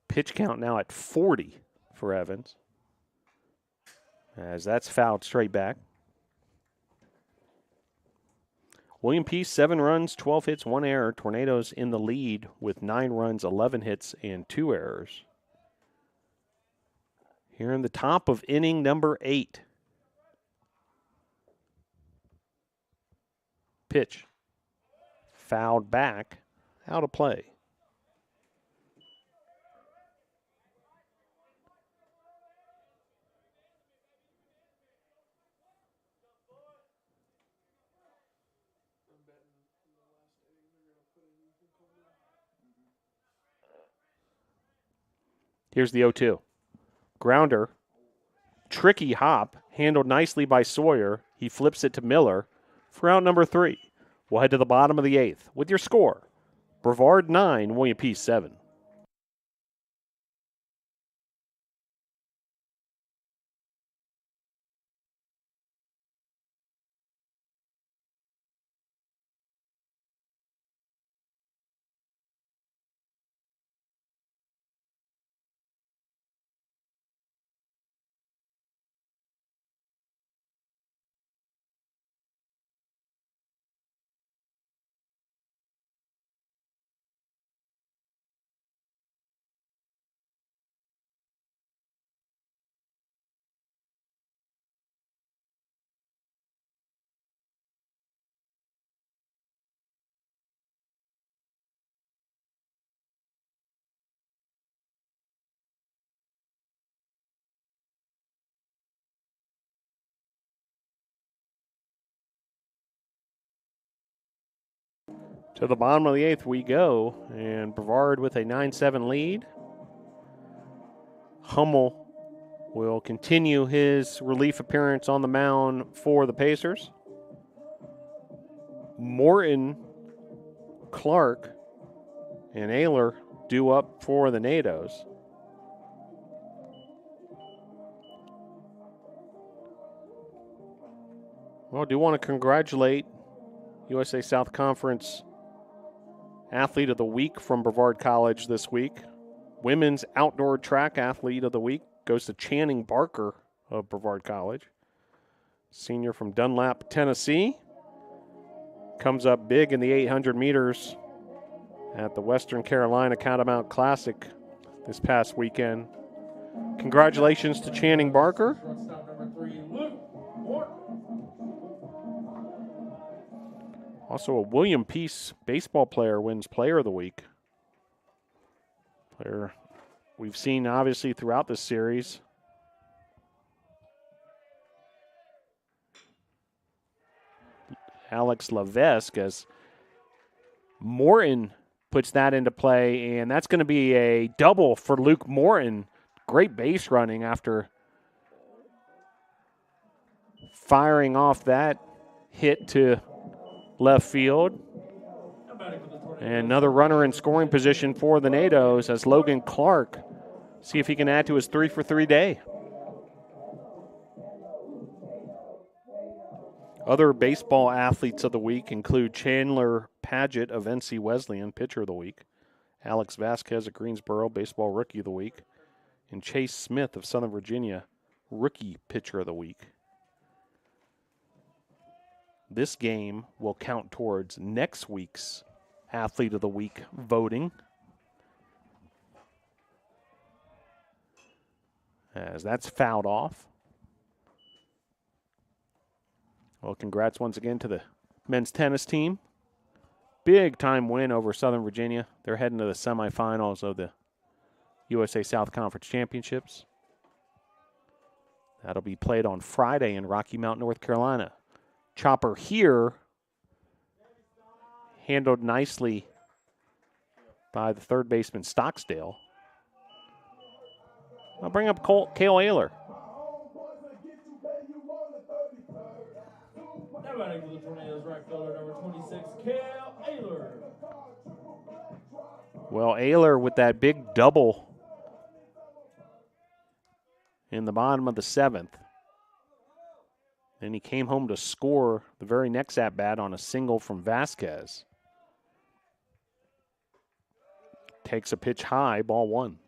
Pitch count now at 40 for Evans. as that's fouled straight back. William Peace, 7 runs, 12 hits, 1 error. Tornadoes in the lead with 9 runs, 11 hits, and 2 errors. Here in the top of inning number 8. Pitch. Fouled back, out of play. Here's the 0-2. Grounder. Tricky hop, handled nicely by Sawyer. He flips it to Miller for out number 3. We'll head to the bottom of the 8th with your score. Brevard 9, William Peace 7. To the bottom of the 8th we go, and Brevard with a 9-7 lead. Hummel will continue his relief appearance on the mound for the Pacers. Morton, Clark, and Ayler due up for the NATOs. Well, I do want to congratulate USA South Conference Athlete of the Week from Brevard College this week. Women's Outdoor Track Athlete of the Week goes to Channing Barker of Brevard College. Senior from Dunlap, Tennessee. Comes up big in the 800 meters at the Western Carolina Catamount Classic this past weekend. Congratulations to Channing Barker. Shortstop number 3, Luke Morton. Also, a William Peace baseball player wins Player of the Week. Player we've seen, obviously, throughout this series. Alex Levesque, as Morton puts that into play, and that's going to be a double for Luke Morton. Great base running after firing off that hit to left field. And another runner in scoring position for the NATOs as Logan Clark see if he can add to his 3-for-3 day. Other baseball athletes of the week include Chandler Padgett of NC Wesleyan, pitcher of the week, Alex Vasquez of Greensboro, baseball rookie of the week, and Chase Smith of Southern Virginia, rookie pitcher of the week. This game will count towards next week's Athlete of the Week voting, as that's fouled off. Well, congrats once again to the men's tennis team. Big time win over Southern Virginia. They're heading to the semifinals of the USA South Conference Championships. That'll be played on Friday in Rocky Mount, North Carolina. Chopper here handled nicely by the third baseman Stocksdale. I'll bring up Cale Ayler. Now batting for the Tornadoes, right fielder number 26, Cale Ayler. Well, Ayler with that big double in the bottom of the 7th. Then he came home to score the very next at-bat on a single from Vasquez. Takes a pitch high, ball 1.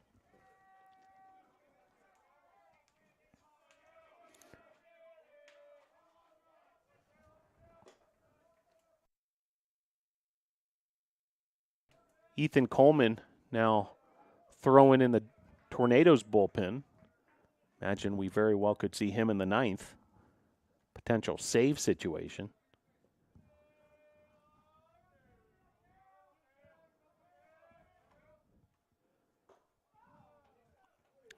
Ethan Coleman now throwing in the Tornadoes bullpen. Imagine we very well could see him in the 9th. Potential save situation.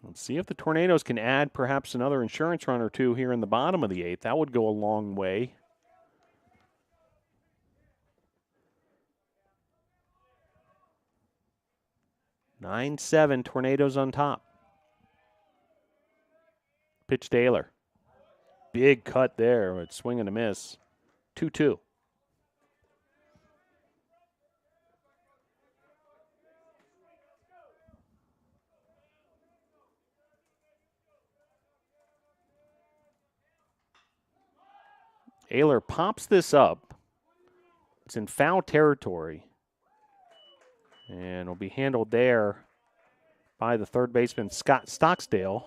Let's see if the Tornadoes can add perhaps another insurance run or two here in the bottom of the 8th. That would go a long way. Nine, 7, Tornadoes on top. Pitch to Ayler. Big cut there, but swing and a miss. 2-2. Ayler pops this up. It's in foul territory. And will be handled there by the third baseman, Scott Stocksdale.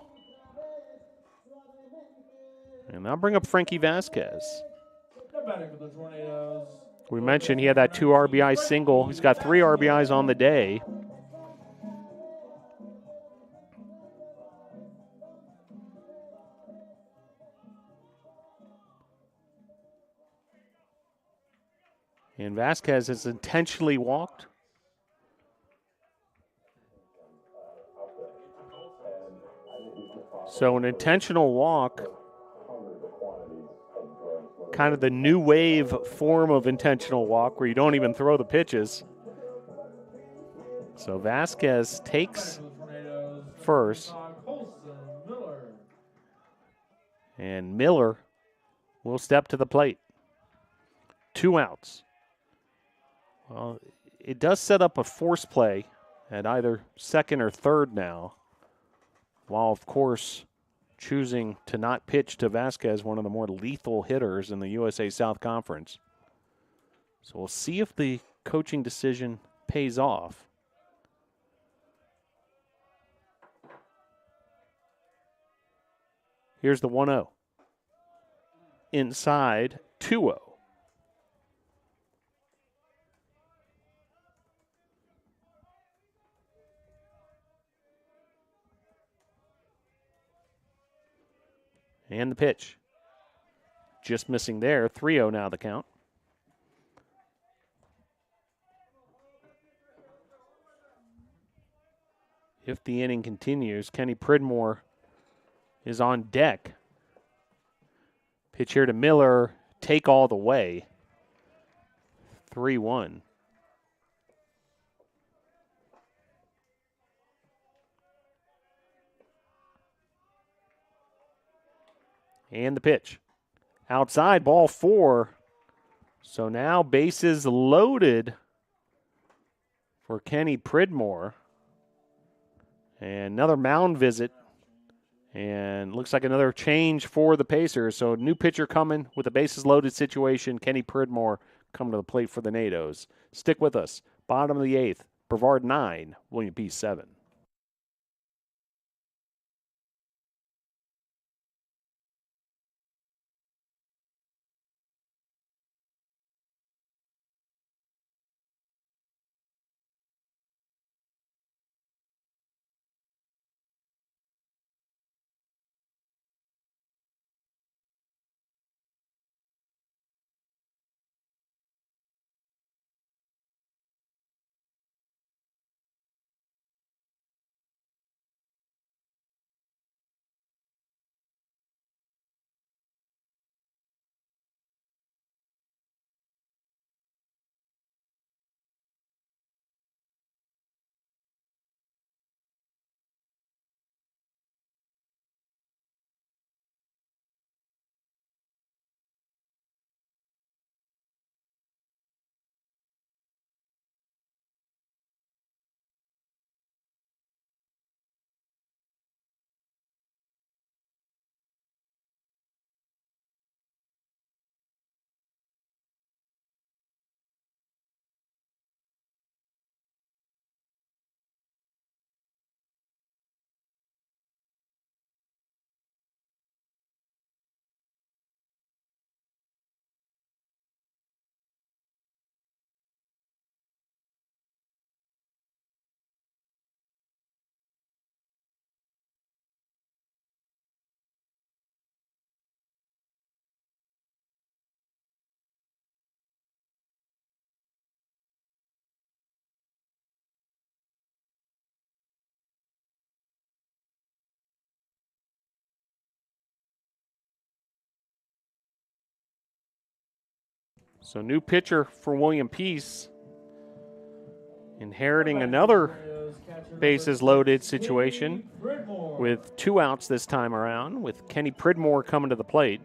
And that'll bring up Frankie Vasquez. We mentioned he had that 2 RBI single. He's got 3 RBIs on the day. And Vasquez has intentionally walked. So an intentional walk, kind of the new wave form of intentional walk where you don't even throw the pitches. So Vasquez takes first. And Miller will step to the plate. 2 outs. Well, it does set up a force play at either second or third now, while, of course, choosing to not pitch to Vasquez, one of the more lethal hitters in the USA South Conference. So we'll see if the coaching decision pays off. Here's the 1-0. Inside, 2-0. And the pitch. Just missing there. 3-0 now the count. If the inning continues, Kenny Pridmore is on deck. Pitch here to Miller. Take all the way. 3-1. And the pitch. Outside, ball 4. So now bases loaded for Kenny Pridmore. And another mound visit. And looks like another change for the Pacers. So new pitcher coming with a bases loaded situation. Kenny Pridmore coming to the plate for the NATOs. Stick with us. Bottom of the 8th. Brevard 9, William P. 7. So new pitcher for William Peace, inheriting another bases loaded situation with 2 outs this time around, with Kenny Pridmore coming to the plate.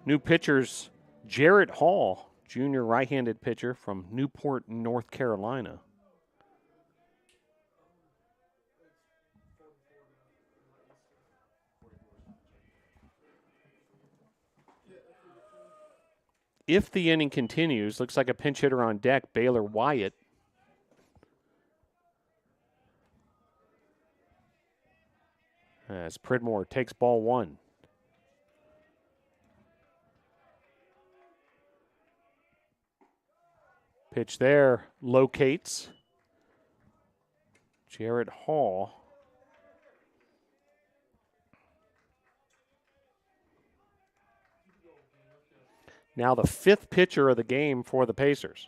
New pitchers, Jarrett Hall, junior right-handed pitcher from Newport, North Carolina. If the inning continues, looks like a pinch hitter on deck, Baylor Wyatt. As Pridmore takes ball 1. Pitch there, locates. Jarrett Hall. Now the 5th pitcher of the game for the Pacers.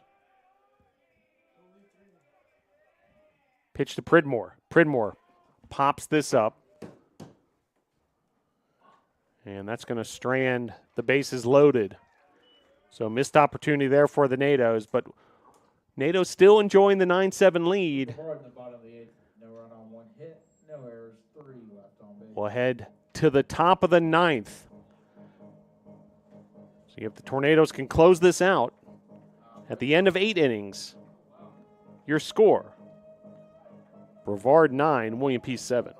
Pitch to Pridmore. Pridmore pops this up. And that's going to strand the bases loaded. So missed opportunity there for the NATOs, but NATO's still enjoying the 9-7 lead. We'll head to the top of the 9th. See if the Tornadoes can close this out. At the end of 8 innings, your score, Brevard 9, William Peace 7.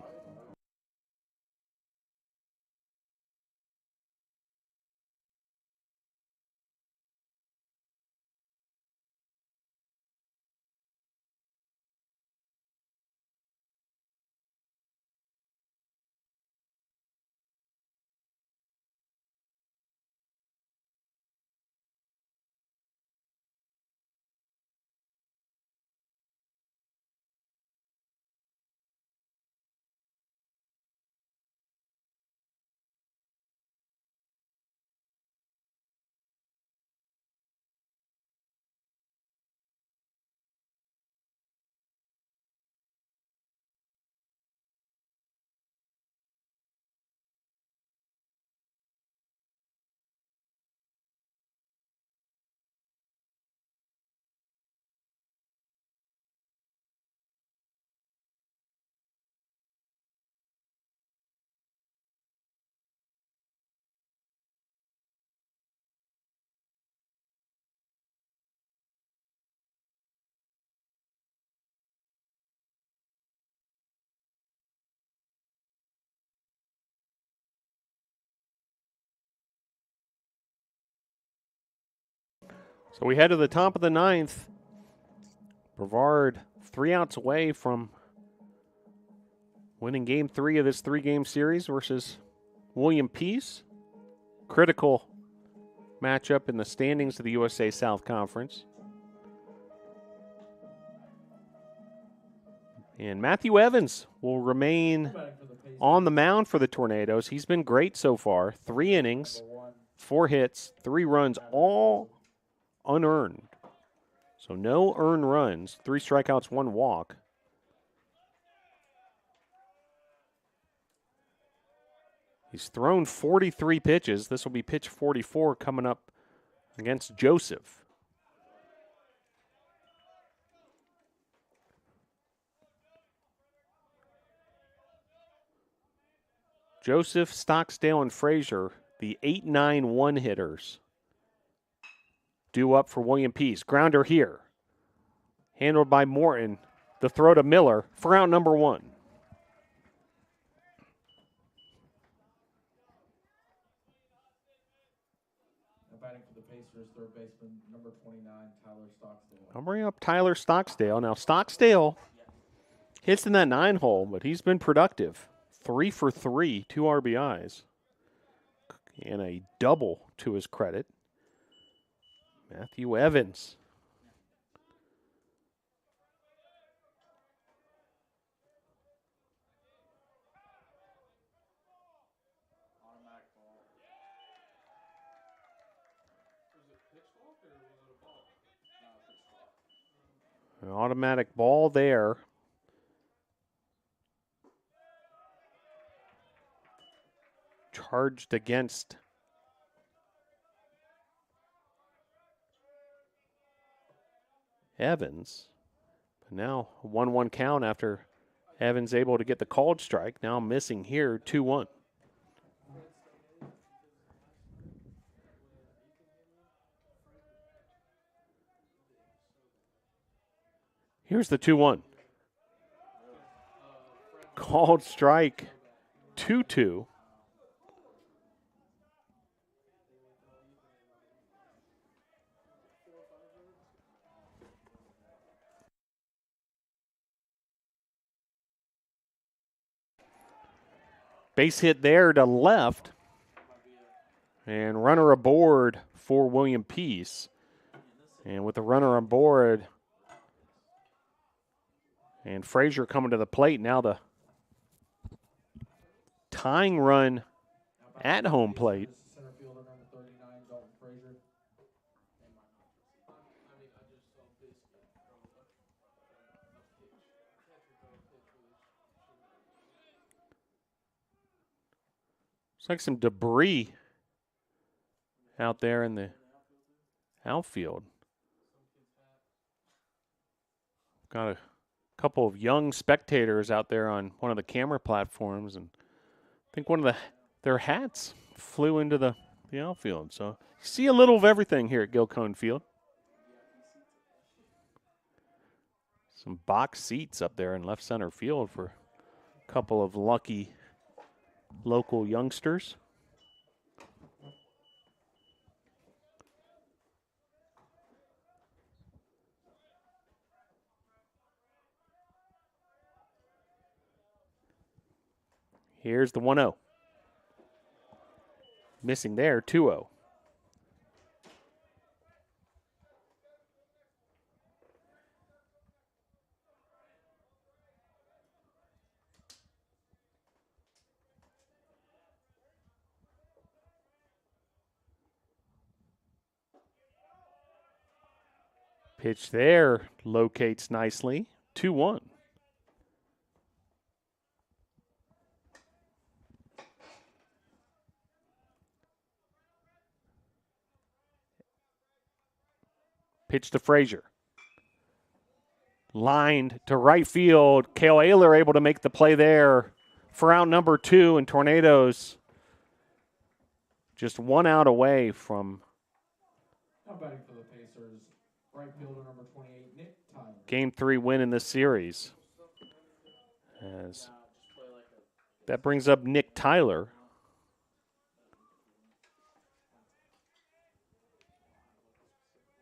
So we head to the top of the 9th. Brevard 3 outs away from winning game 3 of this 3-game series versus William Peace. Critical matchup in the standings of the USA South Conference. And Matthew Evans will remain on the mound for the Tornadoes. He's been great so far. 3 innings, 4 hits, 3 runs, all unearned. So no earned runs, 3 strikeouts, 1 walk. He's thrown 43 pitches. This will be pitch 44 coming up against Joseph. Joseph, Stocksdale, and Frazier, the 8-9-1 hitters, due up for William Peace. Grounder here. Handled by Morton. The throw to Miller for out number 1. Batting for the Pacers, third baseman, number 29, Tyler Stocksdale. I'll bring up Tyler Stocksdale. Now, Stocksdale hits in that 9 hole, but he's been productive. 3 for 3, 2 RBIs, and a double to his credit. Matthew Evans. An automatic ball there. Charged against Evans. But now a 1-1 count after Evans able to get the called strike. Now missing here, 2-1. Here's the 2-1. Called strike, 2-2. Base hit there to left. And runner aboard for William Peace. And with the runner on board and Frazier coming to the plate, now the tying run at home plate. Looks like some debris out there in the outfield. Got a couple of young spectators out there on one of the camera platforms, and I think one of their hats flew into the outfield. So you see a little of everything here at Gilcone Field. Some box seats up there in left center field for a couple of lucky local youngsters. Here's the 1-0. Missing there, 2-0. Pitch there locates nicely, 2-1. Pitch to Frazier. Lined to right field. Cale Ayler able to make the play there for out number 2, and Tornadoes just 1 out away from Now batting for the Pacers, right fielder number 28, Nick Tyler. Game 3 win in this series. As that brings up Nick Tyler.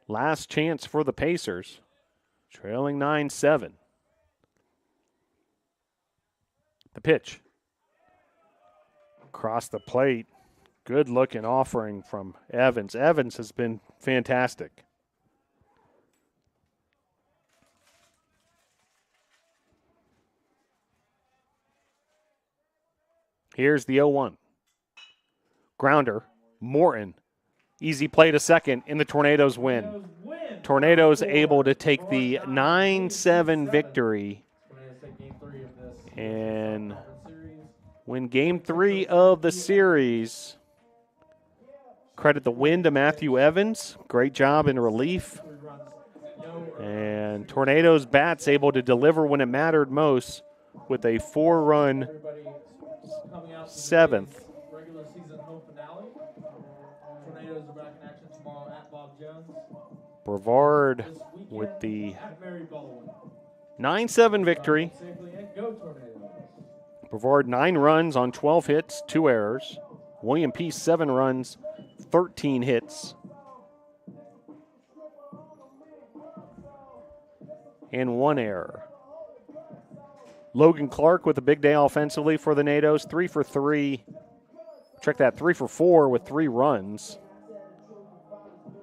Last chance for the Pacers, trailing 9-7. The pitch. Across the plate. Good looking offering from Evans. Evans has been fantastic. Here's the 0-1. Grounder, Morton. Easy play to second, and the Tornadoes win. Tornadoes able to take the 9-7 victory and win Game 3 of the series. Credit the win to Matthew Evans. Great job in relief. And Tornadoes bats able to deliver when it mattered most with a 4-run 7th. Brevard with the 9-7 victory. Brevard 9 runs on 12 hits, 2 errors. William Peace 7 runs, 13 hits, and 1 error. Logan Clark with a big day offensively for the Nados, 3 for 3. Check that, 3 for 4 with 3 runs.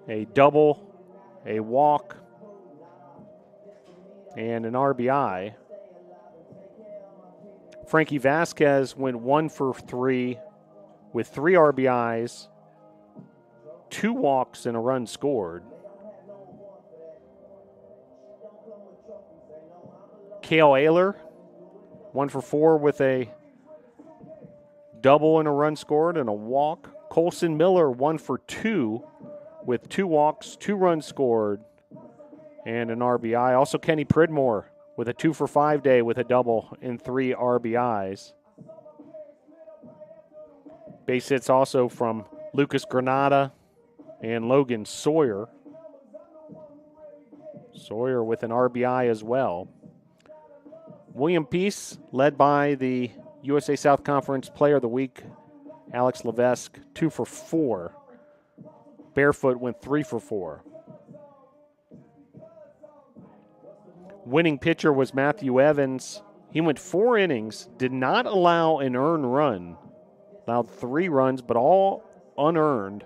A double, a walk, and an RBI. Frankie Vasquez went 1 for 3 with 3 RBIs, 2 walks, and a run scored. Cale Ayler, 1 for 4 with a double and a run scored and a walk. Colson Miller, 1 for 2 with 2 walks, 2 runs scored, and an RBI. Also, Kenny Pridmore with a 2-for-5 day with a double and 3 RBIs. Base hits also from Lucas Granada and Logan Sawyer. Sawyer with an RBI as well. William Peace, led by the USA South Conference Player of the Week, Alex Levesque, 2-for-4. Barefoot went 3-for-4. Winning pitcher was Matthew Evans. He went 4 innings, did not allow an earned run. Allowed 3 runs, but all unearned.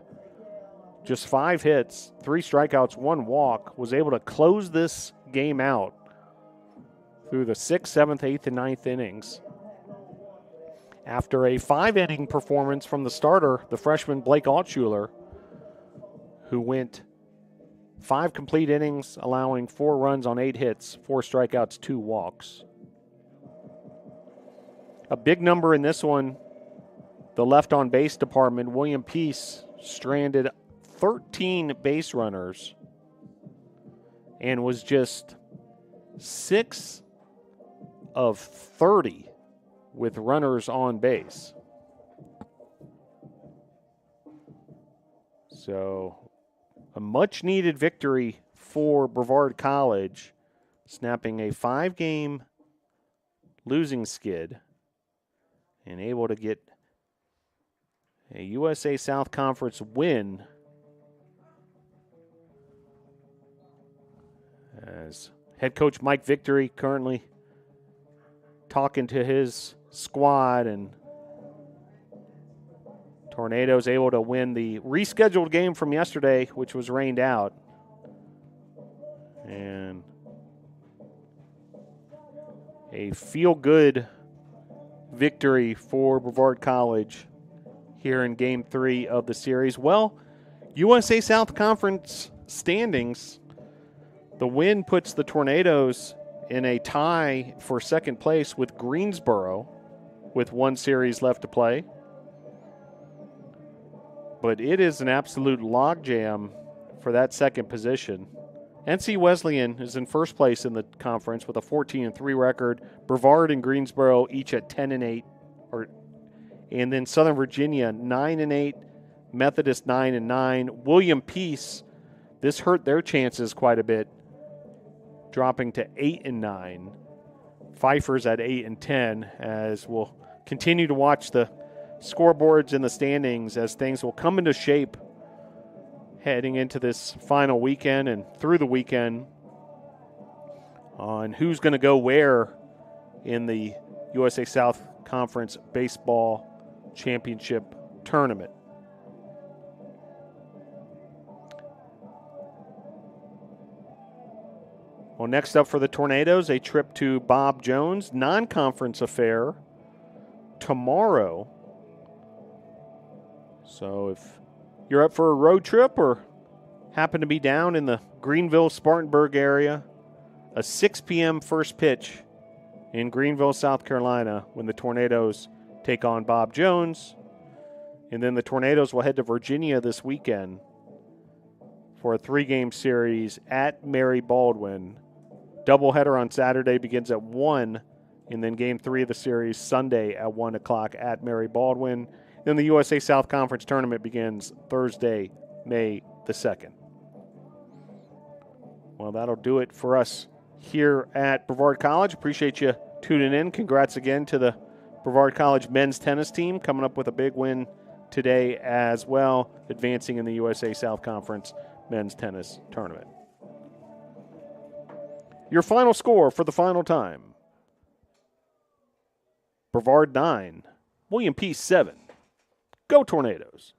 Just 5 hits, 3 strikeouts, 1 walk. Was able to close this game out through the 6th, 7th, 8th, and 9th innings. After a 5-inning performance from the starter, the freshman Blake Altshuler, who went 5 complete innings, allowing 4 runs on 8 hits, 4 strikeouts, 2 walks. A big number in this one, the left on base department. William Peace stranded 13 base runners and was just 6 of 30 with runners on base. So a much needed victory for Brevard College, snapping a 5-game losing skid and able to get a USA South Conference win, as head coach Mike Victory currently talking to his squad, and Tornadoes able to win the rescheduled game from yesterday, which was rained out. And a feel-good victory for Brevard College here in Game 3 of the series. Well, USA South Conference standings, the win puts the Tornadoes in a tie for second place with Greensboro with 1 series left to play. But it is an absolute logjam for that second position. NC Wesleyan is in first place in the conference with a 14-3 record. Brevard and Greensboro each at 10-8, and then Southern Virginia 9-8, Methodist 9-9. William Peace, this hurt their chances quite a bit, dropping to 8-9. Pfeiffer's at 8-10, as we'll continue to watch the scoreboards and the standings as things will come into shape heading into this final weekend and through the weekend on who's going to go where in the USA South Conference Baseball Championship Tournament. Well, next up for the Tornadoes, a trip to Bob Jones, non-conference affair tomorrow. So if you're up for a road trip or happen to be down in the Greenville-Spartanburg area, a 6 p.m. first pitch in Greenville, South Carolina, when the Tornadoes take on Bob Jones. And then the Tornadoes will head to Virginia this weekend for a 3-game series at Mary Baldwin. Doubleheader on Saturday begins at 1, and then Game 3 of the series Sunday at 1 o'clock at Mary Baldwin. Then the USA South Conference Tournament begins Thursday, May the 2nd. Well, that'll do it for us here at Brevard College. Appreciate you tuning in. Congrats again to the Brevard College men's tennis team coming up with a big win today as well, advancing in the USA South Conference men's tennis tournament. Your final score for the final time: Brevard 9, William Peace 7. Go Tornadoes.